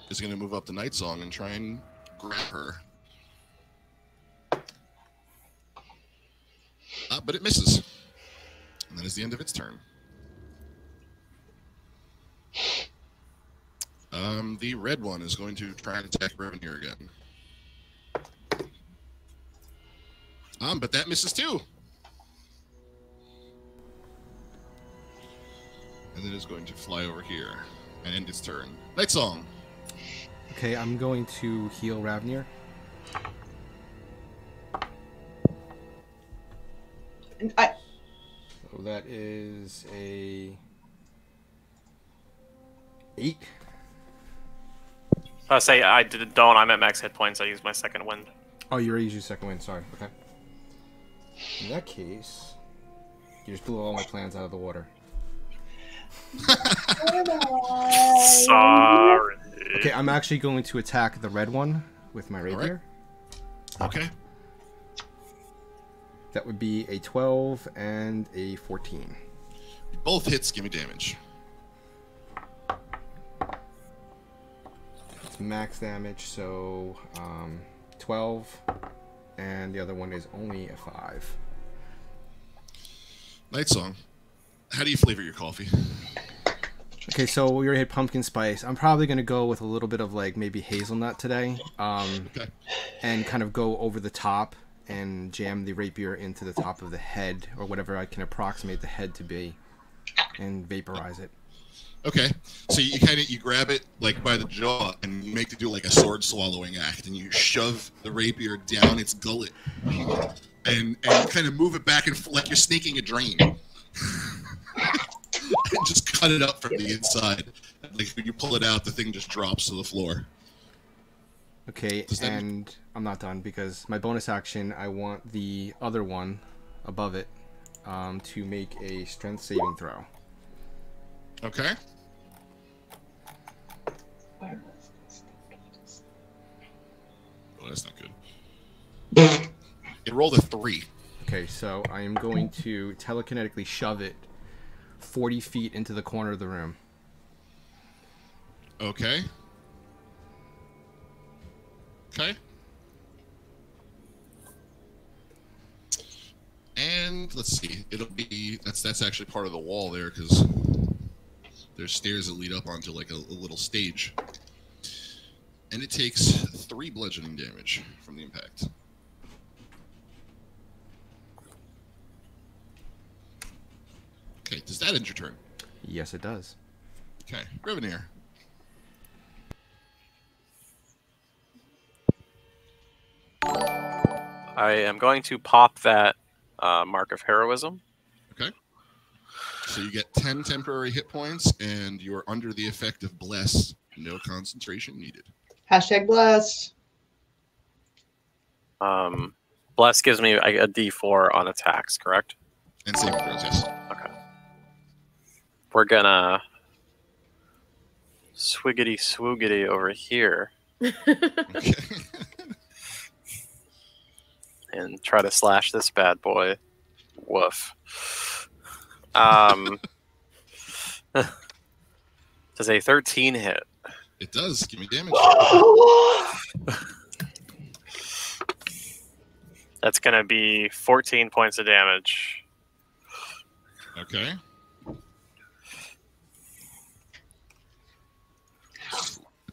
is going to move up to Night Song and try and grab her. But it misses. And that is the end of its turn. The red one is going to try and attack Revenir again. But that misses too. And then it's going to fly over here and end its turn. Night Song. Okay, I'm going to heal Ravnir. So that is a 8. Say I don't. I'm at max hit points. I used my second wind. Oh, you already used your second wind. Sorry. Okay. In that case, you just blew all my plans out of the water. Sorry. Okay, I'm actually going to attack the red one with my rapier. Okay. That would be a 12 and a 14. Both hits give me damage. It's max damage, so 12, and the other one is only a 5. Night Song. How do you flavor your coffee? Okay, so we already had pumpkin spice. I'm probably going to go with a little bit of like maybe hazelnut today, Okay. and kind of go over the top and jam the rapier into the top of the head, or whatever I can approximate the head to be, and vaporize it. Okay. So you grab it like by the jaw and you make it do like a sword swallowing act, and you shove the rapier down its gullet and kind of move it back and like you're snaking a drain. And just cut it up from the inside. Like when you pull it out, the thing just drops to the floor. Okay, Does that and I'm not done because my bonus action, I want the other one above it to make a strength saving throw. Okay. Oh, that's not good. It rolled a 3. Okay, so I am going to telekinetically shove it 40 feet into the corner of the room. Okay. Okay. And let's see. It'll be that's actually part of the wall there because there's stairs that lead up onto like a little stage. And it takes 3 bludgeoning damage from the impact. Okay, does that end your turn? Yes, it does. Okay, Revenir. I am going to pop that mark of heroism. Okay. So you get 10 temporary hit points, and you are under the effect of Bless. No concentration needed. Hashtag blessed. Bless gives me a D4 on attacks, correct? And saving throws, yes. Okay. We're gonna swiggity swoogity over here Okay. and try to slash this bad boy. Woof. Does a 13 hit? It does. Give me damage. That's gonna be 14 points of damage. Okay.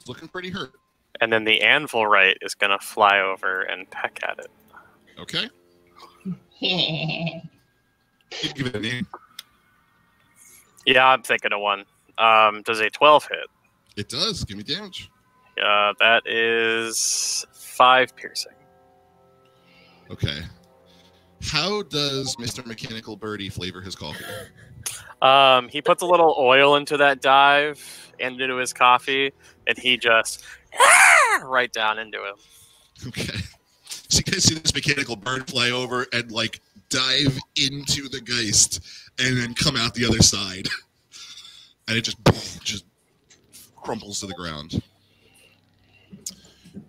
looking pretty hurt. And then the anvil right is going to fly over and peck at it. Okay. Give it a name. Yeah, I'm thinking of one. Does a 12 hit? It does. Give me damage. That is 5 piercing. Okay. How does Mr. Mechanical Birdie flavor his coffee? He puts a little oil into that dive and into his coffee, and he just right down into him. Okay. So you guys see this mechanical bird fly over and like dive into the Geist and then come out the other side. And it just crumples to the ground.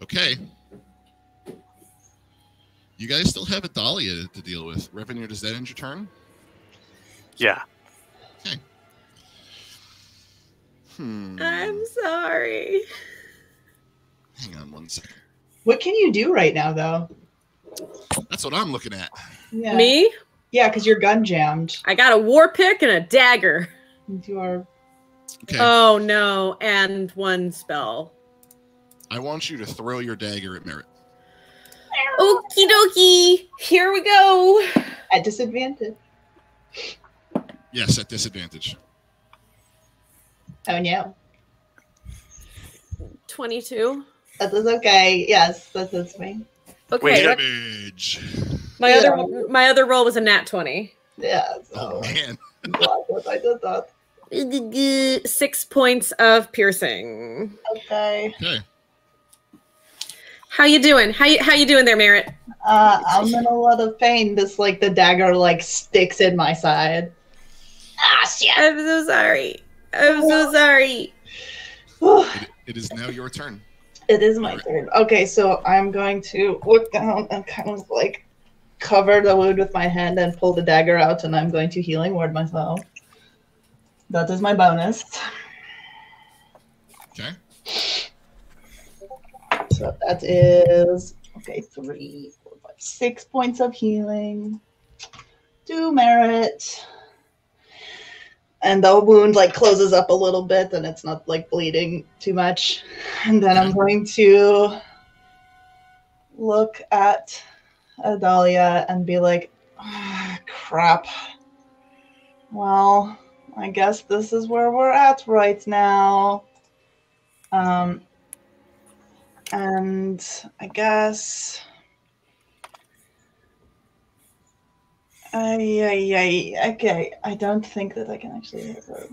Okay. You guys still have a Dahlia to deal with. Revenue, does that end your turn? Yeah. Okay. I'm sorry. Hang on one second. What can you do right now, though? That's what I'm looking at. Yeah. Me? Yeah, because you're gun jammed. I got a war pick and a dagger. You are. Okay. Oh no, and one spell. I want you to throw your dagger at Merritt. Okie dokie. Here we go. At disadvantage. Yes, at disadvantage. Oh no. 22. That is okay. Yes, that's me. Okay. Wait, Damage. My other roll was a nat 20. Yeah. Oh So man. I'm glad that I did that. 6 points of piercing. Okay. Okay. How you doing? How you doing there, Merritt? I'm in a lot of pain. This the dagger sticks in my side. Ah shit. I'm so sorry. I'm so sorry. It is now your turn. It is my turn. Okay, so I'm going to look down and kind of cover the wound with my hand and pull the dagger out, and I'm going to healing word myself. That is my bonus. Okay. So that is 3, 4, 5, 6 points of healing. Do merit. And the wound closes up a little bit and it's not bleeding too much. And then I'm going to look at Adalia and be like, crap. Well, I guess this is where we're at right now. And I guess... okay, I don't think that I can actually hit her.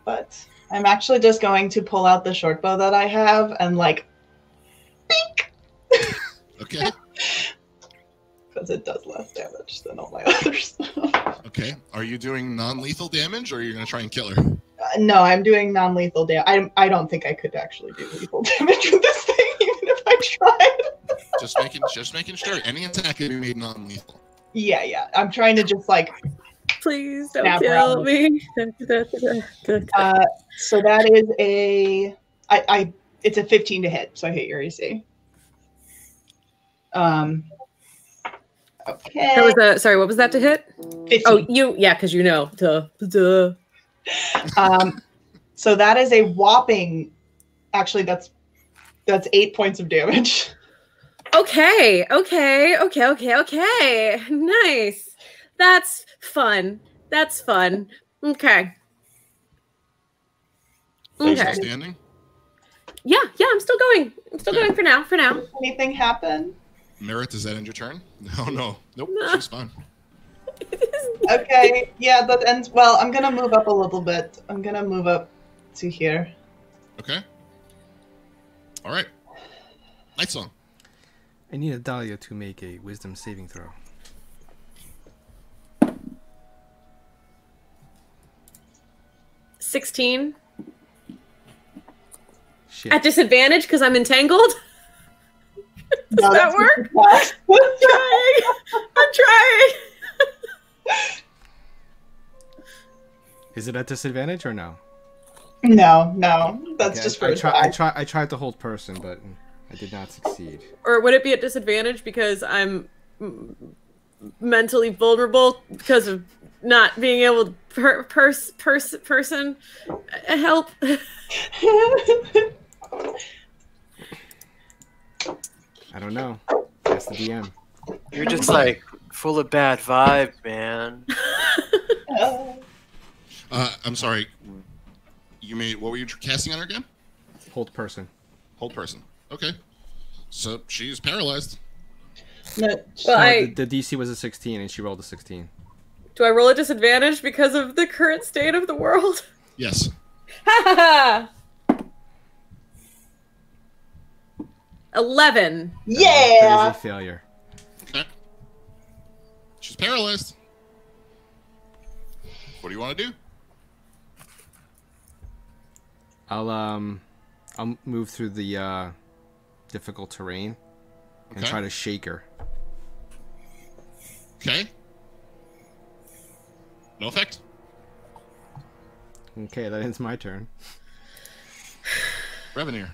But I'm actually just going to pull out the short bow that I have and bink! Okay. Because it does less damage than all my others. Okay. Are you doing non-lethal damage, or are you going to try and kill her? No, I'm doing non-lethal damage. I don't think I could actually do lethal damage with this thing, even if I tried. Just making sure. Any attack can be made non-lethal. Yeah. I'm trying to just Please don't snap kill around. me. So that is it's a 15 to hit, so I hit your AC. Okay. That was sorry, what was that to hit? 15. Oh, because you know. Duh. So that is a whopping. Actually, that's 8 points of damage. Okay. Nice. That's fun. Okay. Are you Okay. still standing? Yeah, I'm still going. Going for now. Anything happen? Merritt, does that end your turn? No. Nope. No. She's fine. Okay, yeah, that ends. Well, I'm gonna move up a little bit. I'm gonna move up to here. Okay. All right. Night Song. I need Adalia to make a wisdom saving throw. $16 Shit. at disadvantage because I'm entangled. No, that work? I'm trying. Is it at disadvantage or no? No, that's Okay, just for I tried to hold person, but I did not succeed. Or would it be at disadvantage because I'm mentally vulnerable because of not being able to person help? I don't know. Ask the DM. You're just like full of bad vibe, man. I'm sorry. What were you casting on her again? Hold person. Hold person. Okay. So she's paralyzed. No, Well, The DC was a 16, and she rolled a 16. do I roll a disadvantage because of the current state of the world? Yes. Ha ha ha! 11. That yeah. is a failure. Okay. She's paralyzed. What do you want to do? I'll move through the difficult terrain and Okay. try to shake her. Okay. No effect. Okay, that ends my turn. Revenir.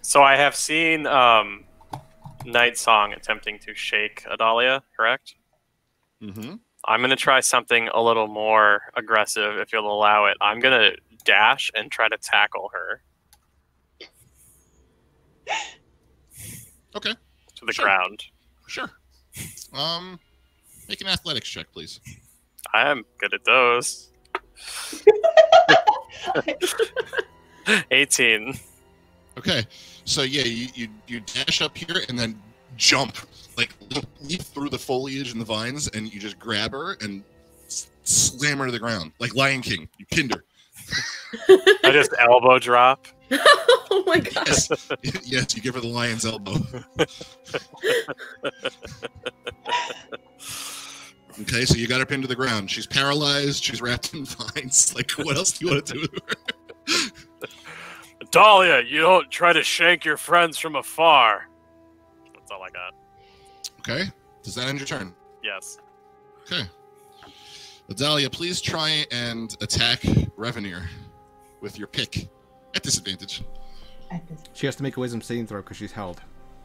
So I have seen Night Song attempting to shake Adalia, correct? Mm-hmm. I'm going to try something a little more aggressive, if you'll allow it. I'm going to dash and try to tackle her Okay. to the Sure. ground. Sure. Make an athletics check, please. I am good at those. 18. Okay. So yeah, you dash up here and then jump, like leap through the foliage and the vines, and you just grab her and slam her to the ground, like Lion King. You pinned her. I just elbow drop. Oh my god. Yes. Yes, you give her the lion's elbow. Okay, so you got her pinned to the ground. She's paralyzed. She's wrapped in vines. Like, what else do you want to do with her? Dahlia, you don't try to shank your friends from afar. That's all I got. Okay. Does that end your turn? Yes. Okay. Adalia, please try and attack Revenir with your pick at disadvantage. She has to make a wisdom saving throw because she's held.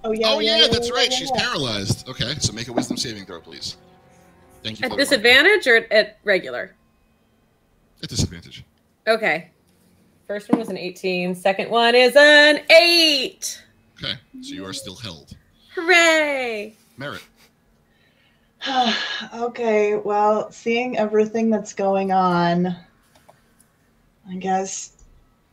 Oh yeah. Oh yeah, that's right. yeah, She's yeah. paralyzed. Okay, so make a wisdom saving throw, please. Thank you. At Pokemon. disadvantage or at regular? At disadvantage. Okay. First one was an 18. Second one is an 8. Okay, so you are still held. Hooray! Merit. Okay, well, seeing everything that's going on, I guess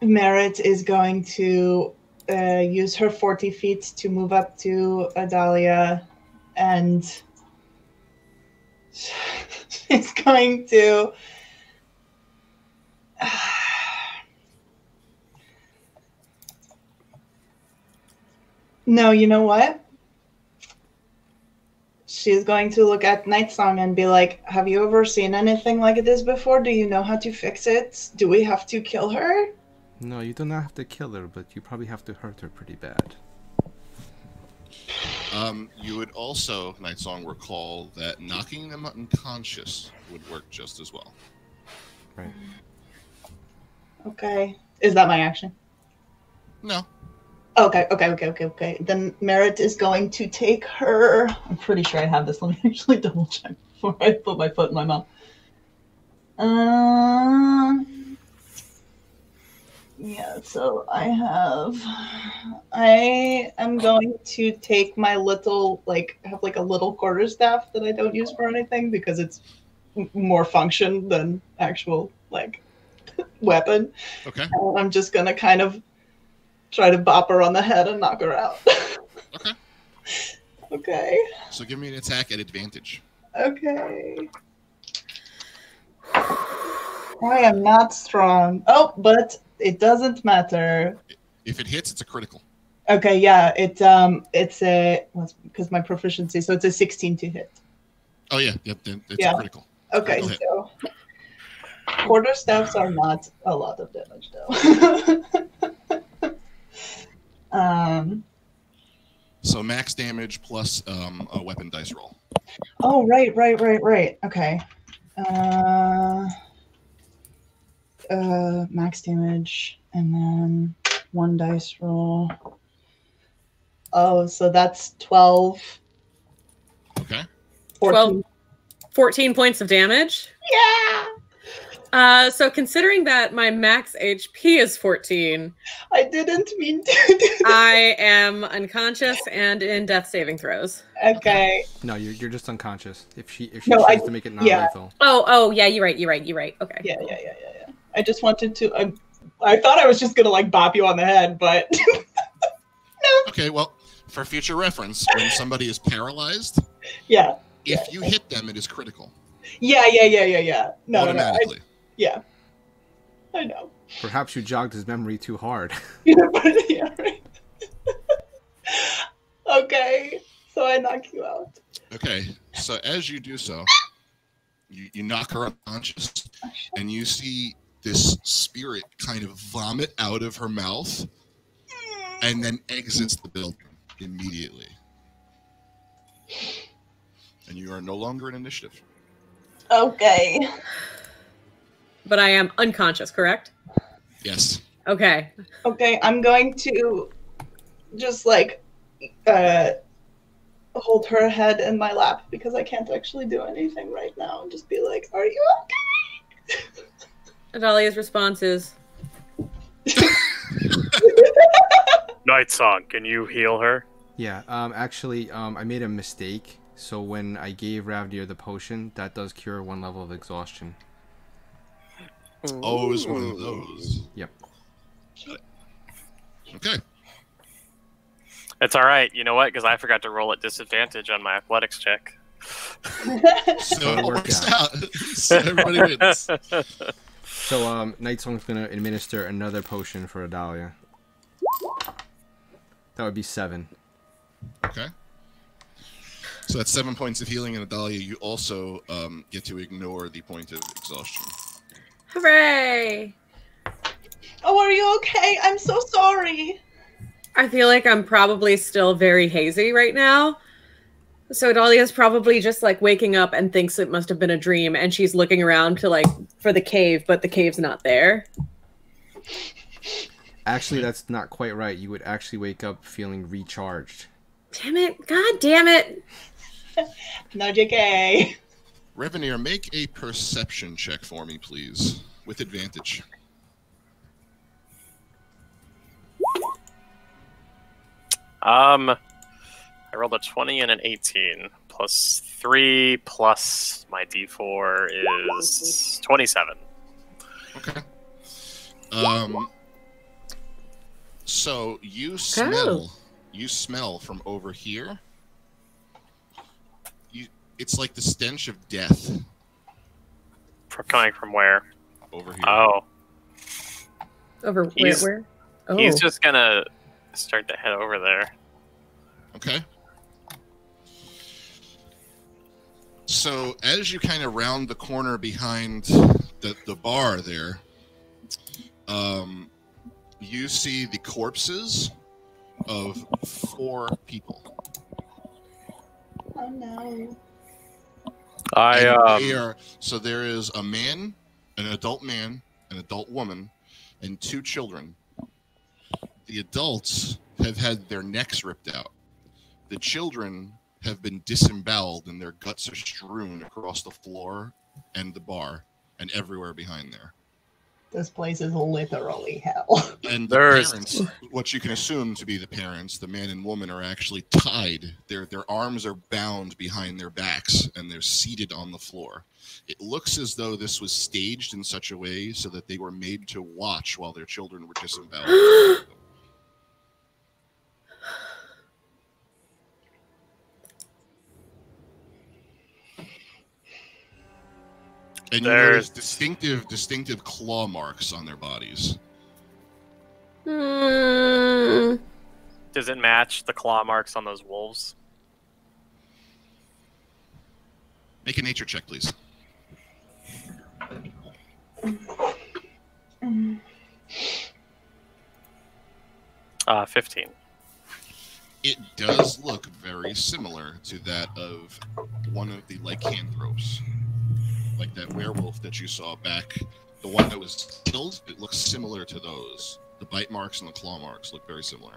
Merit is going to use her 40 feet to move up to Adalia, and she's going to. No, you know what? She's going to look at Night Song and be like, have you ever seen anything like this before? Do you know how to fix it? Do we have to kill her? No, you do not have to kill her, but you probably have to hurt her pretty bad. You would also, Night Song, recall that knocking them unconscious would work just as well. Right. Okay. Is that my action? No. Okay. Then Merit is going to take her. I'm pretty sure I have this. Let me actually double check before I put my foot in my mouth. Yeah, so I am going to take my little, have a little quarterstaff that I don't use for anything because it's more function than actual, weapon. Okay. And I'm just gonna kind of try to bop her on the head and knock her out. Okay. Okay. So give me an attack at advantage. Okay. I am not strong. Oh, but it doesn't matter. If it hits, it's a critical. Okay, yeah, it's because my proficiency, so it's a 16 to hit. Oh yeah, yep, then it's Yeah. a critical. Okay, Critical hit. so quarterstaffs are not a lot of damage though. So max damage plus a weapon dice roll. Oh, right. Okay. Max damage, and then one dice roll. Oh, so that's 12. Okay. 14. 14 points of damage. Yeah! So considering that my max HP is 14, I didn't mean to do that. I am unconscious and in death saving throws. Okay. No, you're just unconscious. If she No, chooses to make it non-lethal. Oh, yeah, you're right. Okay. Yeah. I just wanted to. I thought I was just gonna like bop you on the head, but Okay, well, for future reference, when somebody is paralyzed, yeah. if you hit them, it is critical. Yeah. No. Automatically. Yeah. I know. Perhaps you jogged his memory too hard. Yeah, right. Okay, so I knock you out. Okay, so as you do so, you knock her unconscious, and you see this spirit kind of vomit out of her mouth, and then exits the building immediately. And you are no longer in initiative. Okay. But I am unconscious, correct? Yes. Okay. Okay, I'm going to just like hold her head in my lap because I can't actually do anything right now. And just be like, "Are you okay?" Adalia's response is, Night Song, can you heal her? Yeah, actually, I made a mistake. So when I gave Ravdir the potion, that does cure 1 level of exhaustion. Oh, it was one of those. Yep. Okay. It's all right. You know what? Because I forgot to roll at disadvantage on my athletics check. So it it worked works out. So everybody wins. So, Night Song's gonna administer another potion for Adalia. That would be 7. Okay. So that's 7 points of healing, and Adalia, you also get to ignore the point of exhaustion. hooray! Oh, are you okay? I'm so sorry. I feel like I'm probably still very hazy right now. So Dahlia's probably just like waking up and thinks it must have been a dream, and she's looking around to like for the cave, but the cave's not there. Actually, that's not quite right. You would actually wake up feeling recharged. Damn it. God damn it. No, JK. Revenir, make a perception check for me, please, with advantage. I rolled a 20 and an 18. Plus 3 plus my d4 is 27. Okay. So you smell from over here. It's like the stench of death. Coming from where? Over here. Oh. Over where? Oh. He's just gonna start to head over there. Okay. So as you kind of round the corner behind the bar there, you see the corpses of 4 people. Oh no. So there is a man, an adult woman, and 2 children. The adults have had their necks ripped out. The children have been disemboweled and their guts are strewn across the floor and the bar and everywhere behind there. This place is literally hell. And the parents, what you can assume to be the parents, the man and woman, are actually tied. Their arms are bound behind their backs and they're seated on the floor. It looks as though this was staged in such a way so that they were made to watch while their children were disemboweled. And you notice distinctive claw marks on their bodies. Hmm. Does it match the claw marks on those wolves? Make a nature check, please. 15. It does look very similar to that of one of the lycanthropes. Like that werewolf that you saw back, the one that was killed, it looks similar to those. The bite marks and the claw marks look very similar.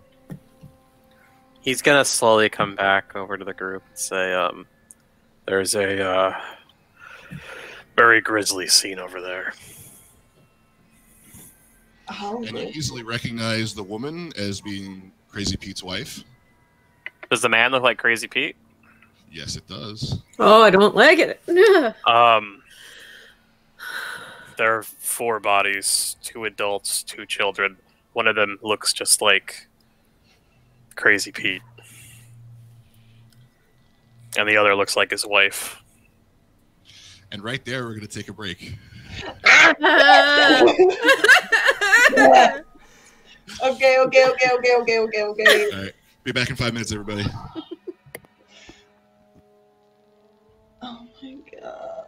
He's gonna slowly come back over to the group and say, there's a very grisly scene over there. Oh, And you easily recognize the woman as being Crazy Pete's wife. Does the man look like Crazy Pete? Yes, it does. Oh, I don't like it. There are 4 bodies, 2 adults, 2 children. One of them looks just like Crazy Pete. And the other looks like his wife. And right there, we're going to take a break. Okay. All right. Be back in 5 minutes, everybody. Oh my god.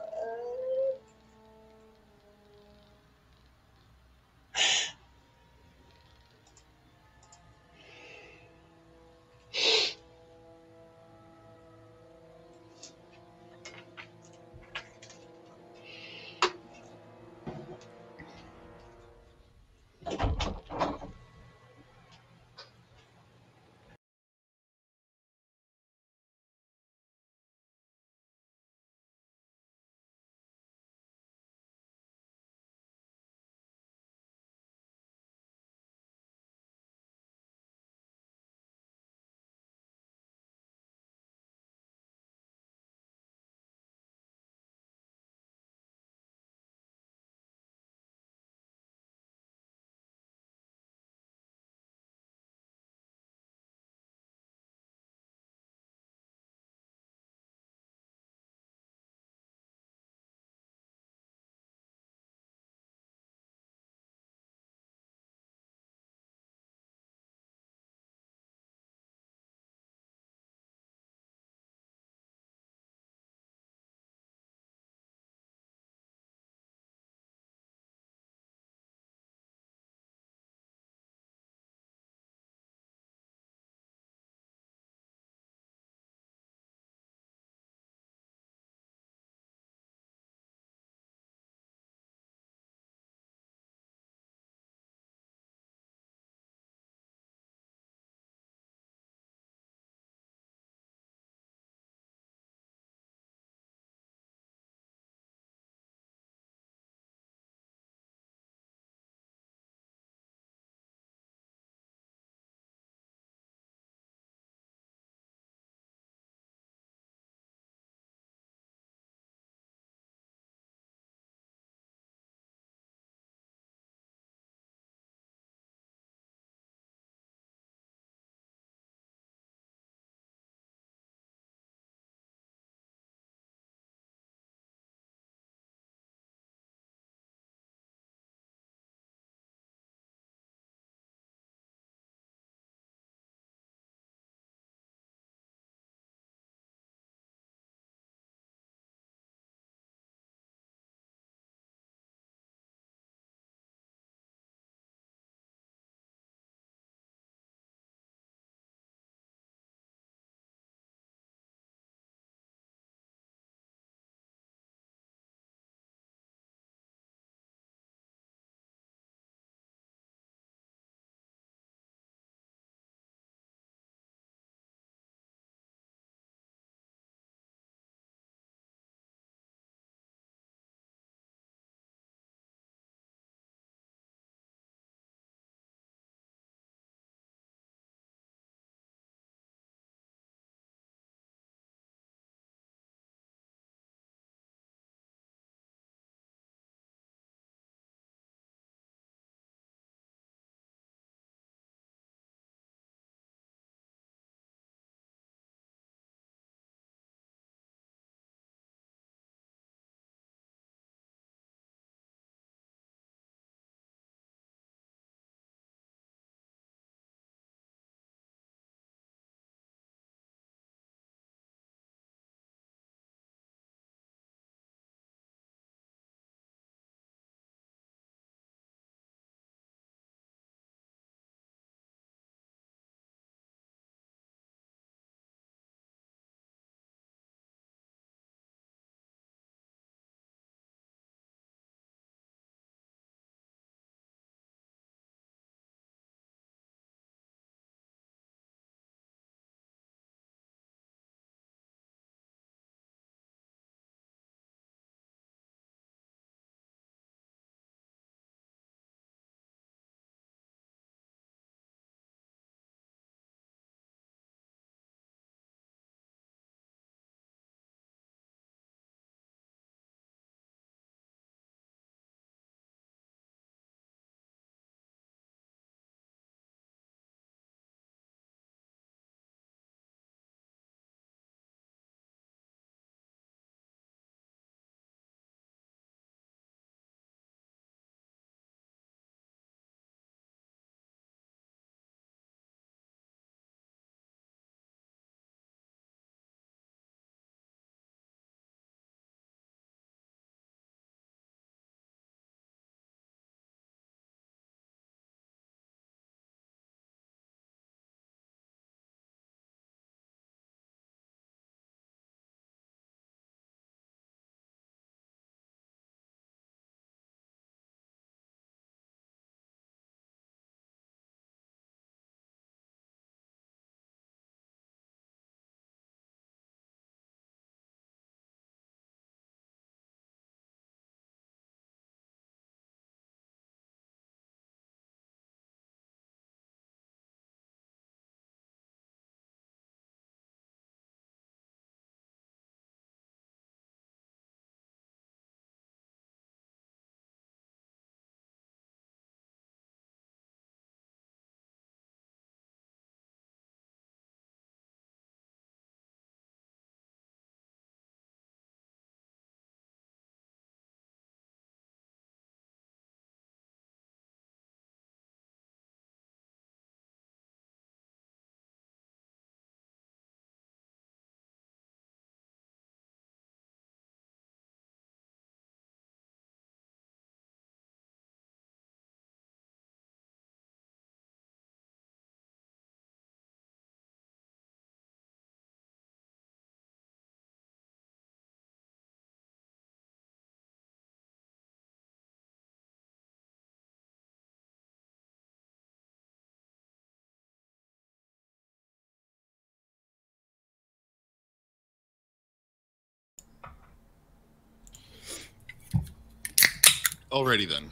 Alrighty then.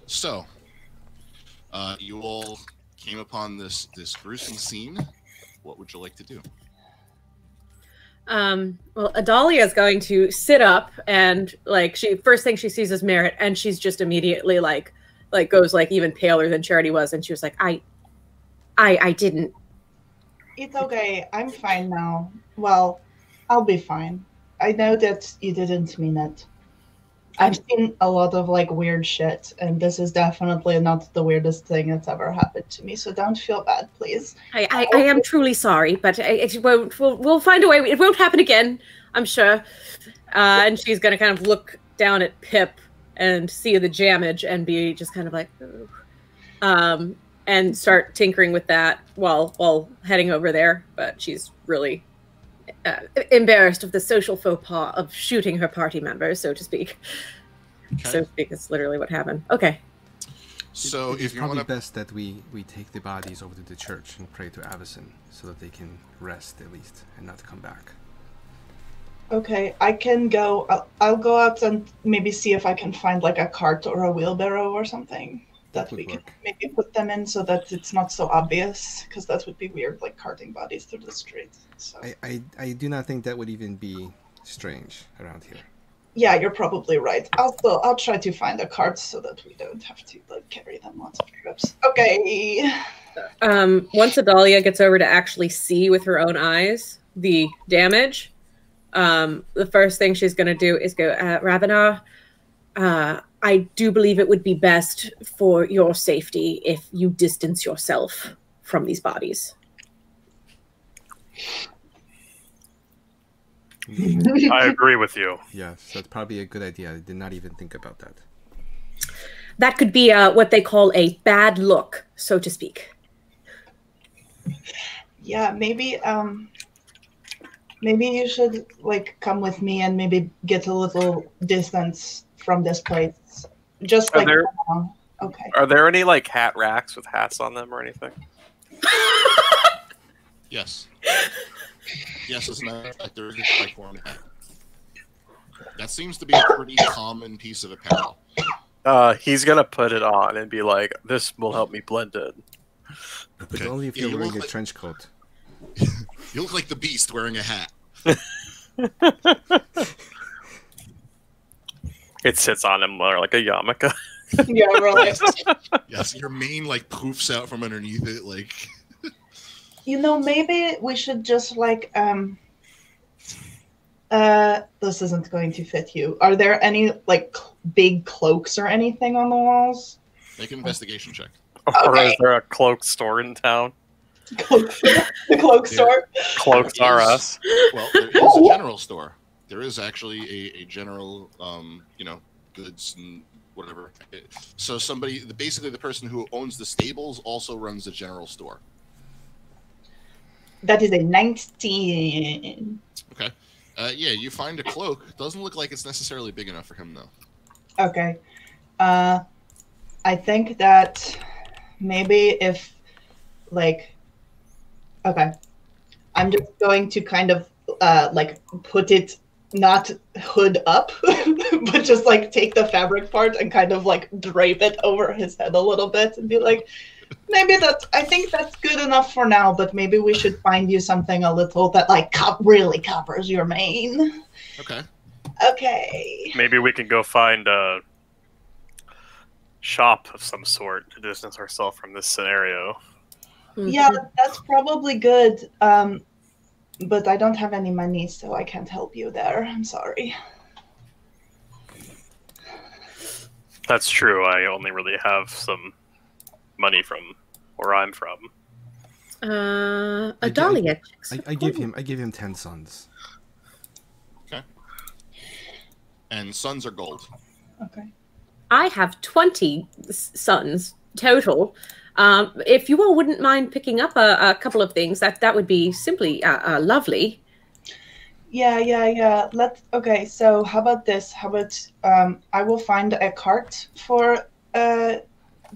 So, you all came upon this gruesome scene. What would you like to do? Well, Adalia is going to sit up and like first thing she sees is Merritt, and she's just immediately like goes like even paler than Charity was, and she was like, I didn't. It's okay. I'm fine now. Well, I'll be fine. I know that you didn't mean it. I've seen a lot of like weird shit, and this is definitely not the weirdest thing that's ever happened to me. So don't feel bad, please. I am truly sorry, but it won't. We'll find a way. It won't happen again, I'm sure. And she's gonna kind of look down at Pip and see the damage and be just kind of like, ooh. And start tinkering with that while heading over there. But she's really embarrassed of the social faux pas of shooting her party members, so to speak. Okay. So to speak, is literally what happened. Okay. So It's if you probably want to, best that we take the bodies over to the church and pray to Avacyn so that they can rest at least and not come back. Okay, I can go. I'll go out and maybe see if I can find like a cart or a wheelbarrow or something that That would we can work. maybe put them in so that it's not so obvious, because that would be weird, like carting bodies through the street. So I do not think that would even be strange around here. yeah, you're probably right. I'll try to find a cart so that we don't have to like carry them lots of trips. Okay. Once Adalia gets over to actually see with her own eyes the damage, the first thing she's going to do is go, Ravenar, I do believe it would be best for your safety if you distance yourself from these bodies. I agree with you. Yes, that's probably a good idea. I did not even think about that. That could be what they call a bad look, so to speak. Yeah, maybe you should like come with me and maybe get a little distance from this place. Just like okay. Are there any like hat racks with hats on them or anything? yes. Yes, as a matter of fact, there is a tricorn hat. That seems to be a pretty common piece of apparel. He's gonna put it on and be like, "This will help me blend in." But Okay. only if Yeah, you're you wearing look a like- trench coat. You look like the Beast wearing a hat. It sits on him more like a yarmulke. Yeah, really. Yes, your mane like poofs out from underneath it, like. You know, maybe we should just like this isn't going to fit you. Are there any like big cloaks or anything on the walls? Make an investigation check. Or Okay. is there a cloak store in town? The cloak store. Cloaks There are is- us. Well, there is a general store. There is actually a general, goods and whatever. So basically the person who owns the stables also runs the general store. That is a 19. Okay. Yeah, you find a cloak. Doesn't look like it's necessarily big enough for him, though. Okay. I think that maybe if, like, okay, I'm just going to kind of, put it not hood up, but just, like, take the fabric part and kind of, like, drape it over his head a little bit and be like, I think that's good enough for now, but maybe we should find you something a little that, like, really covers your mane. Okay. Okay. Maybe we can go find a shop of some sort to distance ourselves from this scenario. Yeah, that's probably good. But I don't have any money, so I can't help you there. I'm sorry. That's true. I only really have some money from where I'm from. Adalia. I give him 10 sons. And sons are gold. Okay. I have 20 sons total. If you all wouldn't mind picking up a couple of things, that would be simply lovely. Yeah. Okay, so how about this? How about I will find a cart for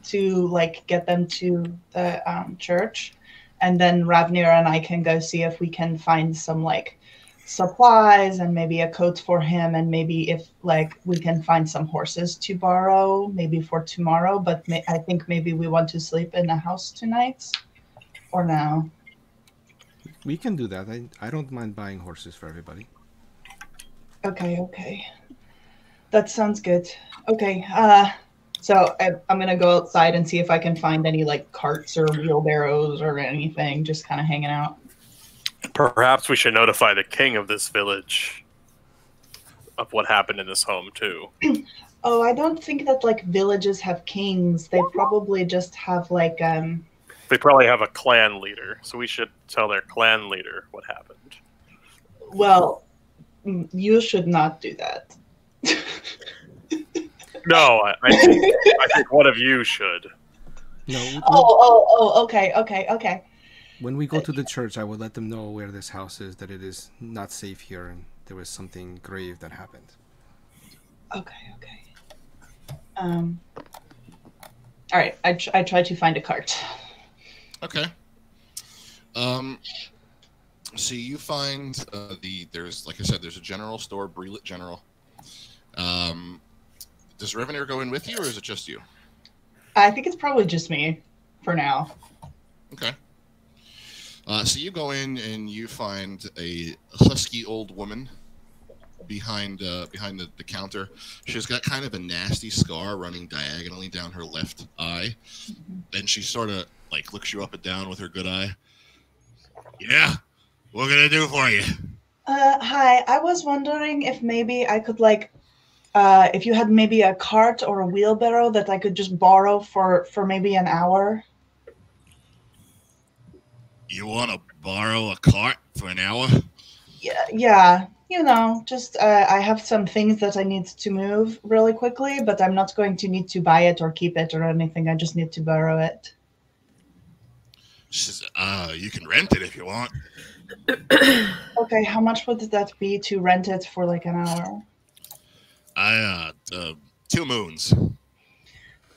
to like get them to the church, and then Ravnir and I can go see if we can find some like supplies and maybe a coat for him, and maybe if like we can find some horses to borrow, maybe for tomorrow. But I think maybe we want to sleep in a house tonight, or no? We can do that. I don't mind buying horses for everybody. Okay. That sounds good. Okay. So I'm gonna go outside and see if I can find any like carts or wheelbarrows or anything, just kind of hanging out. Perhaps we should notify the king of this village of what happened in this home, too. Oh, I don't think that like villages have kings. They probably just have like They probably have a clan leader, so we should tell their clan leader what happened. Well, you should not do that. No, I think one of you should. No. Okay. When we go to the church, I will let them know where this house is, that it is not safe here, and there was something grave that happened. Okay. All right. I try to find a cart. Okay. So you find there's, like I said, there's a general store, Brelet General. Does Revenir go in with you, or is it just you? I think it's probably just me for now. Okay. So you go in and you find a husky old woman behind the counter. She's got kind of a nasty scar running diagonally down her left eye. And she sort of like looks you up and down with her good eye. Yeah, what can I do for you? Hi. I was wondering if maybe I could if you had maybe a cart or a wheelbarrow that I could just borrow for maybe an hour. You want to borrow a cart for an hour? Yeah. You know, just I have some things that I need to move really quickly, but I'm not going to need to buy it or keep it or anything. I just need to borrow it. She says, you can rent it if you want. Okay, how much would that be to rent it for like an hour? 2 moons.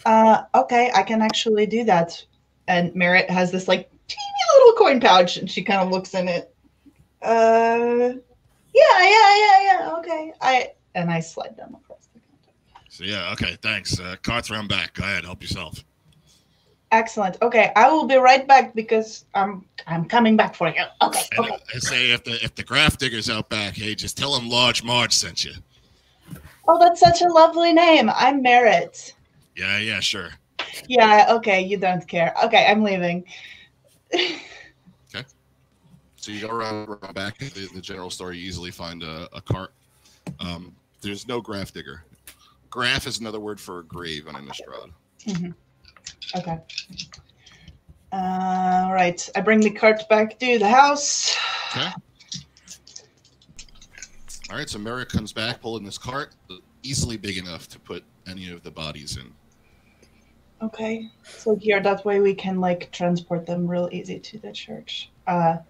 Okay, I can actually do that. And Merritt has this like teeny little coin pouch, and she kind of looks in it. Yeah. Okay. I slide them across the counter. So yeah, okay, thanks. Cart's around back. Go ahead, help yourself. Excellent. Okay, I will be right back because I'm coming back for you. Okay. And I say if the graph digger's out back, hey, just tell him Large Marge sent you. Oh, that's such a lovely name. I'm Merritt. Yeah, sure. Yeah. Okay, you don't care. Okay, I'm leaving. Okay. So you go around back to the general store. You easily find a cart. There's no graph digger. Graph is another word for a grave on Innistrad. Mm-hmm. Okay. All right. I bring the cart back to the house. Okay. All right. So Merritt comes back pulling this cart, easily big enough to put any of the bodies in. Okay. So here, that way we can like transport them real easy to the church. And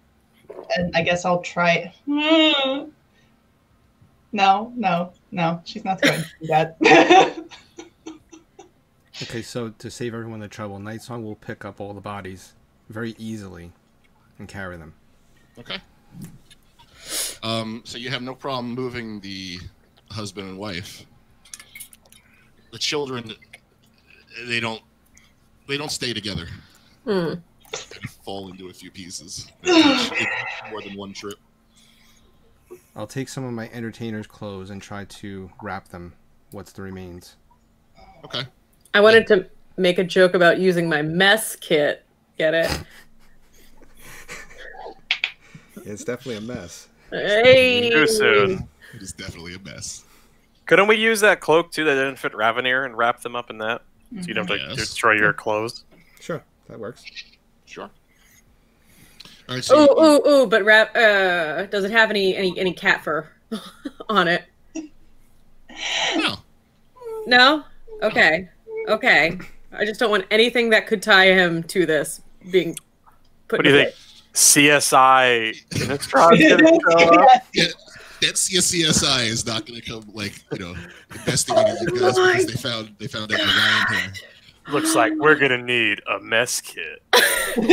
I guess I'll try. No. She's not going to do that. Okay, so to save everyone the trouble, Nightsong will pick up all the bodies very easily and carry them. Okay. So you have no problem moving the husband and wife. The children, they don't stay together. They fall into a few pieces. It's more than one trip. I'll take some of my entertainer's clothes and try to wrap them. What's the remains? Okay. I wanted to make a joke about using my mess kit. Get it? It's definitely a mess. Hey! Too soon. It is definitely a mess. Couldn't we use that cloak too that didn't fit Ravenir and wrap them up in that? So you don't have to destroy your clothes? Sure, that works. Sure. All right, so Ooh, but does it have any cat fur on it? No. No? Okay. I just don't want anything that could tie him to this being put. What do you think? CSI Innistrad gonna show up? Yeah, that CSI is not going to come investigating you guys because they found that Ryan here. Looks like we're gonna need a mess kit. You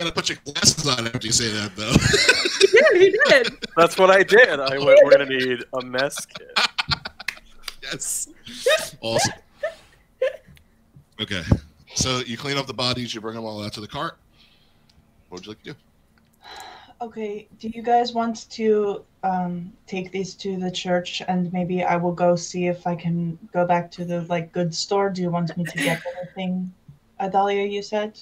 gotta put your glasses on after you say that, though. He did. That's what I did. I went, we're gonna need a mess kit. Yes. Awesome. Okay. So you clean up the bodies, you bring them all out to the cart. What would you like to do? Okay, do you guys want to take these to the church and maybe I will go see if I can go back to the goods store? Do you want me to get anything, Adalia, you said?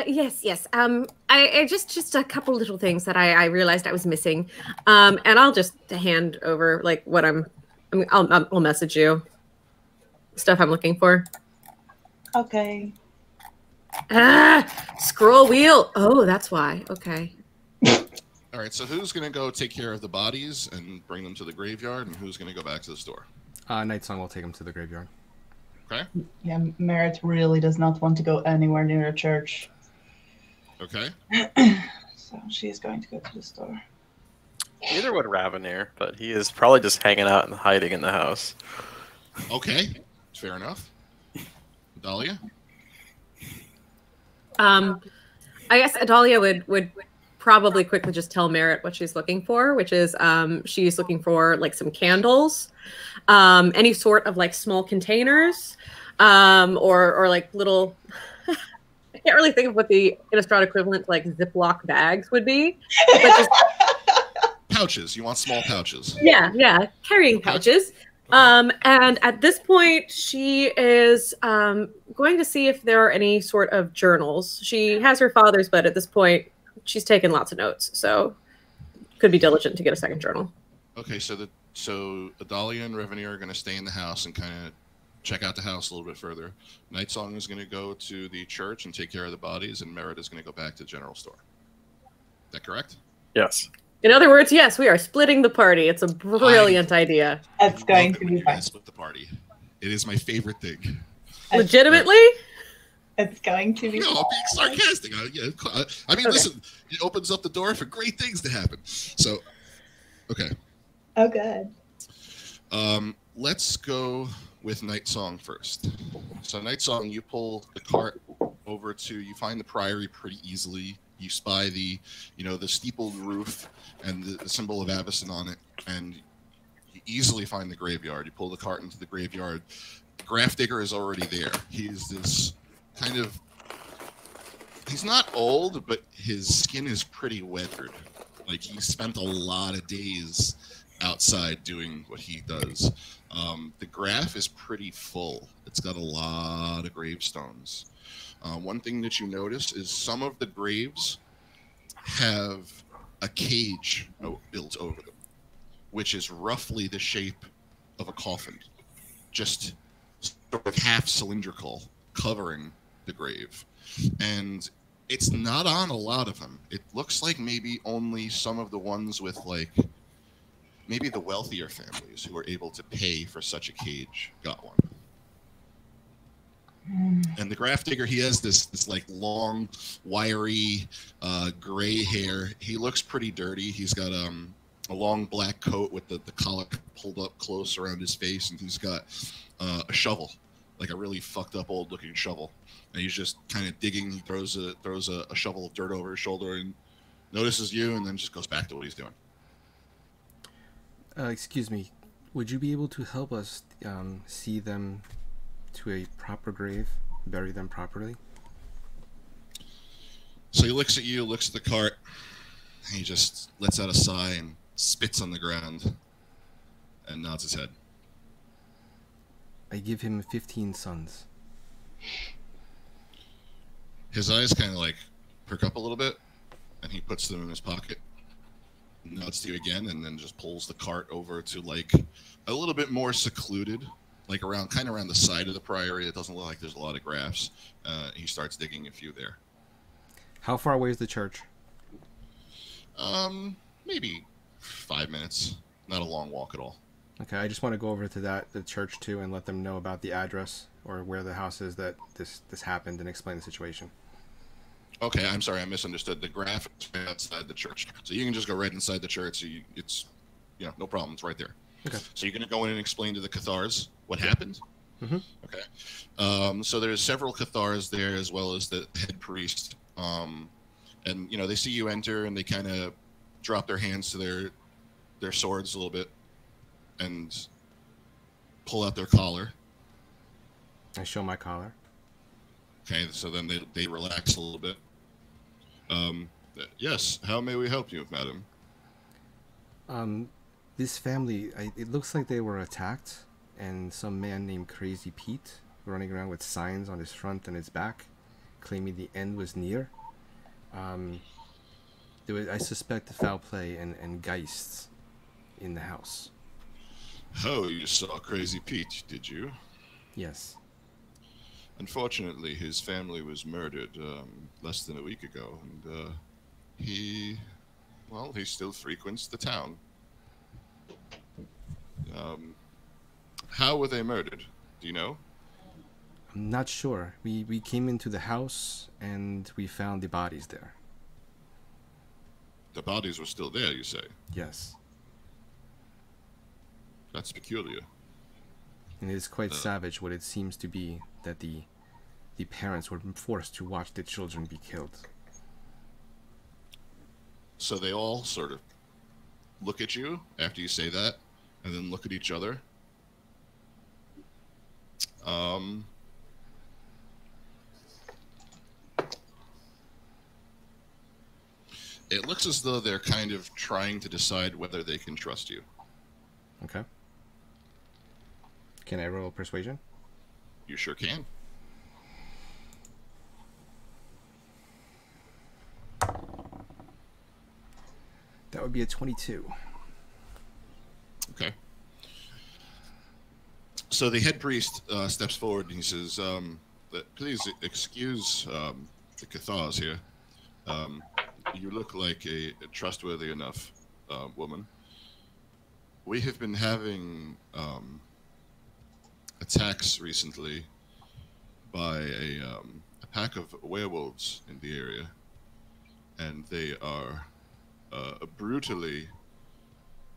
Yes. I just a couple little things that I realized I was missing, and I'll just hand over what I'll message you stuff I'm looking for. Okay. Scroll wheel. Oh, that's why. Okay. All right. So who's gonna go take care of the bodies and bring them to the graveyard, and who's gonna go back to the store? Nightsong will take him to the graveyard. Okay. Yeah, Merritt really does not want to go anywhere near a church. Okay. So she's going to go to the store. Neither would Ravenir, but he is probably just hanging out and hiding in the house. Okay. Fair enough. Dahlia? I guess Adalia would probably quickly just tell Merritt what she's looking for, which is she's looking for some candles, any sort of small containers, or little. I can't really think of what the Innistrad equivalent to Ziploc bags would be, but just Pouches. You want small pouches. yeah, carrying pouches. And at this point, she is going to see if there are any sort of journals. She has her father's, but at this point, she's taken lots of notes, so could be diligent to get a second journal. Okay, so Adalia and Revenir are going to stay in the house and kind of check out the house a little bit further. Nightsong is going to go to the church and take care of the bodies, and Merritt is going to go back to the general store. Is that correct? Yes. In other words, yes, we are splitting the party. It's a brilliant idea. That's going to be fun. Split the party. It is my favorite thing. Legitimately? It's going to be No, fun. I'm being sarcastic. I mean, listen, it opens up the door for great things to happen. So, okay. Oh, good. Let's go with Nightsong first. So, Nightsong, you pull the cart over you find the priory pretty easily. You spy the steepled roof and the symbol of Avacyn on it, and you easily find the graveyard. You pull the cart into the graveyard. The Grafdigger is already there. He's this he's not old, but his skin is pretty weathered. He spent a lot of days outside doing what he does. The graph is pretty full. It's got a lot of gravestones. One thing that you notice is some of the graves have a cage built over them, which is roughly the shape of a coffin, just sort of half cylindrical, covering the grave. And it's not on a lot of them. It looks like maybe only some of the ones with maybe the wealthier families who are able to pay for such a cage got one. And the Grafdigger, he has this long, wiry, gray hair. He looks pretty dirty. He's got a long black coat with the collar pulled up close around his face, and he's got a shovel, a really fucked up old looking shovel. And he's just kind of digging. He throws a shovel of dirt over his shoulder and notices you, and then just goes back to what he's doing. Excuse me, would you be able to help us see them to a proper grave, bury them properly? So he looks at you, looks at the cart, and he just lets out a sigh and spits on the ground and nods his head. I give him 15 sons. His eyes kind of perk up a little bit, and he puts them in his pocket, nods to you again, and then just pulls the cart over to a little bit more secluded, around the side of the priory. It doesn't look like there's a lot of graphs. He starts digging a few there. How far away is the church? Maybe 5 minutes. Not a long walk at all. Okay, I just want to go over to the church too, and let them know about the address or where the house is that this happened, and explain the situation. Okay, I'm sorry, I misunderstood. The graph is right outside the church, so you can just go right inside the church. It's no problem. It's right there. Okay. So you're going to go in and explain to the Cathars what happened? Mm-hmm. Okay. So there's several Cathars there, as well as the head priest. And they see you enter, and they kind of drop their hands to their swords a little bit, and pull out their collar. I show my collar. Okay, so then they relax a little bit. Yes, how may we help you, madam? This family, it looks like they were attacked, and some man named Crazy Pete running around with signs on his front and his back, claiming the end was near. I suspect foul play and geists in the house. Oh, you saw Crazy Pete, did you? Yes. Unfortunately, his family was murdered less than a week ago, and he still frequents the town. How were they murdered? Do you know? I'm not sure. We came into the house and we found the bodies there. The bodies were still there, you say? Yes. That's peculiar. And it is quite savage what it seems to be that the parents were forced to watch the children be killed. So they all sort of look at you after you say that, and then look at each other. It looks as though they're kind of trying to decide whether they can trust you. Okay. Can I roll persuasion? You sure can. That would be a 22. Okay. So the head priest steps forward and he says, please excuse the Cathars here. You look like a trustworthy enough woman. We have been having attacks recently by a pack of werewolves in the area, and they are brutally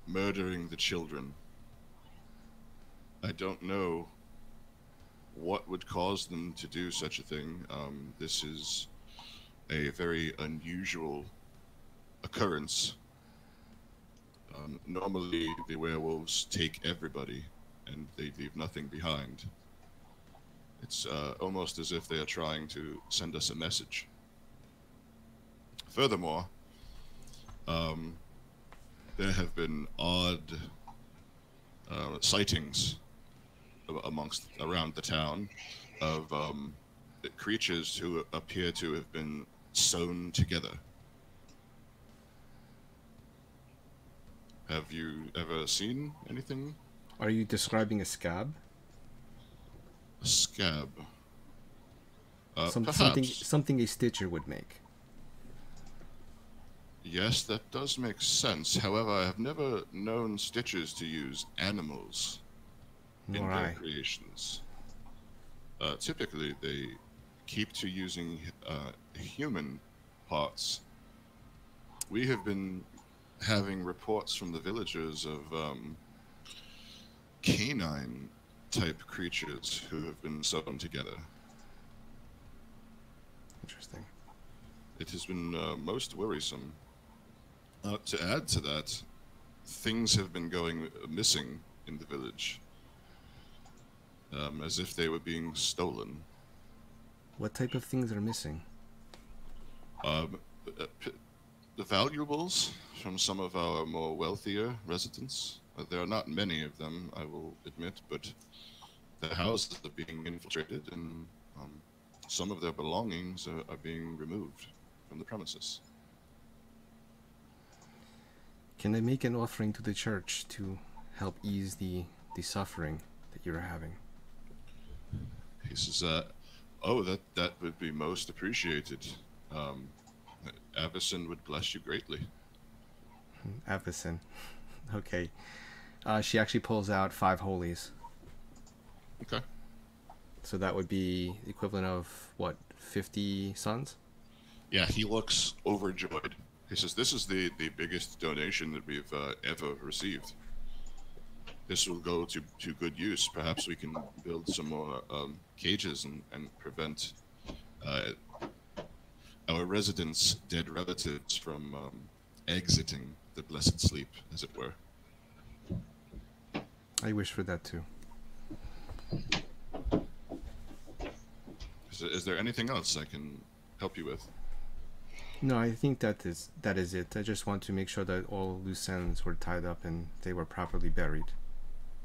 murdering the children. I don't know what would cause them to do such a thing. This is a very unusual occurrence. Normally, the werewolves take everybody, and they leave nothing behind. It's almost as if they are trying to send us a message. Furthermore, there have been odd sightings around the town of creatures who appear to have been sewn together. Have you ever seen anything? Are you describing a scab? A scab? Something a stitcher would make. Yes, that does make sense. However, I have never known stitchers to use animals in their creations. Typically, they keep to using human parts. We have been having reports from the villagers of canine-type creatures who have been sewn together. Interesting. It has been most worrisome. To add to that, things have been going missing in the village, as if they were being stolen. What type of things are missing? The valuables from some of our more wealthier residents. There are not many of them, I will admit, but the houses are being infiltrated, and some of their belongings are being removed from the premises. Can I make an offering to the church to help ease the suffering that you're having? He says, oh, that would be most appreciated. Avison would bless you greatly. Avison. Okay. She actually pulls out 5 holies. Okay. So that would be the equivalent of, what, 50 suns? Yeah, he looks overjoyed. He says, this is the biggest donation that we've ever received. This will go to good use. Perhaps we can build some more cages and prevent our residents' dead relatives from exiting the blessed sleep, as it were. I wish for that too. Is there anything else I can help you with? No, I think that is it. I just want to make sure that all loose ends were tied up and they were properly buried.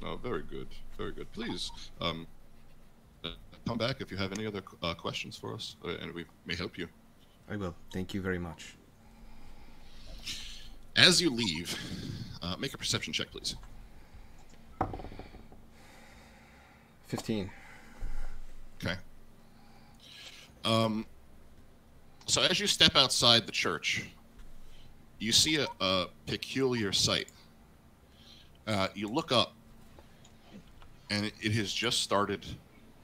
Oh, very good. Very good. Please, come back if you have any other questions for us, and we may help you. I will. Thank you very much. As you leave, make a perception check, please. 15. Okay. So as you step outside the church, you see a peculiar sight. You look up, and it has just started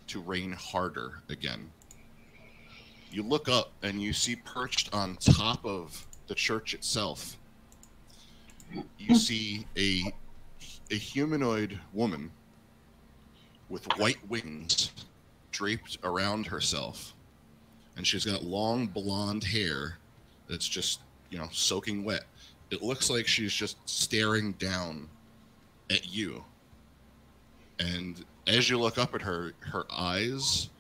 to rain harder again. You look up, and you see perched on top of the church itself, you see a humanoid woman with white wings draped around herself. And she's got long blonde hair that's just, soaking wet. It looks like she's just staring down at you. And as you look up at her eyes,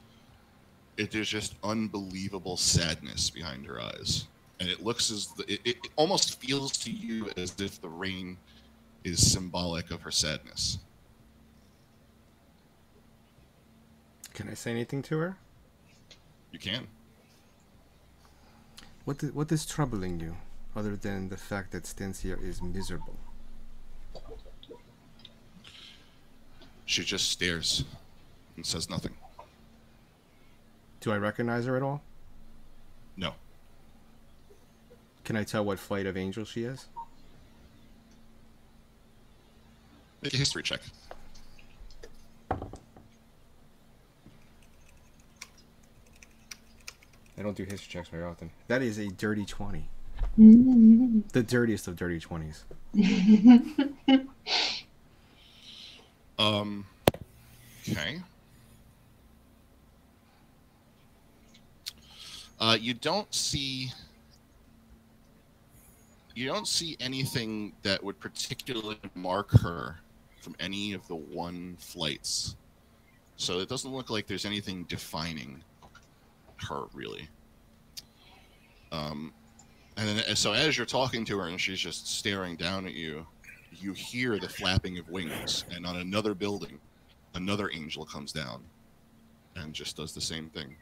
there's just unbelievable sadness behind her eyes. And it looks it almost feels to you as if the rain is symbolic of her sadness. Can I say anything to her? You can. What is troubling you, other than the fact that Stancia is miserable? She just stares and says nothing. Do I recognize her at all? No. Can I tell what flight of angel she is? Make a history check. I don't do history checks very often. That is a dirty 20. The dirtiest of dirty 20s. Okay. You don't see anything that would particularly mark her from any of the one flights. So it doesn't look like there's anything defining her, really. And then, so as you're talking to her and she's just staring down at you, you hear the flapping of wings, and on another building, another angel comes down and just does the same thing.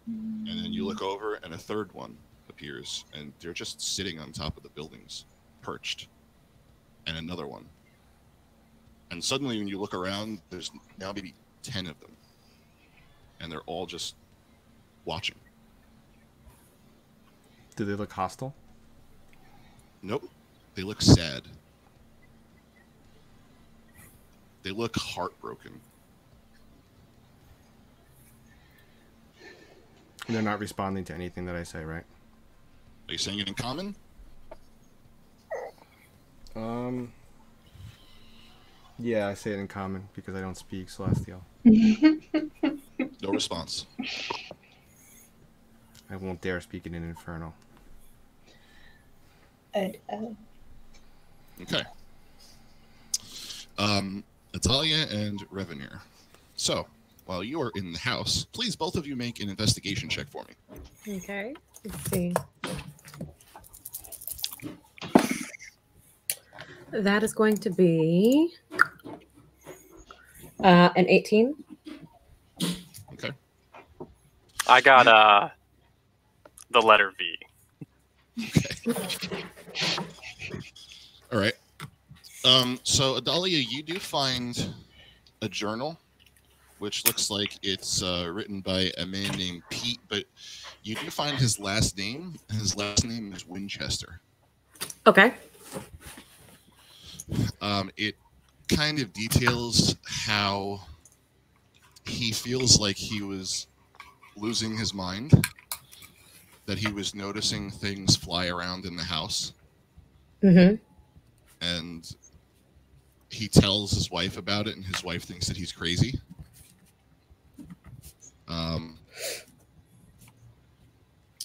And then you look over and a third one appears, and they're just sitting on top of the buildings, perched. And another one. And suddenly when you look around, there's now maybe 10 of them. And they're all just watching. Do they look hostile? Nope. They look sad. They look heartbroken. And they're not responding to anything that I say, right? Are you saying it in common? Yeah, I say it in common because I don't speak Celestial. No response. I won't dare speak it in Infernal. Okay. Natalia and Revenir. So, while you are in the house, please both of you make an investigation check for me. Okay. Let's see. That is going to be an 18. Okay. I got the letter V. Okay. All right. So Adalia, you do find a journal, which looks like it's written by a man named Pete, but you do find his last name. His last name is Winchester. Okay. It kind of details how he feels like he was losing his mind, that he was noticing things fly around in the house. Mm-hmm. And he tells his wife about it, and his wife thinks that he's crazy.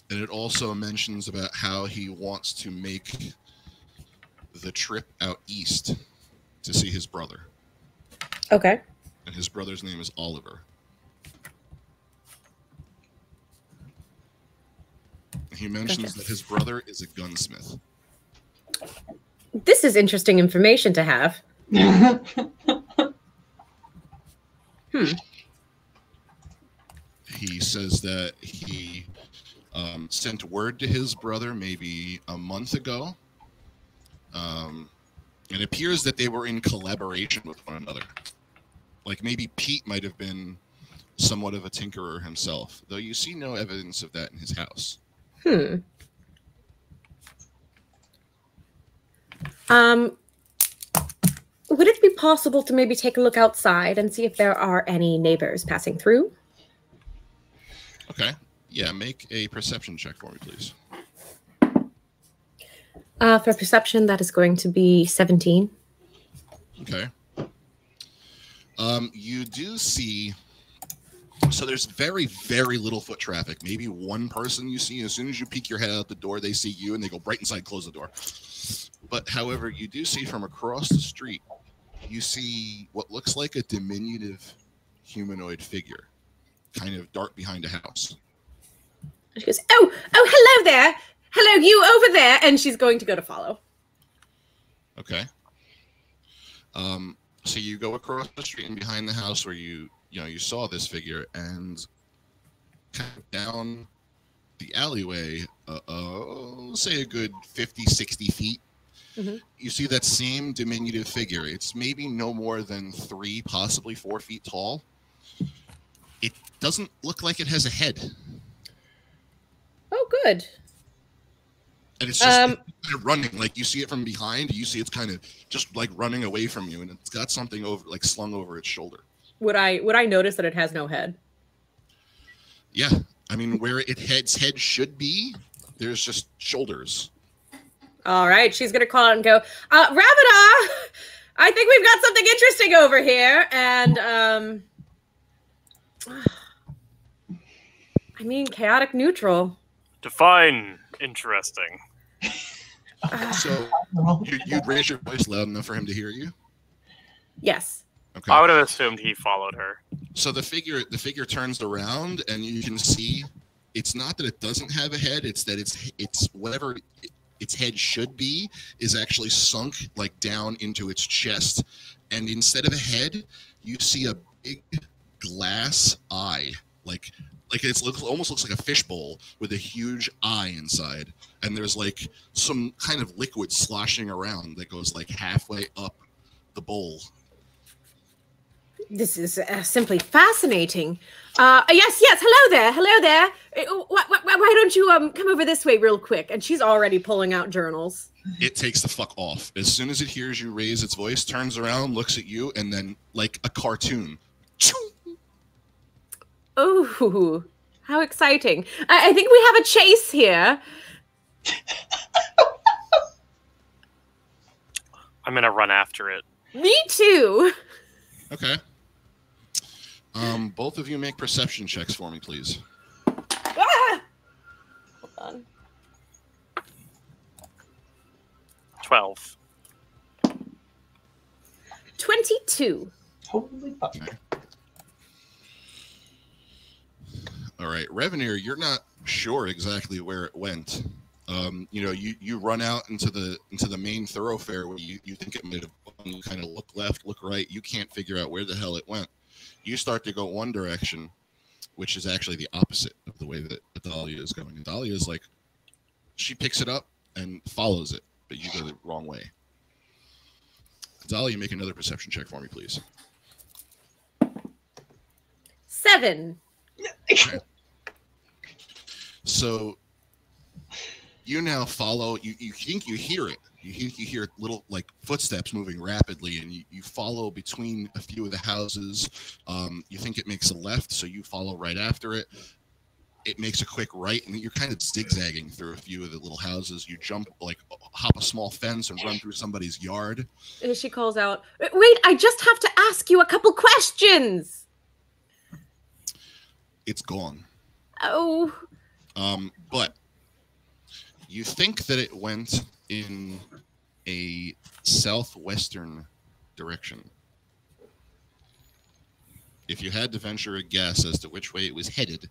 And it also mentions about how he wants to make the trip out east to see his brother. Okay. And his brother's name is Oliver. He mentions that his brother is a gunsmith. This is interesting information to have. He says that he sent word to his brother maybe a month ago. It appears that they were in collaboration with one another. Like maybe Pete might have been somewhat of a tinkerer himself, though you see no evidence of that in his house. Would it be possible to maybe take a look outside and see if there are any neighbors passing through? Okay. Yeah, make a perception check for me, please. For perception, that is going to be 17. Okay. You do see... So there's very, very little foot traffic. Maybe one person you see. As soon as you peek your head out the door, they see you, and they go right inside, close the door. But, however, you do see from across the street, you see what looks like a diminutive humanoid figure kind of dart behind a house. She goes, oh, hello there. Hello, you over there. And she's going to go to follow. Okay. So you go across the street and behind the house where you saw this figure, and kind of down the alleyway, say a good 50, 60 feet, you see that same diminutive figure. It's maybe no more than 3, possibly 4 feet tall. It doesn't look like it has a head. Oh, good. And it's just kind of running. Like, you see it from behind. You see it's kind of just, like, running away from you, and it's got something slung over its shoulder. Would I notice that it has no head? Yeah. I mean, where its head should be, there's just shoulders. All right. She's going to call out and go, Ravana, I think we've got something interesting over here. And, I mean, chaotic neutral. Define interesting. So, you'd raise your voice loud enough for him to hear you? Yes. Okay. I would have assumed he followed her. So the figure turns around, and you can see it's not that it doesn't have a head; it's that it's whatever its head should be is actually sunk like down into its chest, and instead of a head, you see a big glass eye, like almost looks like a fishbowl with a huge eye inside, and there's like some kind of liquid sloshing around that goes like halfway up the bowl. This is simply fascinating. Yes, hello there. Why don't you come over this way real quick? And she's already pulling out journals. It takes the fuck off. As soon as it hears you raise its voice, turns around, looks at you, and then, like a cartoon. Oh, how exciting. I think we have a chase here. I'm going to run after it. Me too. Okay. Both of you make perception checks for me, please. Ah! Hold on. 12. 22. Holy fuck. Okay. All right, Revenir, you're not sure exactly where it went. You run out into the main thoroughfare where you think it might have gone. You kind of look left, look right. You can't figure out where the hell it went. You start to go one direction, which is actually the opposite of the way that Adalia is going. Adalia is like, she picks it up and follows it, but you go the wrong way. Adalia, make another perception check for me, please. 7. Okay. So you now follow. You think you hear it. You hear little like footsteps moving rapidly, and you follow between a few of the houses. You think it makes a left, so you follow right after it. It makes a quick right, and you're kind of zigzagging through a few of the little houses. You jump, like, hop a small fence and run through somebody's yard. And she calls out, wait, I just have to ask you a couple questions. It's gone. Oh. But You think that it went in a southwestern direction. If you had to venture a guess as to which way it was headed,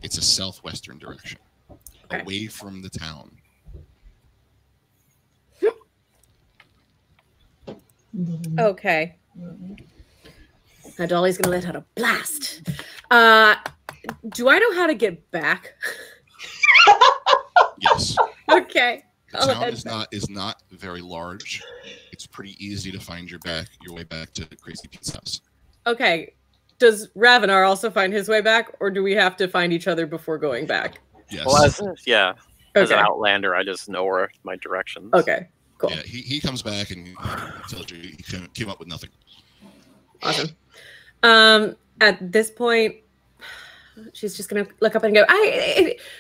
it's a southwestern direction, away from the town. Okay. Now Dolly's gonna let out a blast. Do I know how to get back? Yes. Okay. The I'll town head is not very large. It's pretty easy to find your way back to Crazy Pete's house. Okay. Does Ravenar also find his way back, or do we have to find each other before going back? Yes. Well, as an Okay. outlander, I just know where my directions. Okay. Cool. Yeah, he comes back and tells you he came up with nothing. Awesome. At this point, she's just gonna look up and go,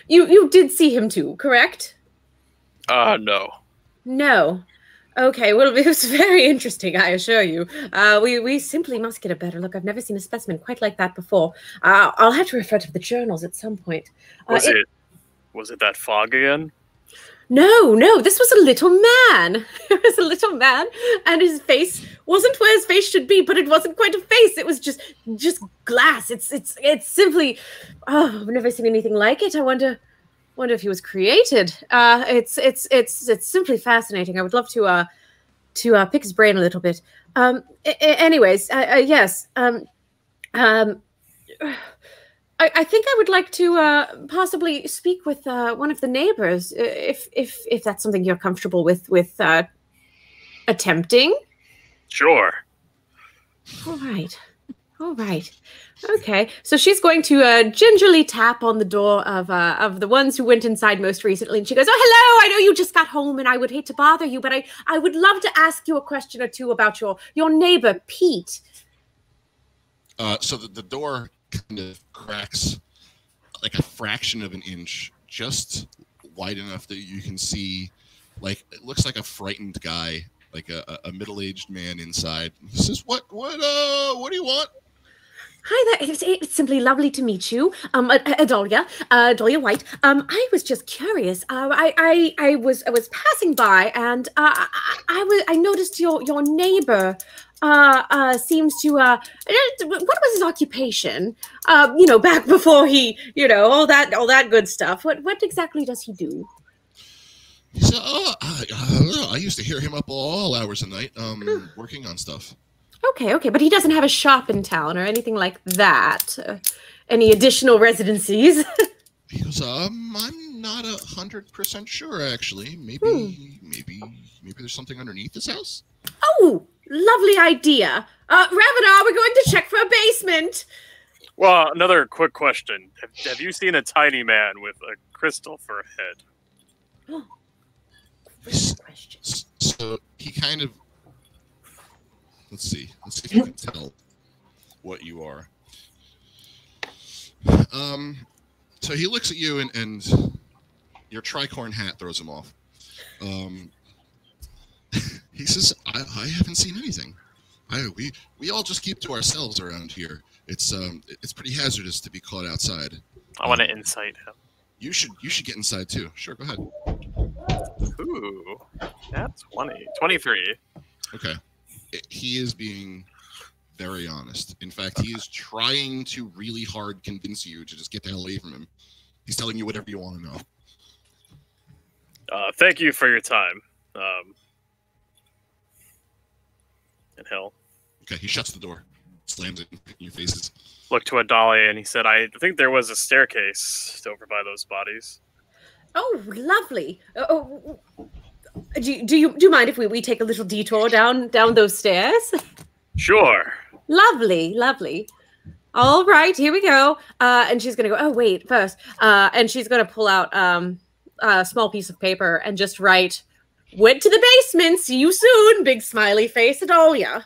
you did see him too, correct? No. No. Okay, well, it was very interesting, I assure you. We simply must get a better look. I've never seen a specimen quite like that before. I'll have to refer to the journals at some point. Was it that fog again? No, this was a little man. It was a little man, and his face wasn't where his face should be, but it wasn't quite a face. It was just glass. It's simply, I've never seen anything like it. I wonder if he was created. It's simply fascinating. I would love to pick his brain a little bit. Anyways, yes. I think I would like to possibly speak with one of the neighbors, if that's something you're comfortable with attempting. Sure. All right. Okay, so she's going to gingerly tap on the door of the ones who went inside most recently, and she goes, "Oh, hello! I know you just got home, and I would hate to bother you, but I would love to ask you a question or two about your neighbor, Pete." So the door kind of cracks like a fraction of an inch, just wide enough that you can see, like, it looks like a frightened guy, like a middle-aged man inside. He says, "What do you want?" Hi there. It's simply lovely to meet you. Adolia White. I was just curious. I was passing by, and I noticed your neighbor seems to what was his occupation? Back before he, all that good stuff. What exactly does he do? He said, I don't know. I used to hear him up all hours of the night, working on stuff. Okay, but he doesn't have a shop in town or anything like that. Any additional residencies? He goes, I'm not 100% sure, actually. Maybe there's something underneath this house. Oh, lovely idea. Ravenar, we're going to check for a basement. Well, another quick question. Have you seen a tiny man with a crystal for a head? Oh, great question. So he kind of, let's see if you can tell what you are. So he looks at you, and your tricorn hat throws him off. He says, I haven't seen anything. We all just keep to ourselves around here. It's pretty hazardous to be caught outside. I want to insight him. You should get inside too. Sure, go ahead. Ooh, that's 23. Okay. He is being very honest. In fact, he is trying to really hard convince you to just get the hell away from him. He's telling you whatever you want to know. Thank you for your time. And hell. Okay, he shuts the door, slams it in your faces. Looked to Adalia, and he said, I think there was a staircase over by those bodies. Oh, lovely. Do you mind if we take a little detour down those stairs? Sure. Lovely. All right, here we go. And she's gonna go, oh wait, first. And she's gonna pull out a small piece of paper and just write, "Went to the basement, see you soon," big smiley face, Adalia.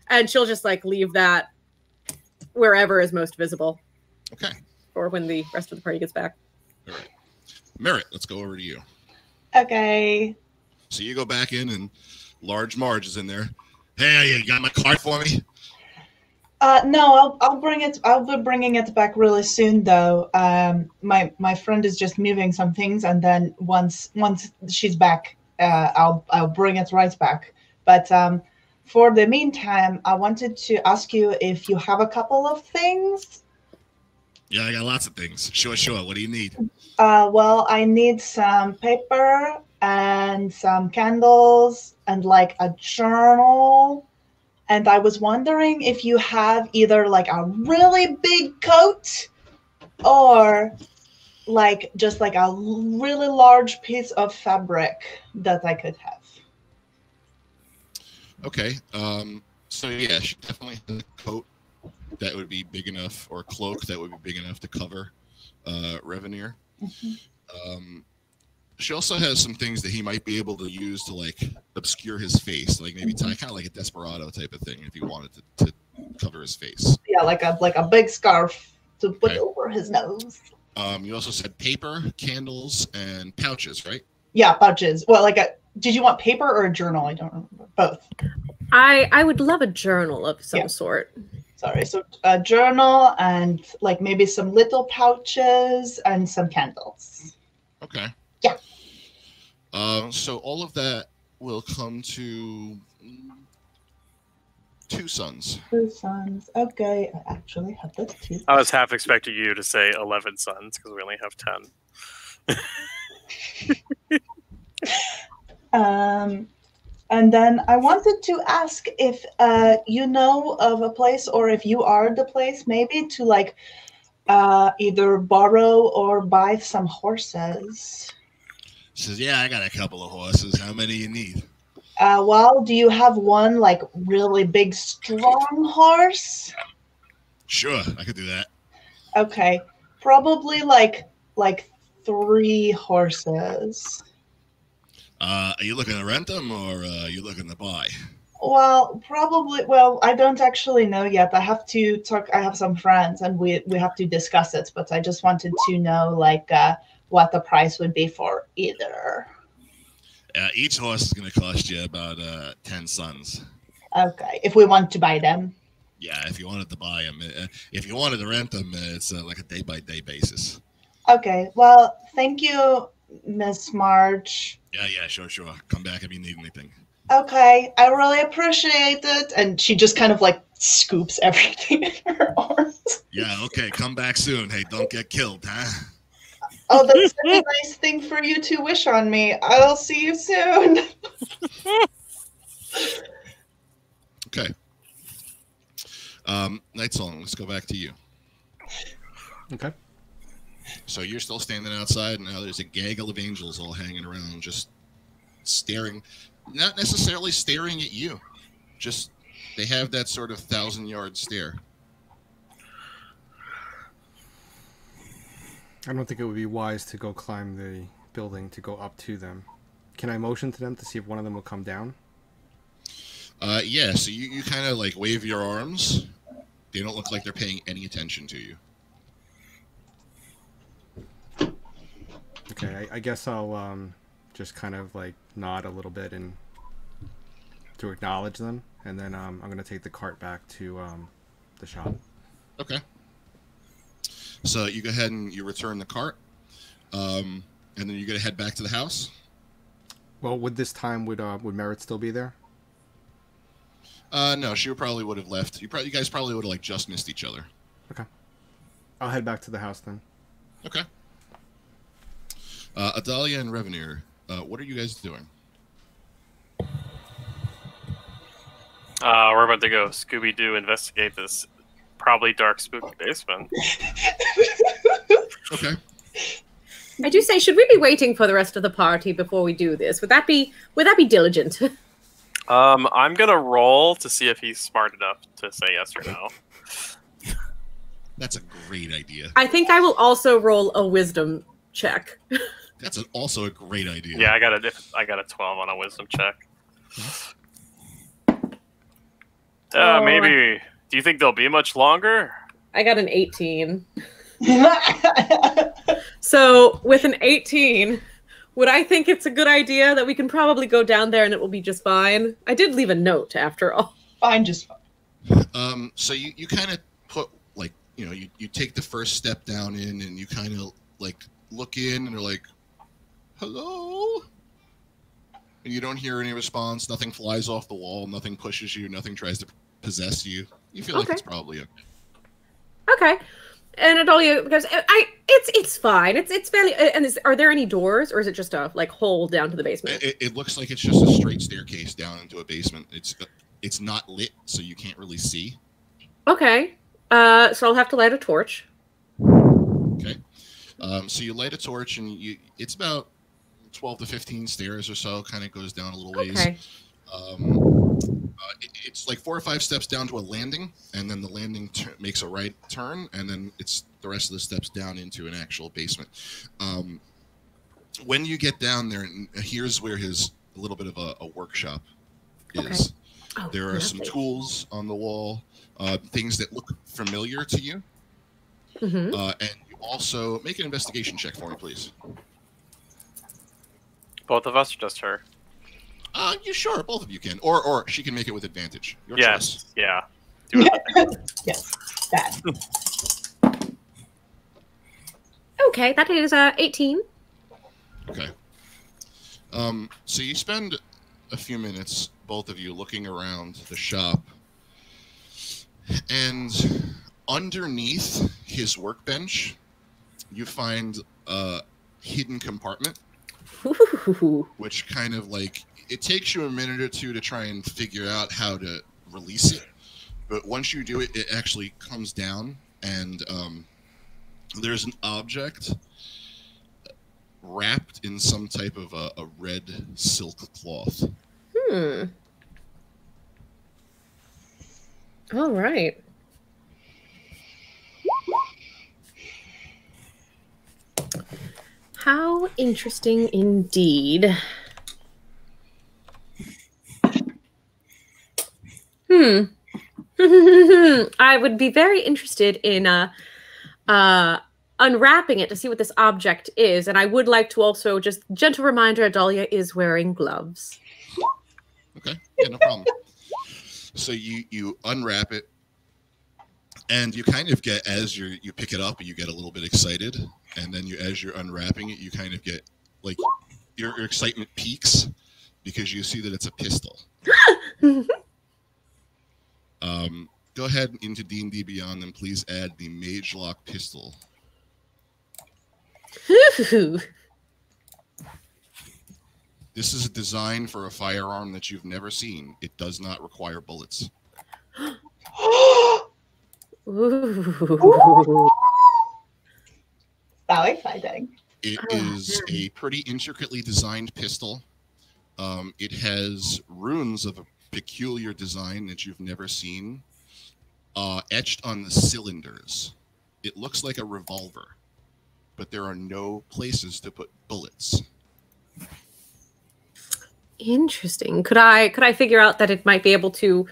And she'll just leave that wherever is most visible. Okay. Or when the rest of the party gets back. All right. Merritt, let's go over to you. Okay. So you go back in, and Large Marge is in there. Hey, you got my card for me? No, I'll bring it. I'll be bringing it back really soon, though. My friend is just moving some things, and then once she's back, I'll bring it right back. But for the meantime, I wanted to ask you if you have a couple of things. Yeah, I got lots of things. Sure. What do you need? Well, I need some paper and some candles and like a journal. And I was wondering if you have either like a really big coat or like just like a really large piece of fabric that I could have. Okay. So yeah, she definitely has a coat that would be big enough, or a cloak that would be big enough to cover Revenir. She also has some things that he might be able to use to like obscure his face, like maybe tie kind of like a desperado type of thing, if he wanted to cover his face. Yeah, like a big scarf to put over his nose. You also said paper, candles, and pouches, right? Yeah, pouches. Well, did you want paper or a journal? I don't remember. Both. I would love a journal of some sort. Sorry, so a journal and like maybe some little pouches and some candles. Okay. Yeah. So all of that will come to 2 suns. 2 suns. Okay, I actually have the 2. I was half expecting you to say 11 suns because we only have 10. And then I wanted to ask if you know of a place, or if you are the place, maybe to like either borrow or buy some horses. She says, yeah, I got a couple of horses. How many you need? Well, do you have one like really big, strong horse? Sure, I could do that. Okay, probably like 3 horses. Are you looking to rent them, or are you looking to buy? Well, probably. Well, I don't actually know yet. I have to talk. I have some friends, and we have to discuss it. But I just wanted to know, like, what the price would be for either. Each horse is going to cost you about 10 suns. Okay, if we want to buy them. Yeah, if you wanted to buy them. If you wanted to rent them, it's like a day-by-day basis. Okay. Well, thank you, Miss March. Yeah, sure. Come back if you need anything. Okay, I really appreciate it. And she just kind of like scoops everything in her arms. Yeah, okay, come back soon. Hey, don't get killed, huh? Oh, that's a nice thing for you to wish on me. I'll see you soon. Okay. Night Song, let's go back to you. Okay. So you're still standing outside, and now there's a gaggle of angels all hanging around, just staring, not necessarily staring at you, just they have that sort of 1,000-yard stare. I don't think it would be wise to go climb the building to go up to them. Can I motion to them to see if one of them will come down? Yeah, so you kind of like wave your arms. They don't look like they're paying any attention to you. Okay, I guess I'll just kind of like nod a little bit and to acknowledge them, and then I'm gonna take the cart back to the shop. Okay. So you go ahead and you return the cart, and then you're gonna head back to the house. Well, would this time would Merritt still be there? No, she probably would have left. You guys probably would have like just missed each other. Okay. I'll head back to the house then. Okay. Adalia and Revenir, what are you guys doing? We're about to go Scooby-Doo investigate this probably dark, spooky basement. Okay. I do say, should we be waiting for the rest of the party before we do this? Would that be diligent? I'm gonna roll to see if he's smart enough to say yes or no. That's a great idea. I think I will also roll a wisdom check. That's also a great idea. Yeah, I got a 12 on a wisdom check. Maybe. Do you think they'll be much longer? I got an 18. So with an 18, would I think it's a good idea that we can probably go down there and it will be just fine? I did leave a note after all. Fine, just fine. So you kind of put like you take the first step down in, and you kind of like look in, and they're like, "Hello," and you don't hear any response. Nothing flies off the wall. Nothing pushes you. Nothing tries to possess you. You feel like it's probably okay. Okay. And Adalia goes, it's fine. It's fairly. And are there any doors, or is it just a like hole down to the basement? It looks like it's just a straight staircase down into a basement. It's not lit, so you can't really see. Okay. So I'll have to light a torch. Okay. So you light a torch, and it's about 12 to 15 stairs or so. Kind of goes down a little ways. Okay. It's like 4 or 5 steps down to a landing, and then the landing makes a right turn, and then it's the rest of the steps down into an actual basement. When you get down there, and here's where a little bit of a workshop is. Okay. Oh, there are some tools on the wall, things that look familiar to you, Mm-hmm. and you also make an investigation check for me, please. Both of us or just her? You sure, both of you can, or she can make it with advantage. Your choice. Yeah. Do it. Yes, that. Okay, that is 18. Okay. So you spend a few minutes, both of you, looking around the shop, and underneath his workbench, you find a hidden compartment, Ooh. which kind of like, it takes you a minute or two to try and figure out how to release it. But once you do it, it actually comes down, and there's an object wrapped in some type of a red silk cloth. All right. How interesting indeed. I would be very interested in unwrapping it to see what this object is, and I would like to also just gentle reminder: Adalia is wearing gloves. Okay, yeah, no problem. So you unwrap it, and you kind of get, as you pick it up, you get a little bit excited, and then as you're unwrapping it, you kind of get like your excitement peaks because you see that it's a pistol. Go ahead into D&D Beyond, and please add the Mage Lock pistol. This is a design for a firearm that you've never seen. It does not require bullets. Ooh. How exciting. It is a pretty intricately designed pistol. It has runes of a peculiar design that you've never seen, etched on the cylinders. It looks like a revolver, but there are no places to put bullets. Interesting. Could I figure out that it might be able to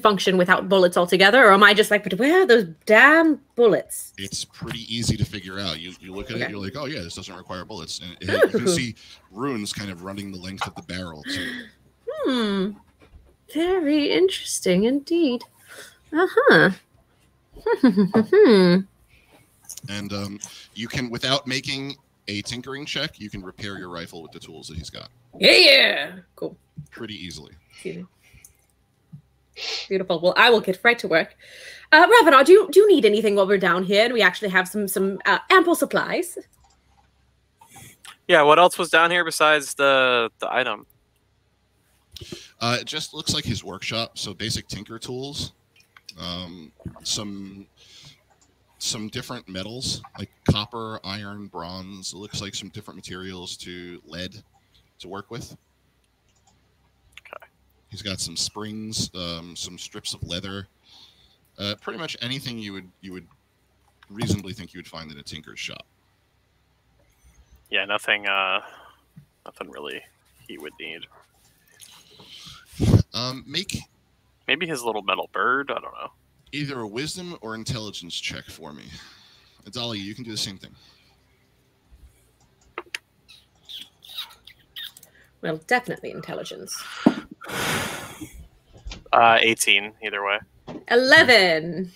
function without bullets altogether, or am I just like, but where are those damn bullets? It's pretty easy to figure out. You look at it, you're like, oh yeah, this doesn't require bullets, and you can see runes kind of running the length of the barrel too. Very interesting indeed. And you can, without making a tinkering check, you can repair your rifle with the tools that he's got. Yeah. Cool. Pretty easily. Excuse me. Beautiful. Well, I will get right to work. Ravenar, do you need anything while we're down here? And we actually have some ample supplies. Yeah, what else was down here besides the item? It just looks like his workshop. So basic tinker tools, some different metals like copper, iron, bronze. It looks like some different materials to lead to work with. Okay. He's got some springs, some strips of leather, pretty much anything you would reasonably think you would find in a tinker's shop. Yeah, nothing really he would need. Maybe his little metal bird. I don't know. Either a wisdom or intelligence check for me. Adalia, you can do the same thing. Well, definitely intelligence. 18, either way. 11.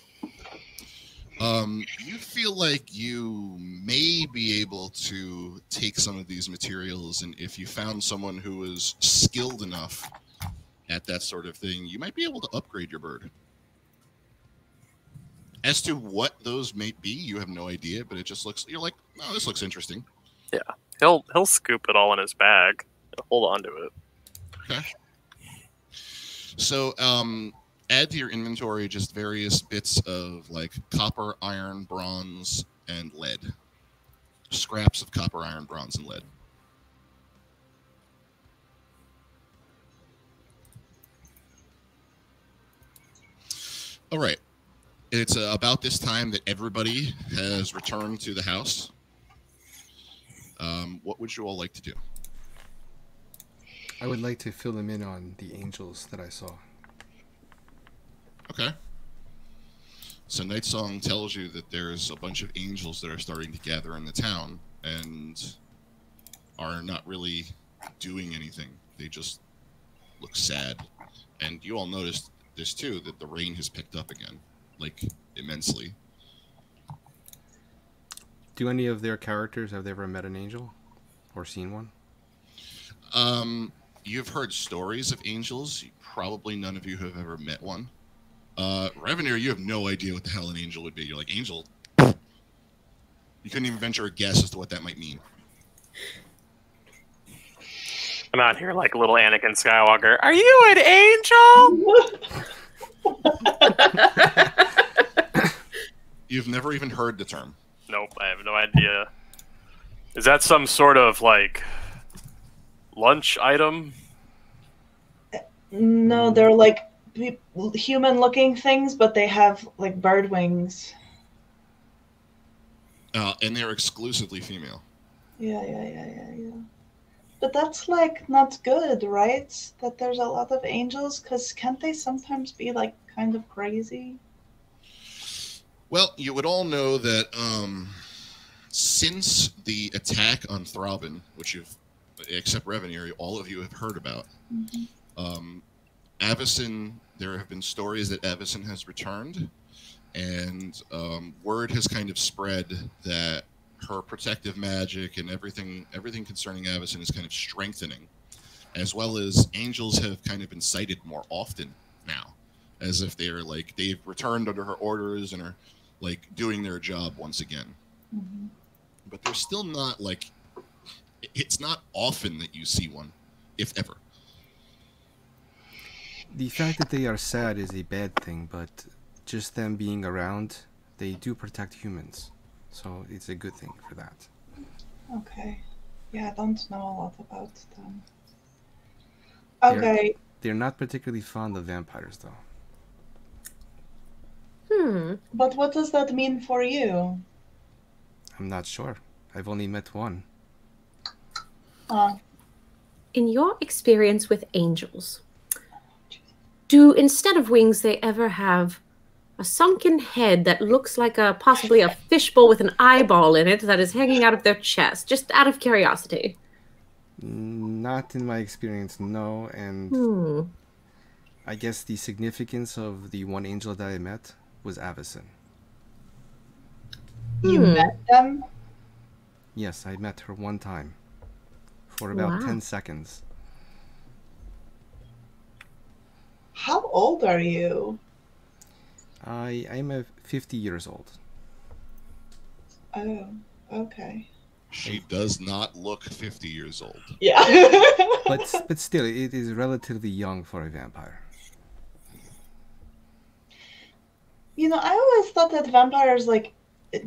You feel like you may be able to take some of these materials, and if you found someone who was skilled enough at that sort of thing, you might be able to upgrade your bird. As to what those may be, you have no idea, but it just looks, you're like, oh, this looks interesting. Yeah, he'll scoop it all in his bag. He'll hold on to it. Okay. So, add to your inventory just various bits of like copper, iron, bronze, and lead. Scraps of copper, iron, bronze, and lead. All right. It's about this time that everybody has returned to the house. What would you all like to do? I would like to fill them in on the angels that I saw. Okay. So Night Song tells you that there's a bunch of angels that are starting to gather in the town and are not really doing anything. They just look sad. And you all noticed this too, that the rain has picked up again, like immensely. Do any of their characters, have they ever met an angel or seen one? You've heard stories of angels. Probably none of you have ever met one. Revenir, you have no idea what the hell an angel would be. You're like, angel? You couldn't even venture a guess as to what that might mean. I'm out here like little Anakin Skywalker. Are you an angel? You've never even heard the term. Nope, I have no idea. Is that some sort of like lunch item? No, they're like human-looking things, but they have like bird wings. And they're exclusively female. Yeah. But that's like not good, right? That there's a lot of angels, because can't they sometimes be like kind of crazy? Well, you would all know that since the attack on Thraben, which you've, except Revenir, all of you have heard about, Avacyn, there have been stories that Avacyn has returned, and word has kind of spread that her protective magic and everything concerning Avacyn is kind of strengthening, as well as angels have kind of been sighted more often now, as if they're like they've returned under her orders and are like doing their job once again. But they're still not like, it's not often that you see one, if ever. The fact that they are sad is a bad thing, but just them being around, they do protect humans. So it's a good thing for that. Okay. Yeah, I don't know a lot about them. Okay. They're not particularly fond of vampires, though. But what does that mean for you? I'm not sure. I've only met one. In your experience with angels, do instead of wings they ever have a sunken head that looks like possibly a fishbowl with an eyeball in it that is hanging out of their chest, just out of curiosity? Not in my experience, no. And I guess the significance of the one angel that I met was Avacyn. You met them? Yes, I met her one time. For about 10 seconds. How old are you? I'm 50 years old. Oh, okay. She does not look 50 years old. Yeah. but still, it is relatively young for a vampire. You know, I always thought that vampires like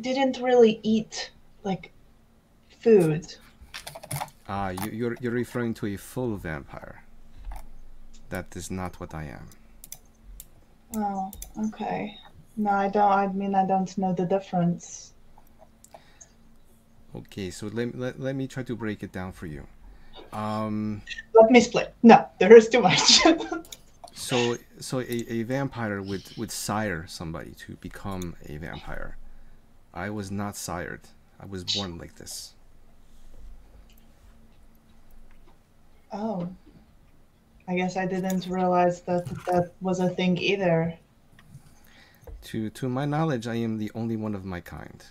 didn't really eat like food. You're referring to a full vampire. That is not what I am. Oh, okay. No, I don't. I mean, I don't know the difference. Okay, so let me try to break it down for you. Let me split. No, there is too much. So a vampire would sire somebody to become a vampire. I was not sired. I was born like this. Oh. I guess I didn't realize that that was a thing either. To my knowledge, I am the only one of my kind.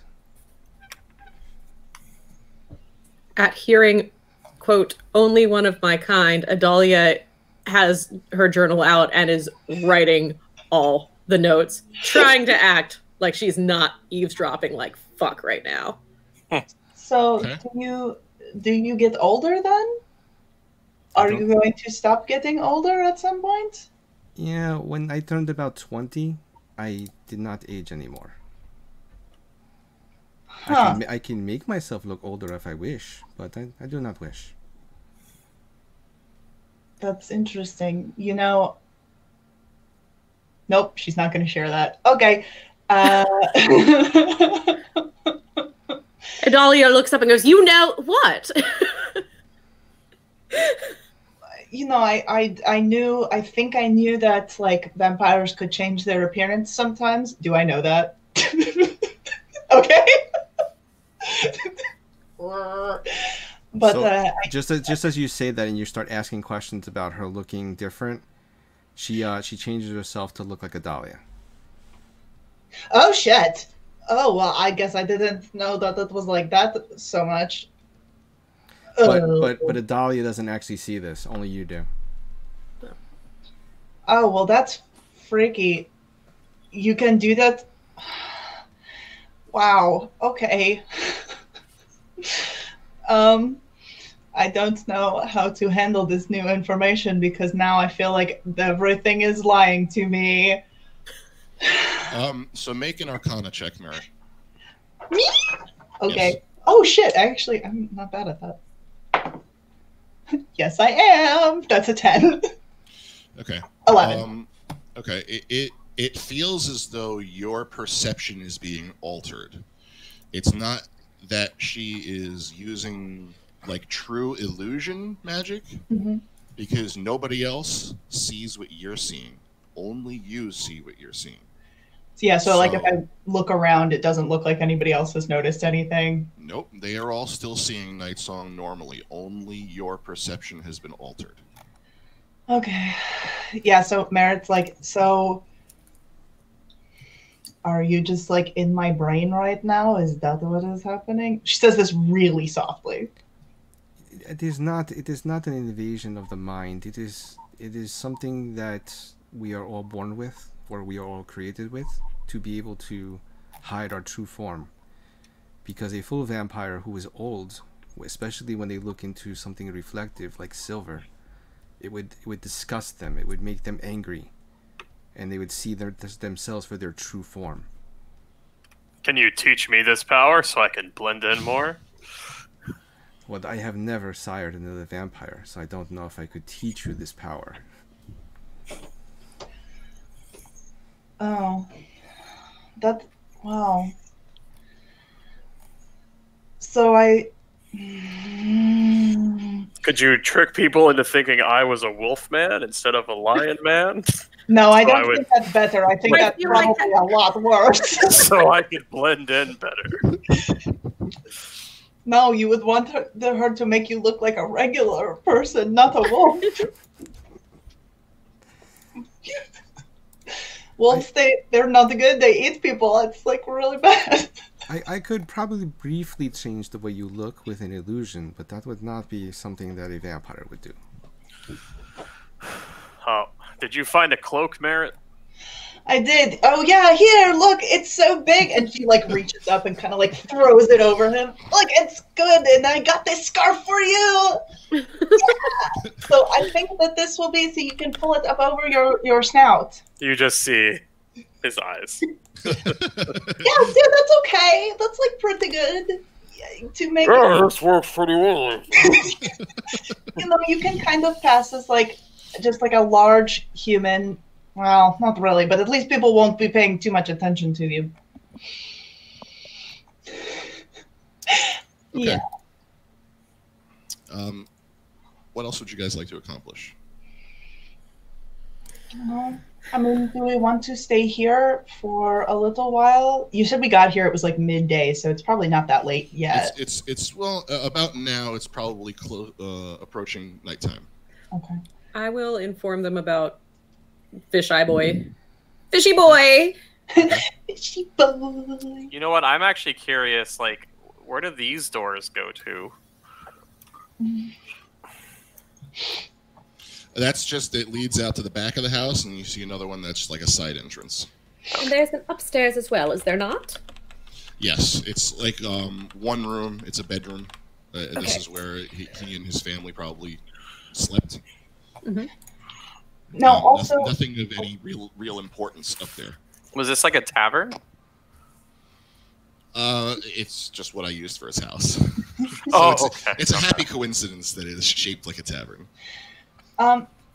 At hearing, quote, only one of my kind, Adalia has her journal out and is writing all the notes, trying to act like she's not eavesdropping like fuck right now. So Okay. do you get older then? Are you going to stop getting older at some point? Yeah, when I turned about 20, I did not age anymore. Huh. I can make myself look older if I wish, but I do not wish. That's interesting. You know, nope, she's not going to share that. Okay. Adalia looks up and goes, you know what? You know, I think I knew that like vampires could change their appearance sometimes. Do I know that? Okay. But So, just as you say that and you start asking questions about her looking different, she changes herself to look like Adalia. oh shit. Oh well, I guess I didn't know that it was like that so much. But Adalia doesn't actually see this. Only you do. Oh well, that's freaky. You can do that. Wow. Okay. I don't know how to handle this new information because now I feel like everything is lying to me. So make an Arcana check, Merritt. Me? Okay. Yes. Oh shit! Actually, I'm not bad at that. Yes, I am. That's a 10. Okay. 11. Okay. It feels as though your perception is being altered. It's not that she is using like true illusion magic, Mhm. because nobody else sees what you're seeing. Only you see what you're seeing. Yeah, so like if So- I look around, it doesn't look like anybody else has noticed anything. Nope, they are all still seeing Night Song normally. Only your perception has been altered. Okay. Yeah, so Merritt's like, so are you just like in my brain right now? Is that what is happening? She says this really softly. It is not an invasion of the mind. It is something that we are all born with, or we are all created with, to be able to hide our true form. Because a full vampire who is old, especially when they look into something reflective like silver, it would disgust them. It would make them angry, and they would see themselves for their true form. Can you teach me this power so I can blend in more? Well, I have never sired another vampire, so I don't know if I could teach you this power. Oh. That, wow. So Could you trick people into thinking I was a wolf man instead of a lion man? No, I So I don't would- think that's better. I think I that's feel like probably a lot worse. So I could blend in better. No, you would want her to make you look like a regular person, not a wolf. Wolves, they're not good. They eat people. It's like really bad. I could probably briefly change the way you look with an illusion, but that would not be something that a vampire would do. Oh, did you find a cloak, Merritt? I did. Oh yeah, here, look, it's so big. And she like reaches up and kind of like throws it over him. Look, it's good, and I got this scarf for you. Yeah. So I think that this will be so you can pull it up over your snout. You just see his eyes. Yeah, dude, that's okay. That's like pretty good. Yeah, to make this works pretty well. you know, you can kind of pass as like just like a large human. Well, not really, but at least people won't be paying too much attention to you. Okay. Yeah. What else would you guys like to accomplish? I mean, do we want to stay here for a little while? You said we got here, it was like midday, so it's probably not that late yet. It's well, about now. It's probably approaching nighttime. Okay. I will inform them about Fish Eye Boy. Fishy boy! Fishy boy. You know what? I'm actually curious. Like, where do these doors go to? That's just, it leads out to the back of the house, and you see another one that's just like a side entrance. And there's an upstairs as well, is there not? Yes, it's like one room. It's a bedroom. This is where he and his family probably slept. Mm-hmm. Now, also, nothing of any real importance up there. Was this like a tavern? It's just what I used for his house. Okay. It's a happy coincidence that it is shaped like a tavern.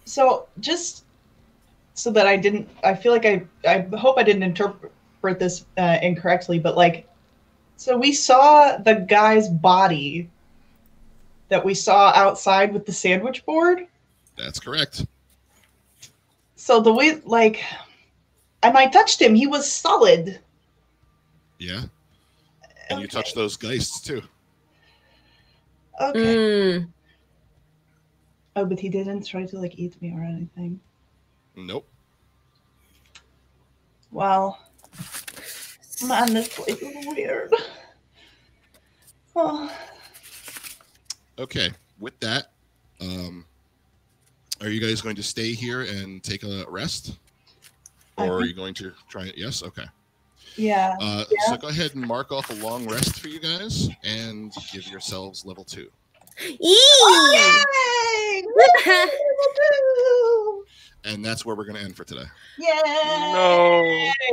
So just so that I feel like I hope I didn't interpret this incorrectly, but like, so we saw the guy's body that we saw outside with the sandwich board. That's correct. So the way, like, and I touched him, he was solid. Yeah. And you touched those geists too. Okay. Mm. Oh, but he didn't try to like eat me or anything. Nope. Well, man, this place is weird. Oh. Okay. With that, are you guys going to stay here and take a rest? Or are you going to try it? Yes? Okay. Yeah. So go ahead and mark off a long rest for you guys and give yourselves level 2. Yay! Woo! And that's where we're going to end for today. Yay! No.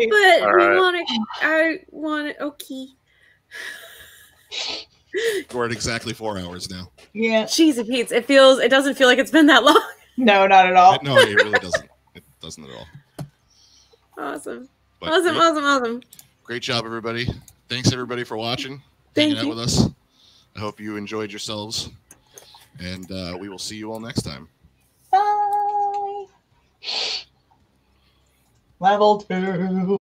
But All we right. want to. I want to. Okay. We're at exactly 4 hours now. Yeah. Cheesy Pete's. It doesn't feel like it's been that long. No, not at all. No, it really doesn't. It doesn't at all. Awesome. But Awesome. Great job, everybody. Thanks, everybody, for watching, Thank hanging you. out with us. I hope you enjoyed yourselves. And we will see you all next time. Bye. Level 2.